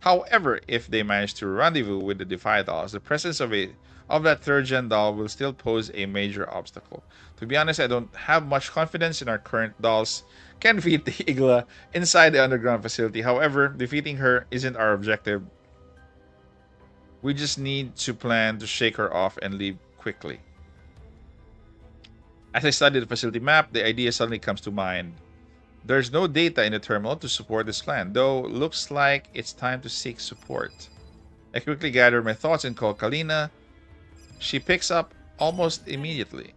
However, if they manage to rendezvous with the Defy dolls, the presence of that third-gen doll will still pose a major obstacle. To be honest, I don't have much confidence in our current dolls can defeat the Igla inside the underground facility. However, defeating her isn't our objective. We just need to plan to shake her off and leave quickly. As I study the facility map, the idea suddenly comes to mind. There's no data in the terminal to support this plan, though looks like it's time to seek support. I quickly gather my thoughts and call Kalina. She picks up almost immediately.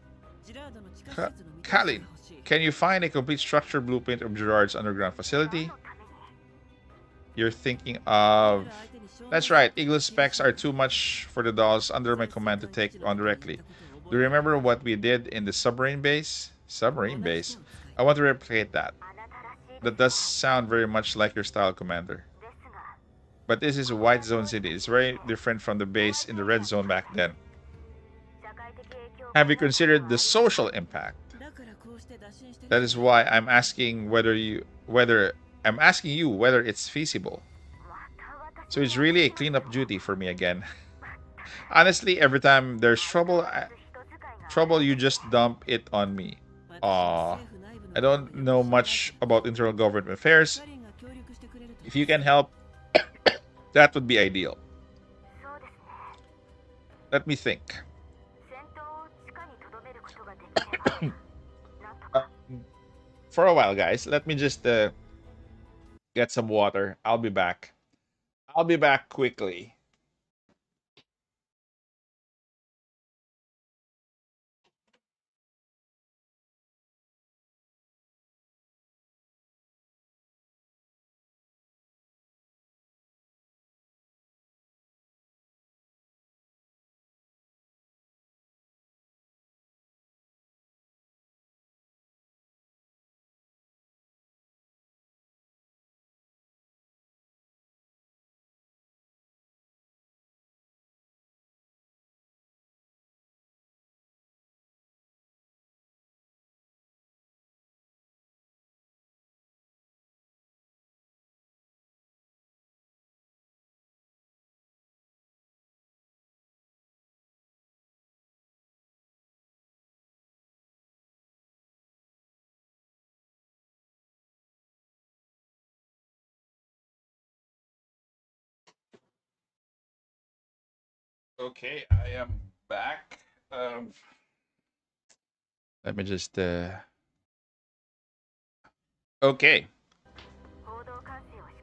Kalin, can you find a complete structure blueprint of Gerard's underground facility? You're thinking of... That's right, Eagle's specs are too much for the dolls under my command to take on directly. Do you remember what we did in the submarine base? Submarine base? I want to replicate that. That does sound very much like your style, Commander. But this is a white zone city. It's very different from the base in the red zone back then. Have you considered the social impact? That is why I'm asking whether you whether it's feasible. So it's really a cleanup duty for me again. Honestly, every time there's trouble, you just dump it on me. Aw. I don't know much about internal government affairs. If you can help, that would be ideal. Let me think. For a while, guys. Let me just get some water. I'll be back. I'll be back quickly. Okay, I am back. Let me just okay.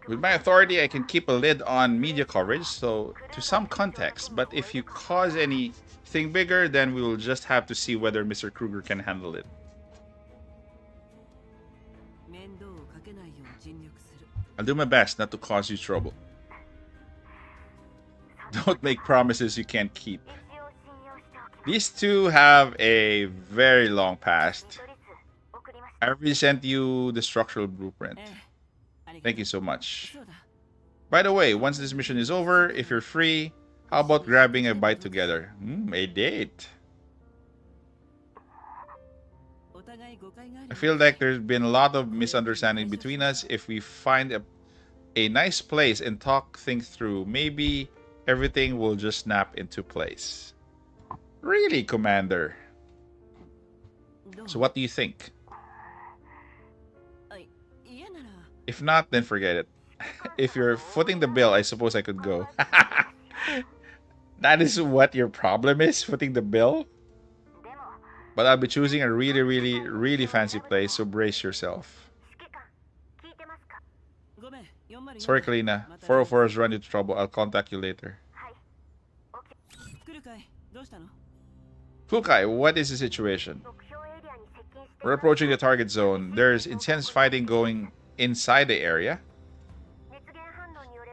With my authority, I can keep a lid on media coverage, so to some context. But if you cause anything bigger, then we will just have to see whether Mr. Kruger can handle it. I'll do my best not to cause you trouble. Don't make promises you can't keep. These two have a very long past. I already sent you the structural blueprint. Thank you so much. By the way, once this mission is over, if you're free, how about grabbing a bite together? A date. I feel like there's been a lot of misunderstanding between us. If we find a nice place and talk things through, maybe everything will just snap into place. Really, Commander? So what do you think? If not, then forget it. If you're footing the bill, I suppose I could go. That is what your problem is, footing the bill? But I'll be choosing a really, really, really fancy place, so brace yourself. Sorry, Kalina. 404 has run into trouble. I'll contact you later. Fukai, what is the situation? We're approaching the target zone. There's intense fighting going inside the area.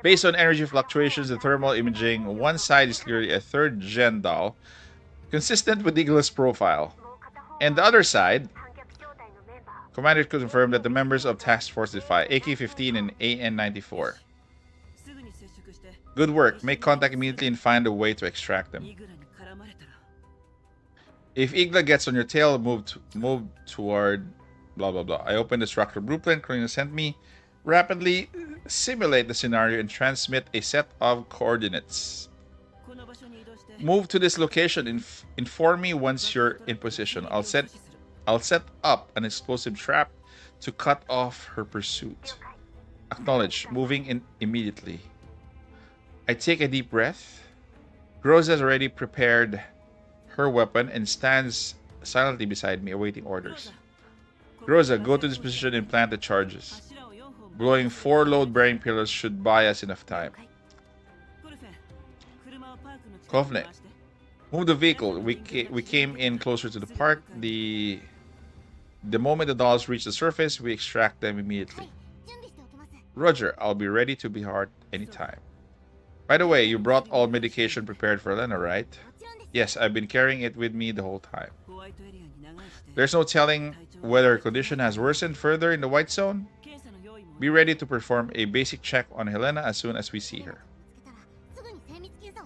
Based on energy fluctuations and thermal imaging, one side is clearly a third-gen doll, consistent with Eagle's profile. And the other side, Commander could confirm that the members of Task Force Defy, AK-15 and AN-94. Good work. Make contact immediately and find a way to extract them. If Igla gets on your tail, move toward blah blah blah. I open the structural blueprint Karina sent me. Rapidly simulate the scenario and transmit a set of coordinates. Move to this location. Inform me once you're in position. I'll set up an explosive trap to cut off her pursuit. Acknowledge. Moving in immediately. I take a deep breath. Rose has already prepared her weapon and stands silently beside me, awaiting orders. Rosa, go to this position and plant the charges. Blowing 4 load-bearing pillars should buy us enough time. Kovne, move the vehicle. We came in closer to the park. The moment the dolls reach the surface, we extract them immediately. Roger, I'll be ready to be hard anytime. By the way, you brought all medication prepared for Elena, right? Yes, I've been carrying it with me the whole time. There's no telling whether her condition has worsened further in the white zone. Be ready to perform a basic check on Helena as soon as we see her.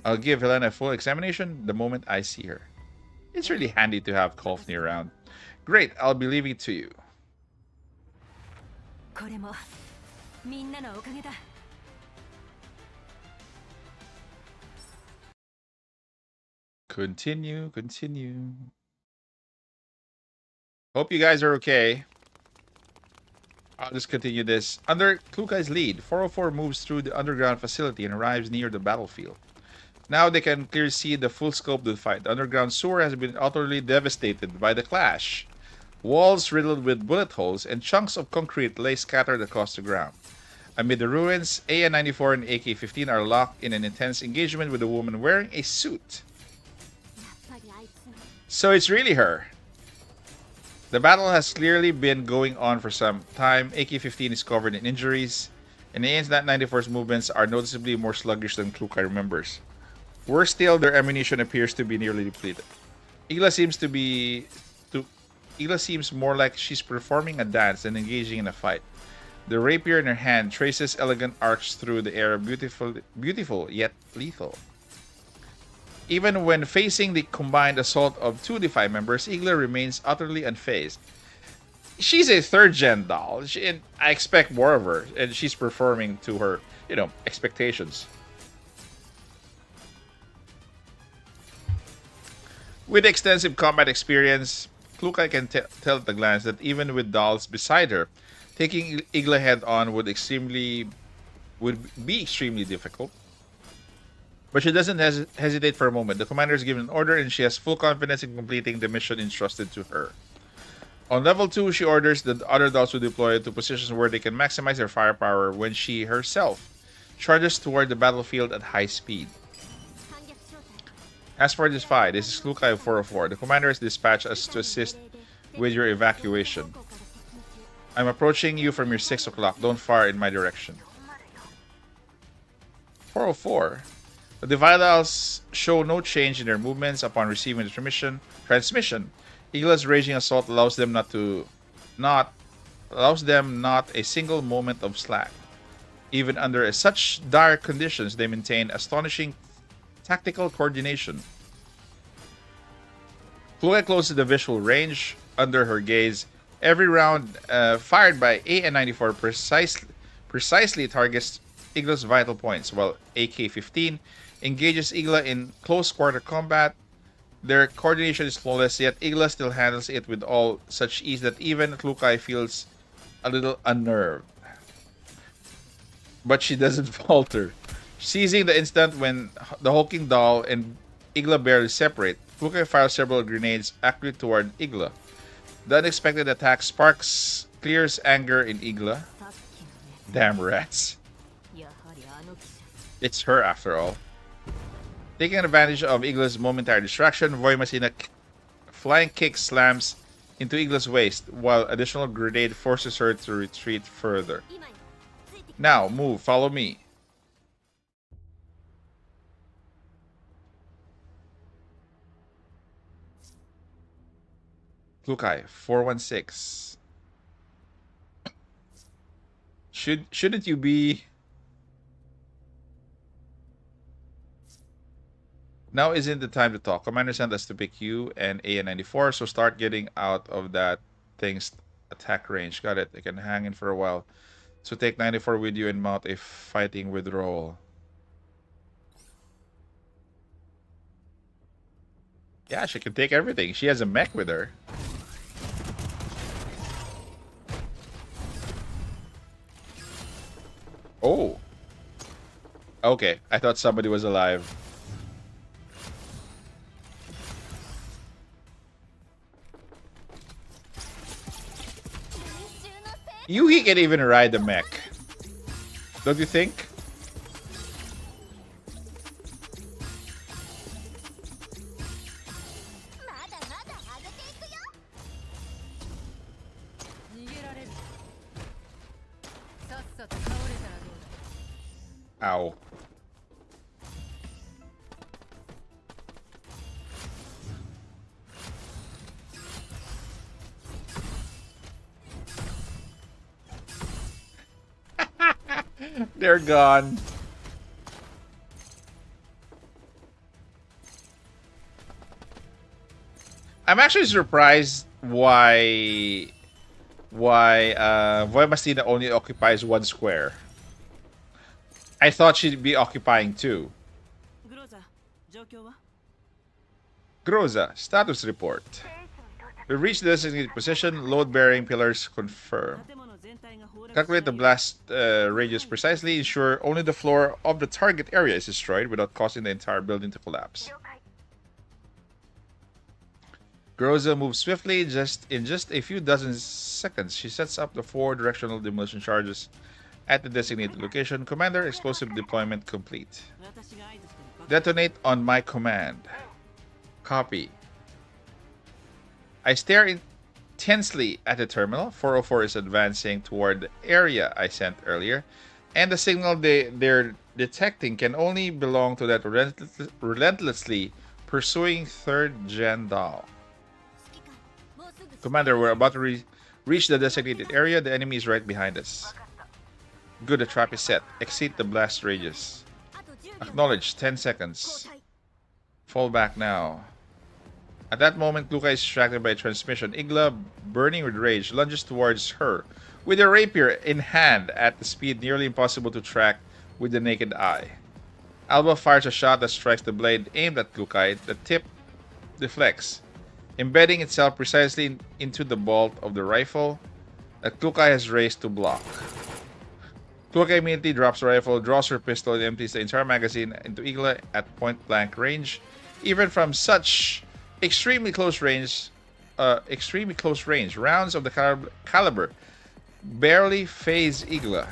I'll give Helena a full examination the moment I see her. It's really handy to have Kolfni around. Great, I'll be leaving it to you. Continue. Hope you guys are okay. I'll just continue this. Under Klukai's lead, 404 moves through the underground facility and arrives near the battlefield. Now they can clearly see the full scope of the fight. The underground sewer has been utterly devastated by the clash. Walls riddled with bullet holes and chunks of concrete lay scattered across the ground. Amid the ruins, AN-94 and AK-15 are locked in an intense engagement with a woman wearing a suit. So it's really her. The battle has clearly been going on for some time. AK-15 is covered in injuries, and AN-94's movements are noticeably more sluggish than Klukai remembers. Worse still, their ammunition appears to be nearly depleted. Igla seems more like she's performing a dance than engaging in a fight. The rapier in her hand traces elegant arcs through the air, beautiful yet lethal. Even when facing the combined assault of two Defy members, Igla remains utterly unfazed. She's a third-gen doll, and I expect more of her, and she's performing to her, expectations. With extensive combat experience, Klukai can tell at a glance that even with dolls beside her, taking Igla head-on would be extremely difficult. But she doesn't hesitate for a moment. The commander is given an order and she has full confidence in completing the mission entrusted to her. On level 2, she orders the other dolls to deploy to positions where they can maximize their firepower when she herself charges toward the battlefield at high speed. As for this fight, this is Klukai of 404. The commander is dispatched us to assist with your evacuation. I'm approaching you from your 6 o'clock. Don't fire in my direction. 404. The Dividals show no change in their movements upon receiving the transmission. Igla's raging assault allows them not a single moment of slack. Even under such dire conditions, they maintain astonishing tactical coordination. Klukai closes the visual range under her gaze. Every round fired by AN-94 precisely targets Igla's vital points, while AK-15 engages Igla in close quarter combat. Their coordination is flawless, yet Igla still handles it with all such ease that even Klukai feels a little unnerved. But she doesn't falter. Seizing the instant when the hulking doll and Igla barely separate, Klukai fires several grenades accurately toward Igla. The unexpected attack clears anger in Igla. Damn rats. It's her after all. Taking advantage of Igla's momentary distraction, Voimacina flying kick slams into Igla's waist, while additional grenade forces her to retreat further. Now, move, follow me. Klukai, 416. Shouldn't you be... Now isn't the time to talk. Commander sent us to pick you and AN-94, so start getting out of that thing's attack range. Got it. I can hang in for a while. So take 94 with you and mount a fighting withdrawal. Yeah, she can take everything. She has a mech with her. Oh. Okay, I thought somebody was alive. Yuhi can even ride the mech. Don't you think? Ow. They're gone. I'm actually surprised why Voimastina only occupies one square. I thought she'd be occupying two. Groza, status report. We reached the designated position. Load-bearing pillars confirmed. Calculate the blast radius precisely. Ensure only the floor of the target area is destroyed without causing the entire building to collapse. Groza moves swiftly. In just a few dozen seconds, she sets up the 4 directional demolition charges at the designated location. Commander, explosive deployment complete. Detonate on my command. Copy. I stare intensely at the terminal. 404 is advancing toward the area I sent earlier, and the signal they're detecting can only belong to that relentlessly pursuing 3rd gen doll. Commander, we're about to reach the designated area. The enemy is right behind us. Good, the trap is set. Exceed the blast radius. Acknowledge, 10 seconds. Fall back now. At that moment, Luca is distracted by a transmission. Igla, burning with rage, lunges towards her with a rapier in hand at the speed nearly impossible to track with the naked eye. Alba fires a shot that strikes the blade aimed at Lukai. The tip deflects, embedding itself precisely into the bolt of the rifle that Lukai has raised to block. Lukai immediately drops the rifle, draws her pistol, and empties the entire magazine into Igla at point-blank range. Even from such extremely close range, rounds of the caliber barely phase Igla.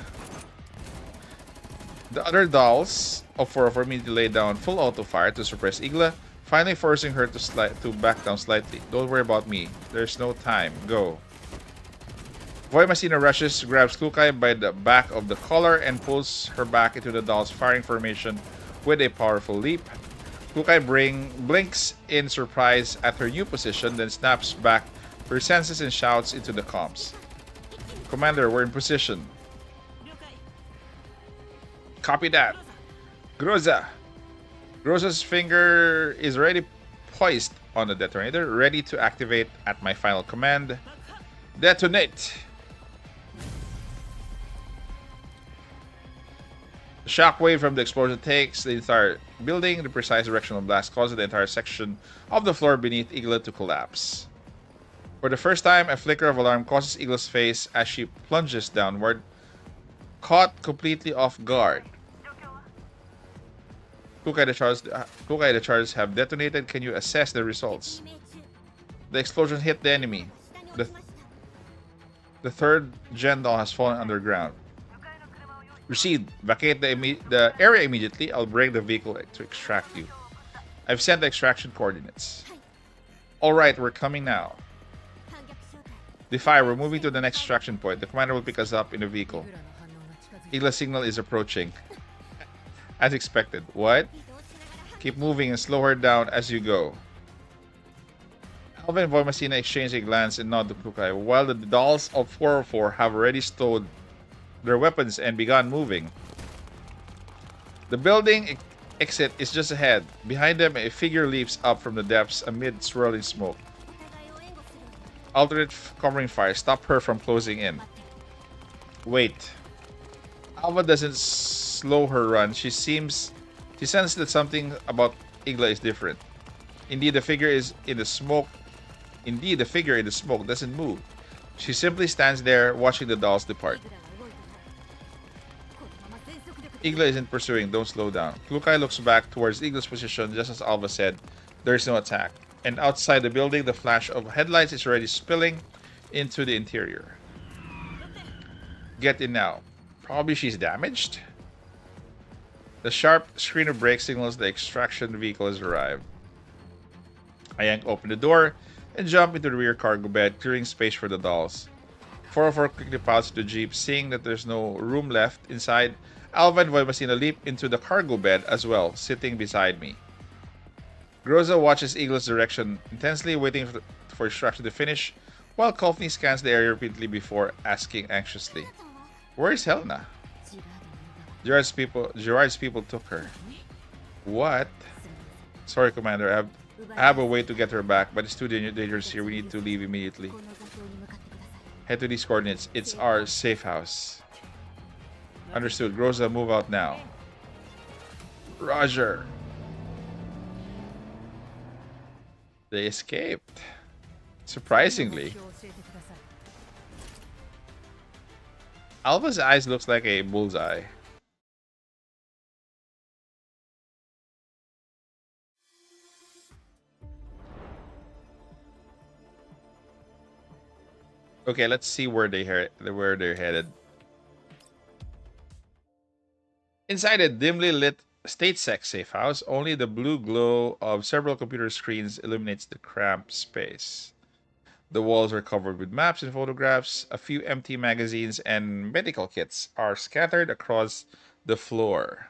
The other dolls of 404 immediately lay down full auto fire to suppress Igla, finally forcing her to back down slightly. Don't worry about me. There's no time. Go. Voimastina rushes, grabs Lukai by the back of the collar, and pulls her back into the doll's firing formation with a powerful leap. Lukai blinks in surprise at her new position, then snaps back her senses and shouts into the comms. Commander, we're in position. Copy that. Groza. Groza's finger is already poised on the detonator, ready to activate at my final command. Detonate. The shockwave from the explosion takes the entire building. The precise directional blast causes the entire section of the floor beneath Igla to collapse. For the first time, a flicker of alarm causes Igla's face as she plunges downward, caught completely off guard. Kukai, the charges have detonated. Can you assess the results? The explosion hit the enemy. The 3rd gen doll has fallen underground. Proceed. Vacate the area immediately. I'll bring the vehicle to extract you. I've sent the extraction coordinates. Alright, we're coming now. Defy, we're moving to the next extraction point. The commander will pick us up in a vehicle. Igla's signal is approaching. As expected. What? Keep moving and slow her down as you go. Alva and Voimastina exchange a glance and nod to Kukai, while the dolls of 404 have already stowed their weapons and begun moving. The building exit is just ahead. Behind them, a figure leaps up from the depths amid swirling smoke. Alternate covering fire. Stop her from closing in. Wait. Alva doesn't slow her run. She senses that something about Igla is different. Indeed, the figure in the smoke doesn't move. She simply stands there watching the dolls depart. Igla isn't pursuing. Don't slow down. Klukai looks back towards Igla's position just as Alva said. There is no attack. And outside the building, the flash of headlights is already spilling into the interior. Get in now. Probably she's damaged. The sharp screen of brake signals the extraction vehicle has arrived. I yank open the door and jump into the rear cargo bed, clearing space for the dolls. 404 quickly piles to the jeep, seeing that there's no room left inside. Alva and Voimastina leap into the cargo bed as well, sitting beside me. Groza watches Igla's direction intensely, waiting for extraction to finish, while Kolfni scans the area repeatedly before asking anxiously, "Where is Helena?" Gerard's people took her. What? Sorry, Commander. I have a way to get her back, but it's too dangerous here. We need to leave immediately. Head to these coordinates. It's our safe house. Understood. Groza, move out now. Roger. They escaped. Surprisingly. Alva's eyes looks like a bullseye. Okay, let's see where they're headed. Inside a dimly lit state-sec safe house, only the blue glow of several computer screens illuminates the cramped space. The walls are covered with maps and photographs. A few empty magazines and medical kits are scattered across the floor.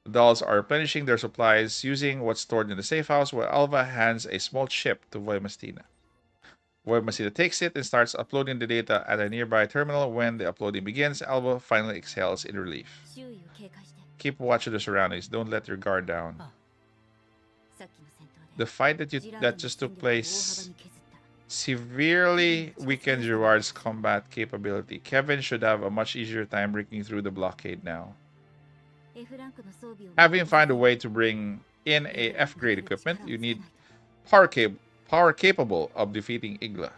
The dolls are replenishing their supplies using what's stored in the safe house, while Alva hands a small chip to Voimastina. Voimastina takes it and starts uploading the data at a nearby terminal. When the uploading begins, Alva finally exhales in relief. Keep watch of the surroundings. Don't let your guard down. The fight that just took place severely weakened Gerard's combat capability. Kevin should have a much easier time breaking through the blockade now. Having found a way to bring in a F-grade equipment, you need power capable of defeating Igla.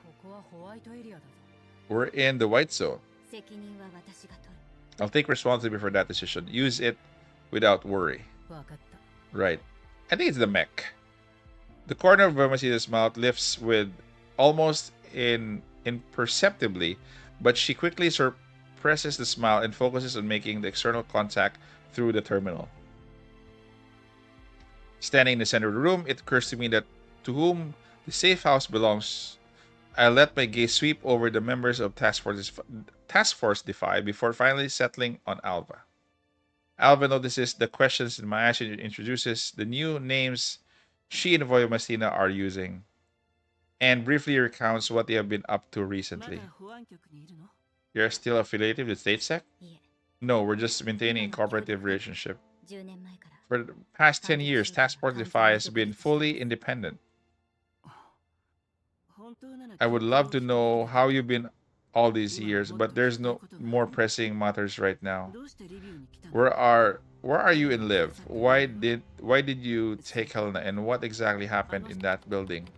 We're in the white zone. I'll take responsibility for that decision. Use it without worry. Right. I think it's the mech. The corner of Vermacita's mouth lifts with almost imperceptibly, but she quickly suppresses the smile and focuses on making the external contact through the terminal. Standing in the center of the room, it occurs to me that to whom the safe house belongs. I let my gaze sweep over the members of Task Force Defy before finally settling on Alva. Alva notices the questions in my eyes and introduces the new names she and Voimastina are using, and briefly recounts what they have been up to recently. You're still affiliated with StateSec? No, we're just maintaining a cooperative relationship. For the past 10 years, Task Force Defy has been fully independent. I would love to know how you've been all these years, but there's no more pressing matters right now. Where are you in Liv? Why did you take Helena, and what exactly happened in that building?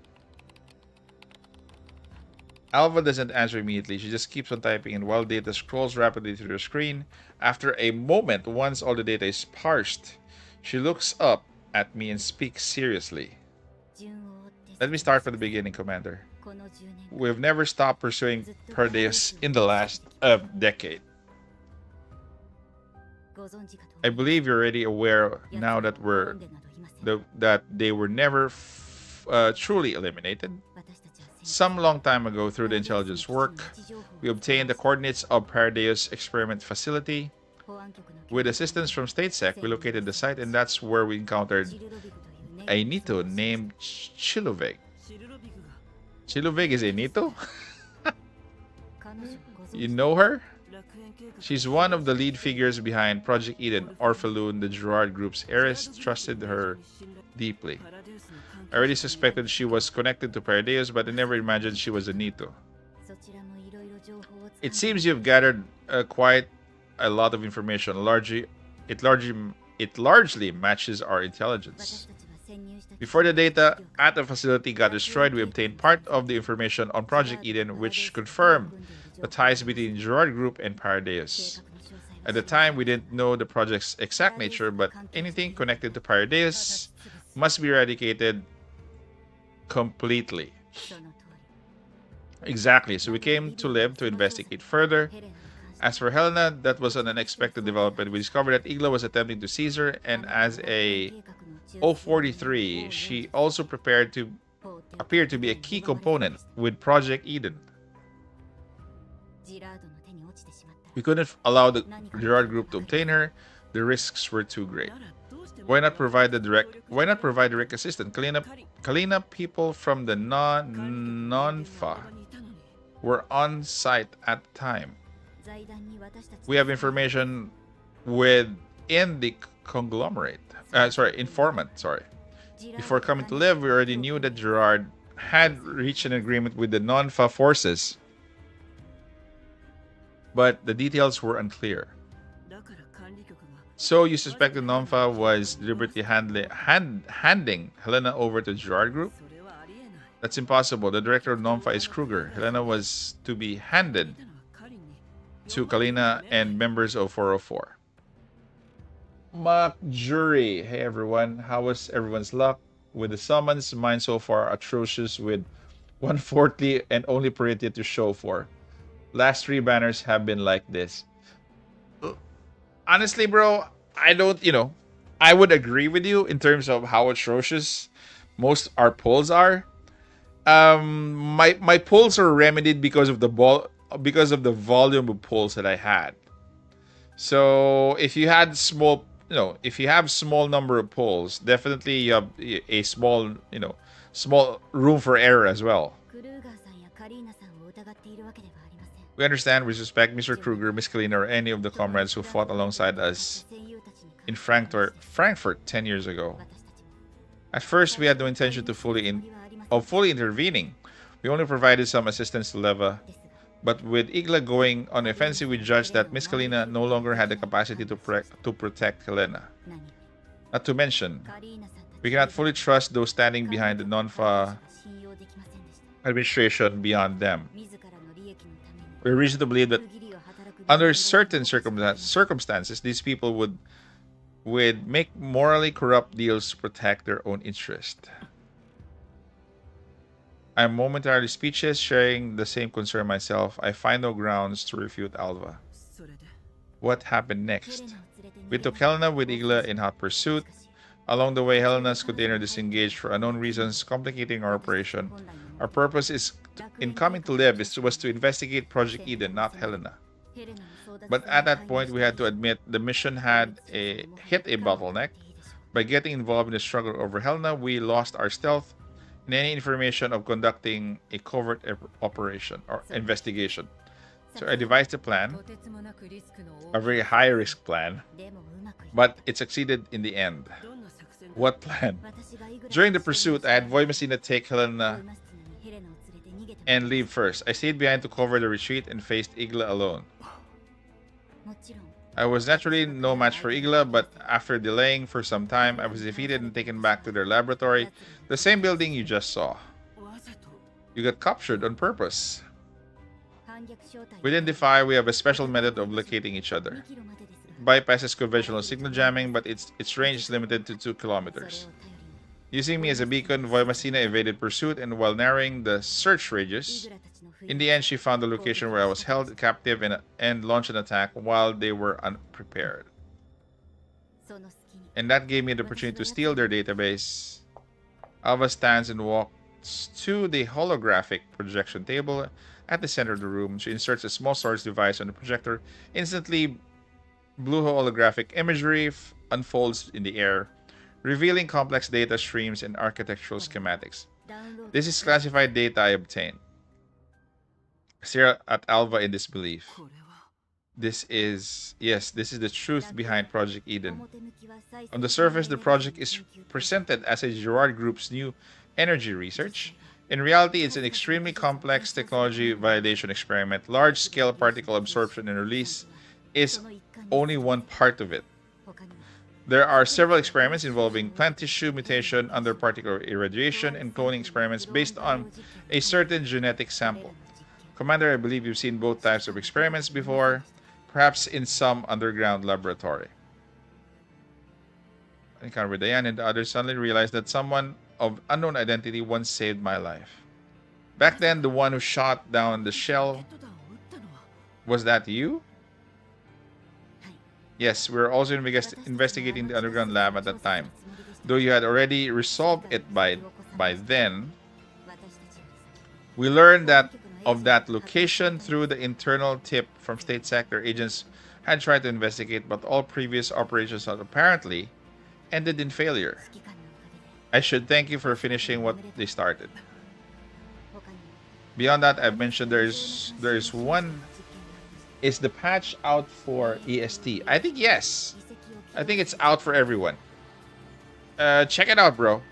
Alva doesn't answer immediately. She just keeps on typing, and while data scrolls rapidly through the screen, after a moment, once all the data is parsed, she looks up at me and speaks seriously. Let me start from the beginning, Commander. We've never stopped pursuing Perdeus in the last decade. I believe you're already aware now that they were never truly eliminated. Some long time ago, through the intelligence work, we obtained the coordinates of Perdeus experiment facility. With assistance from StateSec, we located the site, and that's where we encountered a Nito named Chilovig. Chilovig is a Nito? You know her? She's one of the lead figures behind Project Eden. Orpheloon, the Gerard Group's heiress, trusted her deeply. I already suspected she was connected to Paradeus, but I never imagined she was a Nito. It seems you've gathered quite a lot of information. It largely matches our intelligence. Before the data at the facility got destroyed, we obtained part of the information on Project Eden, which confirmed the ties between Gerard Group and Paradeus. At the time, we didn't know the project's exact nature, but anything connected to Paradeus must be eradicated completely. Exactly, so we came to Liv to investigate further. As for Helena, that was an unexpected development. We discovered that Igla was attempting to seize her, and as a O43, she also appeared to be a key component with Project Eden. We couldn't allow the Gerard Group to obtain her. The risks were too great. Why not provide direct assistance? Kalina people from the Nonfa were on site at the time. We have information within the conglomerate. Informant. Sorry. Before coming to live, we already knew that Gerard had reached an agreement with the non-Fa forces, but the details were unclear. So you suspect the non-Fa was deliberately handing Helena over to Gerard Group? That's impossible. The director of non-Fa is Kruger. Helena was to be handed to Kalina and members of 404. Mock jury. Hey everyone, how was everyone's luck with the summons? Mine so far atrocious with 140 and only Peritia to show for. Last 3 banners have been like this. Honestly, bro, I don't, I would agree with you in terms of how atrocious most our pulls are. My pulls are remedied because of the volume of pulls that I had. So if you had if you have small number of pulls, definitely you have a small room for error as well. We understand, we respect Mr. Kruger, Miss Kalina, or any of the comrades who fought alongside us in Frankfurt 10 years ago. At first, we had no intention to fully intervening. We only provided some assistance to Leva. But with Igla going on offensive, we judged that Miss Kalina no longer had the capacity to protect Helena. Not to mention, we cannot fully trust those standing behind the non-Fa administration beyond them. We reason to believe that under certain circumstances, these people would make morally corrupt deals to protect their own interest. I'm momentarily speechless, sharing the same concern myself. I find no grounds to refute Alva. What happened next? We took Helena with Igla in hot pursuit. Along the way, Helena's container disengaged for unknown reasons, complicating our operation. Our purpose in coming to live was to investigate Project Eden, not Helena. But at that point, we had to admit the mission had hit a bottleneck. By getting involved in the struggle over Helena, we lost our stealth and any information of conducting a covert operation or investigation. So I devised a plan, a very high-risk plan, but it succeeded in the end. What plan? During the pursuit, I had Voimacina take Helena and leave first. I stayed behind to cover the retreat and faced Igla alone. I was naturally no match for Igla, but after delaying for some time, I was defeated and taken back to their laboratory, the same building you just saw. You got captured on purpose. Within Defy, we have a special method of locating each other. Bypasses conventional signal jamming, but its range is limited to 2 kilometers. Using me as a beacon, Voimacina evaded pursuit, and while narrowing the search radius, in the end she found the location where I was held captive and launched an attack while they were unprepared. And that gave me the opportunity to steal their database. Alva stands and walks to the holographic projection table at the center of the room. She inserts a small storage device on the projector. Instantly, blue holographic imagery unfolds in the air, revealing complex data streams and architectural schematics. This is classified data I obtained. Stare at Alva in disbelief. This is the truth behind Project Eden. On the surface, the project is presented as a Gerard Group's new energy research. In reality, it's an extremely complex technology validation experiment. Large-scale particle absorption and release is only one part of it. There are several experiments involving plant tissue mutation under particle irradiation and cloning experiments based on a certain genetic sample. Commander, I believe you've seen both types of experiments before, perhaps in some underground laboratory. I encountered with Diane and the others suddenly realized that someone of unknown identity once saved my life. Back then, the one who shot down the shell, was that you? Yes, we were also investigating the underground lab at that time. Though you had already resolved it by then, we learned of that location through the internal tip from state sector. Agents had tried to investigate, but all previous operations had apparently ended in failure. I should thank you for finishing what they started. Beyond that, I've mentioned there is one Is the patch out for EST? I think yes. I think it's out for everyone. Check it out, bro.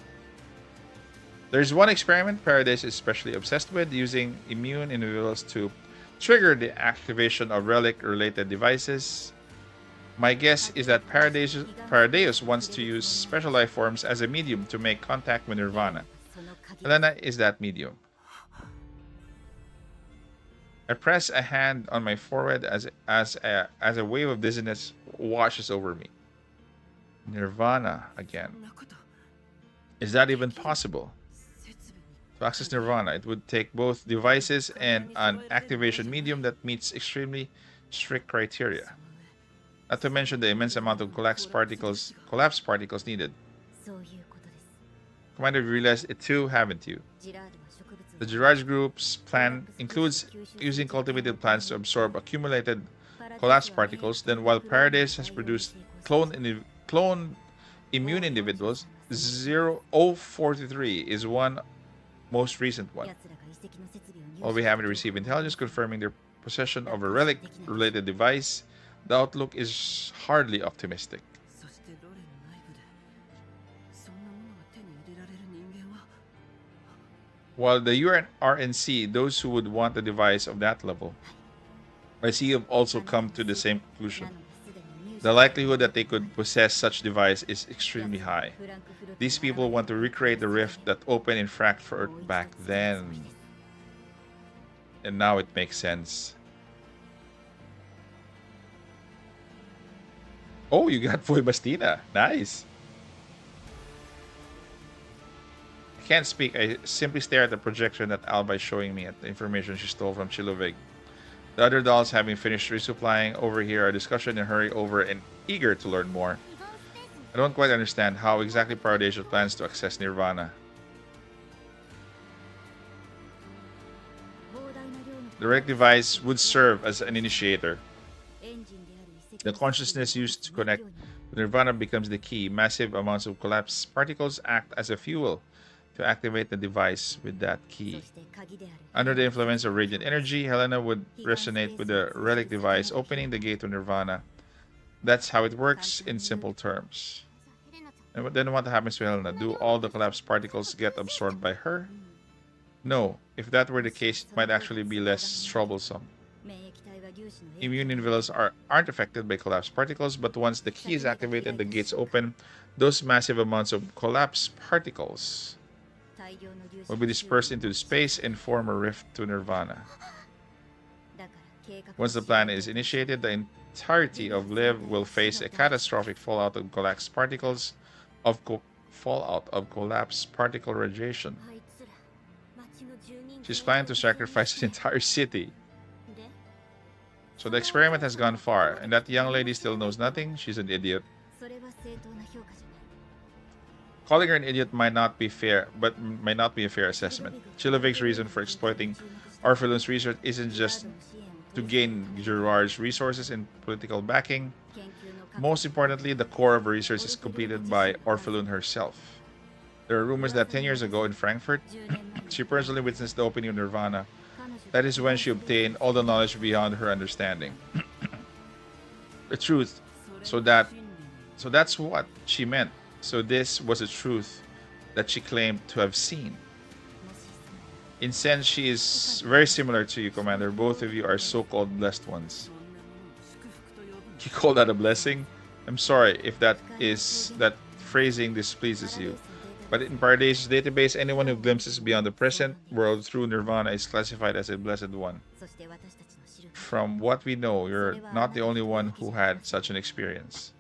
There's one experiment Paradise is especially obsessed with, using immune individuals to trigger the activation of relic-related devices. My guess is that Paradius wants to use special life forms as a medium to make contact with Nirvana. Helena is that medium. I press a hand on my forehead as a wave of dizziness washes over me. Nirvana again. Is that even possible? To access Nirvana, it would take both devices and an activation medium that meets extremely strict criteria. Not to mention the immense amount of collapse particles needed. Commander, you realized it too, haven't you? The Girard's group's plan includes using cultivated plants to absorb accumulated collapse particles. Then, while Paradise has produced clone immune individuals, 0043 is one most recent one. While we haven't received intelligence confirming their possession of a relic-related device, the outlook is hardly optimistic. While the URNC, those who would want a device of that level, I see have also come to the same conclusion. The likelihood that they could possess such device is extremely high. These people want to recreate the rift that opened in Frankfurt back then. And now it makes sense. Oh, you got Foy Bastina. Nice. I can't speak. I simply stare at the projection that Alba is showing me at the information she stole from Chilovig. The other dolls, having finished resupplying, overhear our discussion and hurry over and eager to learn more. I don't quite understand how exactly Paradise plans to access Nirvana. The relic device would serve as an initiator. The consciousness used to connect with Nirvana becomes the key. Massive amounts of collapse particles act as a fuel to activate the device with that key. Under the influence of radiant energy, Helena would resonate with the relic device, opening the gate to Nirvana. That's how it works in simple terms. And then what happens to Helena? Do all the collapsed particles get absorbed by her? No. If that were the case, it might actually be less troublesome. Immune individuals aren't affected by collapsed particles, but once the key is activated and the gates open, those massive amounts of collapsed particles will be dispersed into space and form a rift to Nirvana. Once the plan is initiated, the entirety of Liv will face a catastrophic fallout of collapsed particles fallout of collapsed particle radiation. She's planning to sacrifice the entire city. So the experiment has gone far, and that young lady still knows nothing. She's an idiot. Calling her an idiot might not be fair, but might not be a fair assessment. Chilovic's reason for exploiting Orphelon's research isn't just to gain Gerard's resources and political backing. Most importantly, the core of her research is completed by Orphelon herself. There are rumors that 10 years ago in Frankfurt, she personally witnessed the opening of Nirvana. That is when she obtained all the knowledge beyond her understanding. The truth. So that's what she meant. So this was a truth that she claimed to have seen. In sense, she is very similar to you, Commander. Both of you are so-called blessed ones. You call that a blessing? I'm sorry if that phrasing displeases you. But in Paradise's database, anyone who glimpses beyond the present world through Nirvana is classified as a blessed one. From what we know, you're not the only one who had such an experience.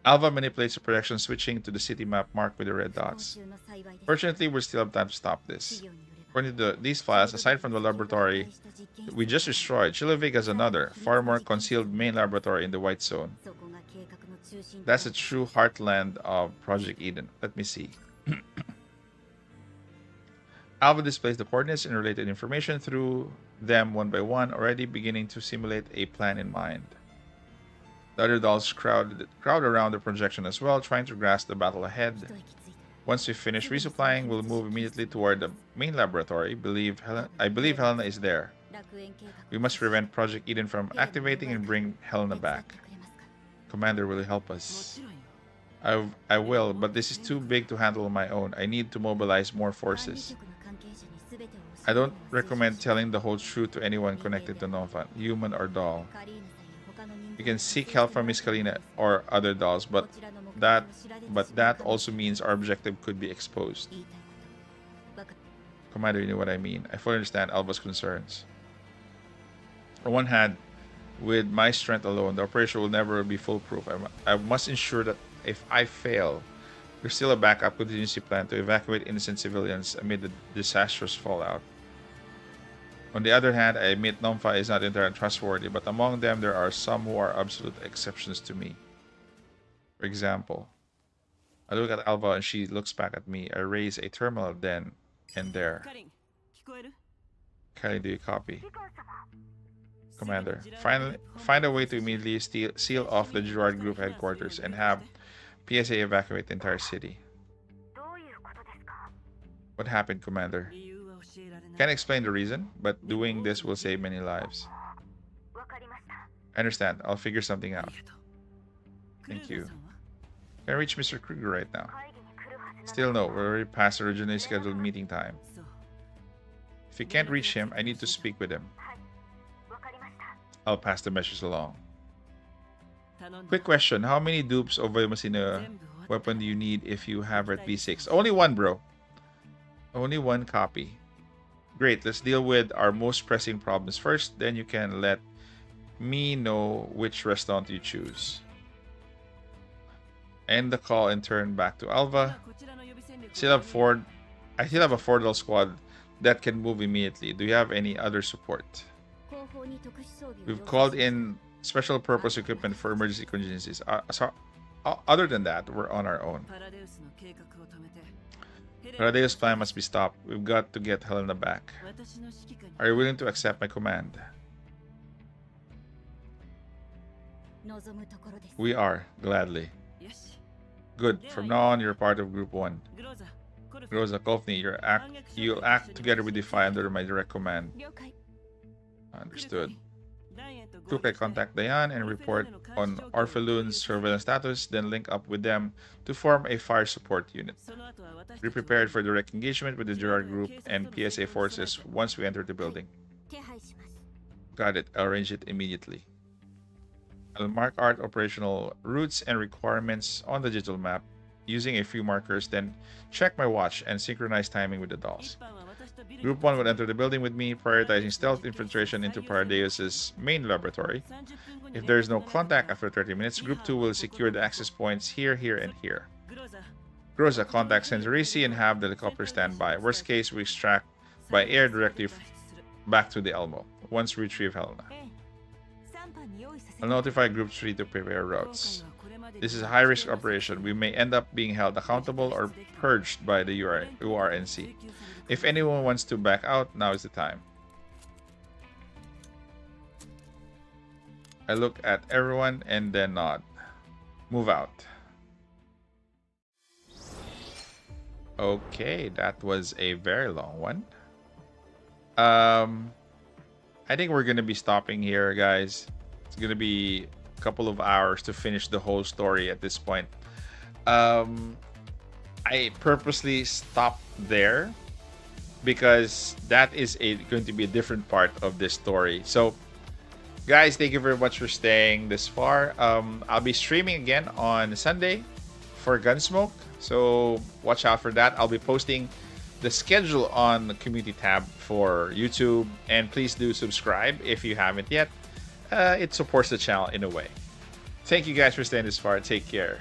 Alva manipulates the projection, switching to the city map marked with the red dots. Fortunately, we still have time to stop this. According to these files, aside from the laboratory we just destroyed, Chilovig has another, far more concealed main laboratory in the White Zone. That's the true heartland of Project Eden. Let me see. Alva displays the coordinates and related information through them one by one, already beginning to simulate a plan in mind. The other dolls crowd around the projection as well, trying to grasp the battle ahead. Once we finish resupplying, we'll move immediately toward the main laboratory. I believe Helena is there. We must prevent Project Eden from activating and bring Helena back. Commander, will you help us? I will, but this is too big to handle on my own. I need to mobilize more forces. I don't recommend telling the whole truth to anyone connected to Nova, human or doll. You can seek help from Miss Kalina or other dolls, but that also means our objective could be exposed. Commander, you know what I mean. I fully understand Alba's concerns. On one hand, with my strength alone, the operation will never be foolproof. I must ensure that if I fail, there's still a backup contingency plan to evacuate innocent civilians amid the disastrous fallout. On the other hand, I admit Nomfa is not entirely trustworthy, but among them there are some who are absolute exceptions to me. For example, I look at Alva and she looks back at me. I raise a terminal then and there. Kylie, do you copy? Commander, find a way to immediately seal off the Gerard Group headquarters and have PSA evacuate the entire city. What happened, Commander? Can't explain the reason, but doing this will save many lives. I understand. I'll figure something out. Thank you. Can I reach Mr. Kruger right now? Still no. We're already past the originally scheduled meeting time. If you can't reach him, I need to speak with him. I'll pass the message along. Quick question. How many dupes of Voimacina weapon do you need if you have at least 6? Only one, bro. Only one copy. Great. Let's deal with our most pressing problems first. Then you can let me know which restaurant you choose. End the call and turn back to Alva. I still have a Fordal squad that can move immediately. Do you have any other support? We've called in special purpose equipment for emergency contingencies. Other than that, we're on our own. Paradeo's plan must be stopped. We've got to get Helena back. Are you willing to accept my command? We are, gladly. Good. From now on, you're part of Group 1. Rosa Kolfny, you'll act together with Defy under my direct command. Understood. Tukai, contact Diane and report on Orpheloon's surveillance status, then link up with them to form a fire support unit. Be prepared for direct engagement with the Gerard Group and PSA forces once we enter the building. Got it. I'll arrange it immediately. I'll mark out operational routes and requirements on the digital map using a few markers, then check my watch and synchronize timing with the dolls. Group 1 will enter the building with me, prioritizing stealth infiltration into Paradeus' main laboratory. If there is no contact after 30 minutes, Group 2 will secure the access points here, and here. Groza, contact Senzorisi and have the helicopter stand by. Worst case, we extract by air directly back to the Elmo, once we retrieve Helena. I'll notify Group 3 to prepare routes. This is a high-risk operation. We may end up being held accountable or purged by the URNC. If anyone wants to back out, now is the time. I look at everyone and then nod. Move out. Okay, that was a very long one. I think we're going to be stopping here, guys. It's going to be a couple of hours to finish the whole story at this point. I purposely stopped there because that is going to be a different part of this story. So, guys, thank you very much for staying this far. I'll be streaming again on Sunday for Gunsmoke, so watch out for that. I'll be posting the schedule on the community tab for YouTube, and please do subscribe if you haven't yet. It supports the channel in a way. Thank you guys for staying this far. Take care.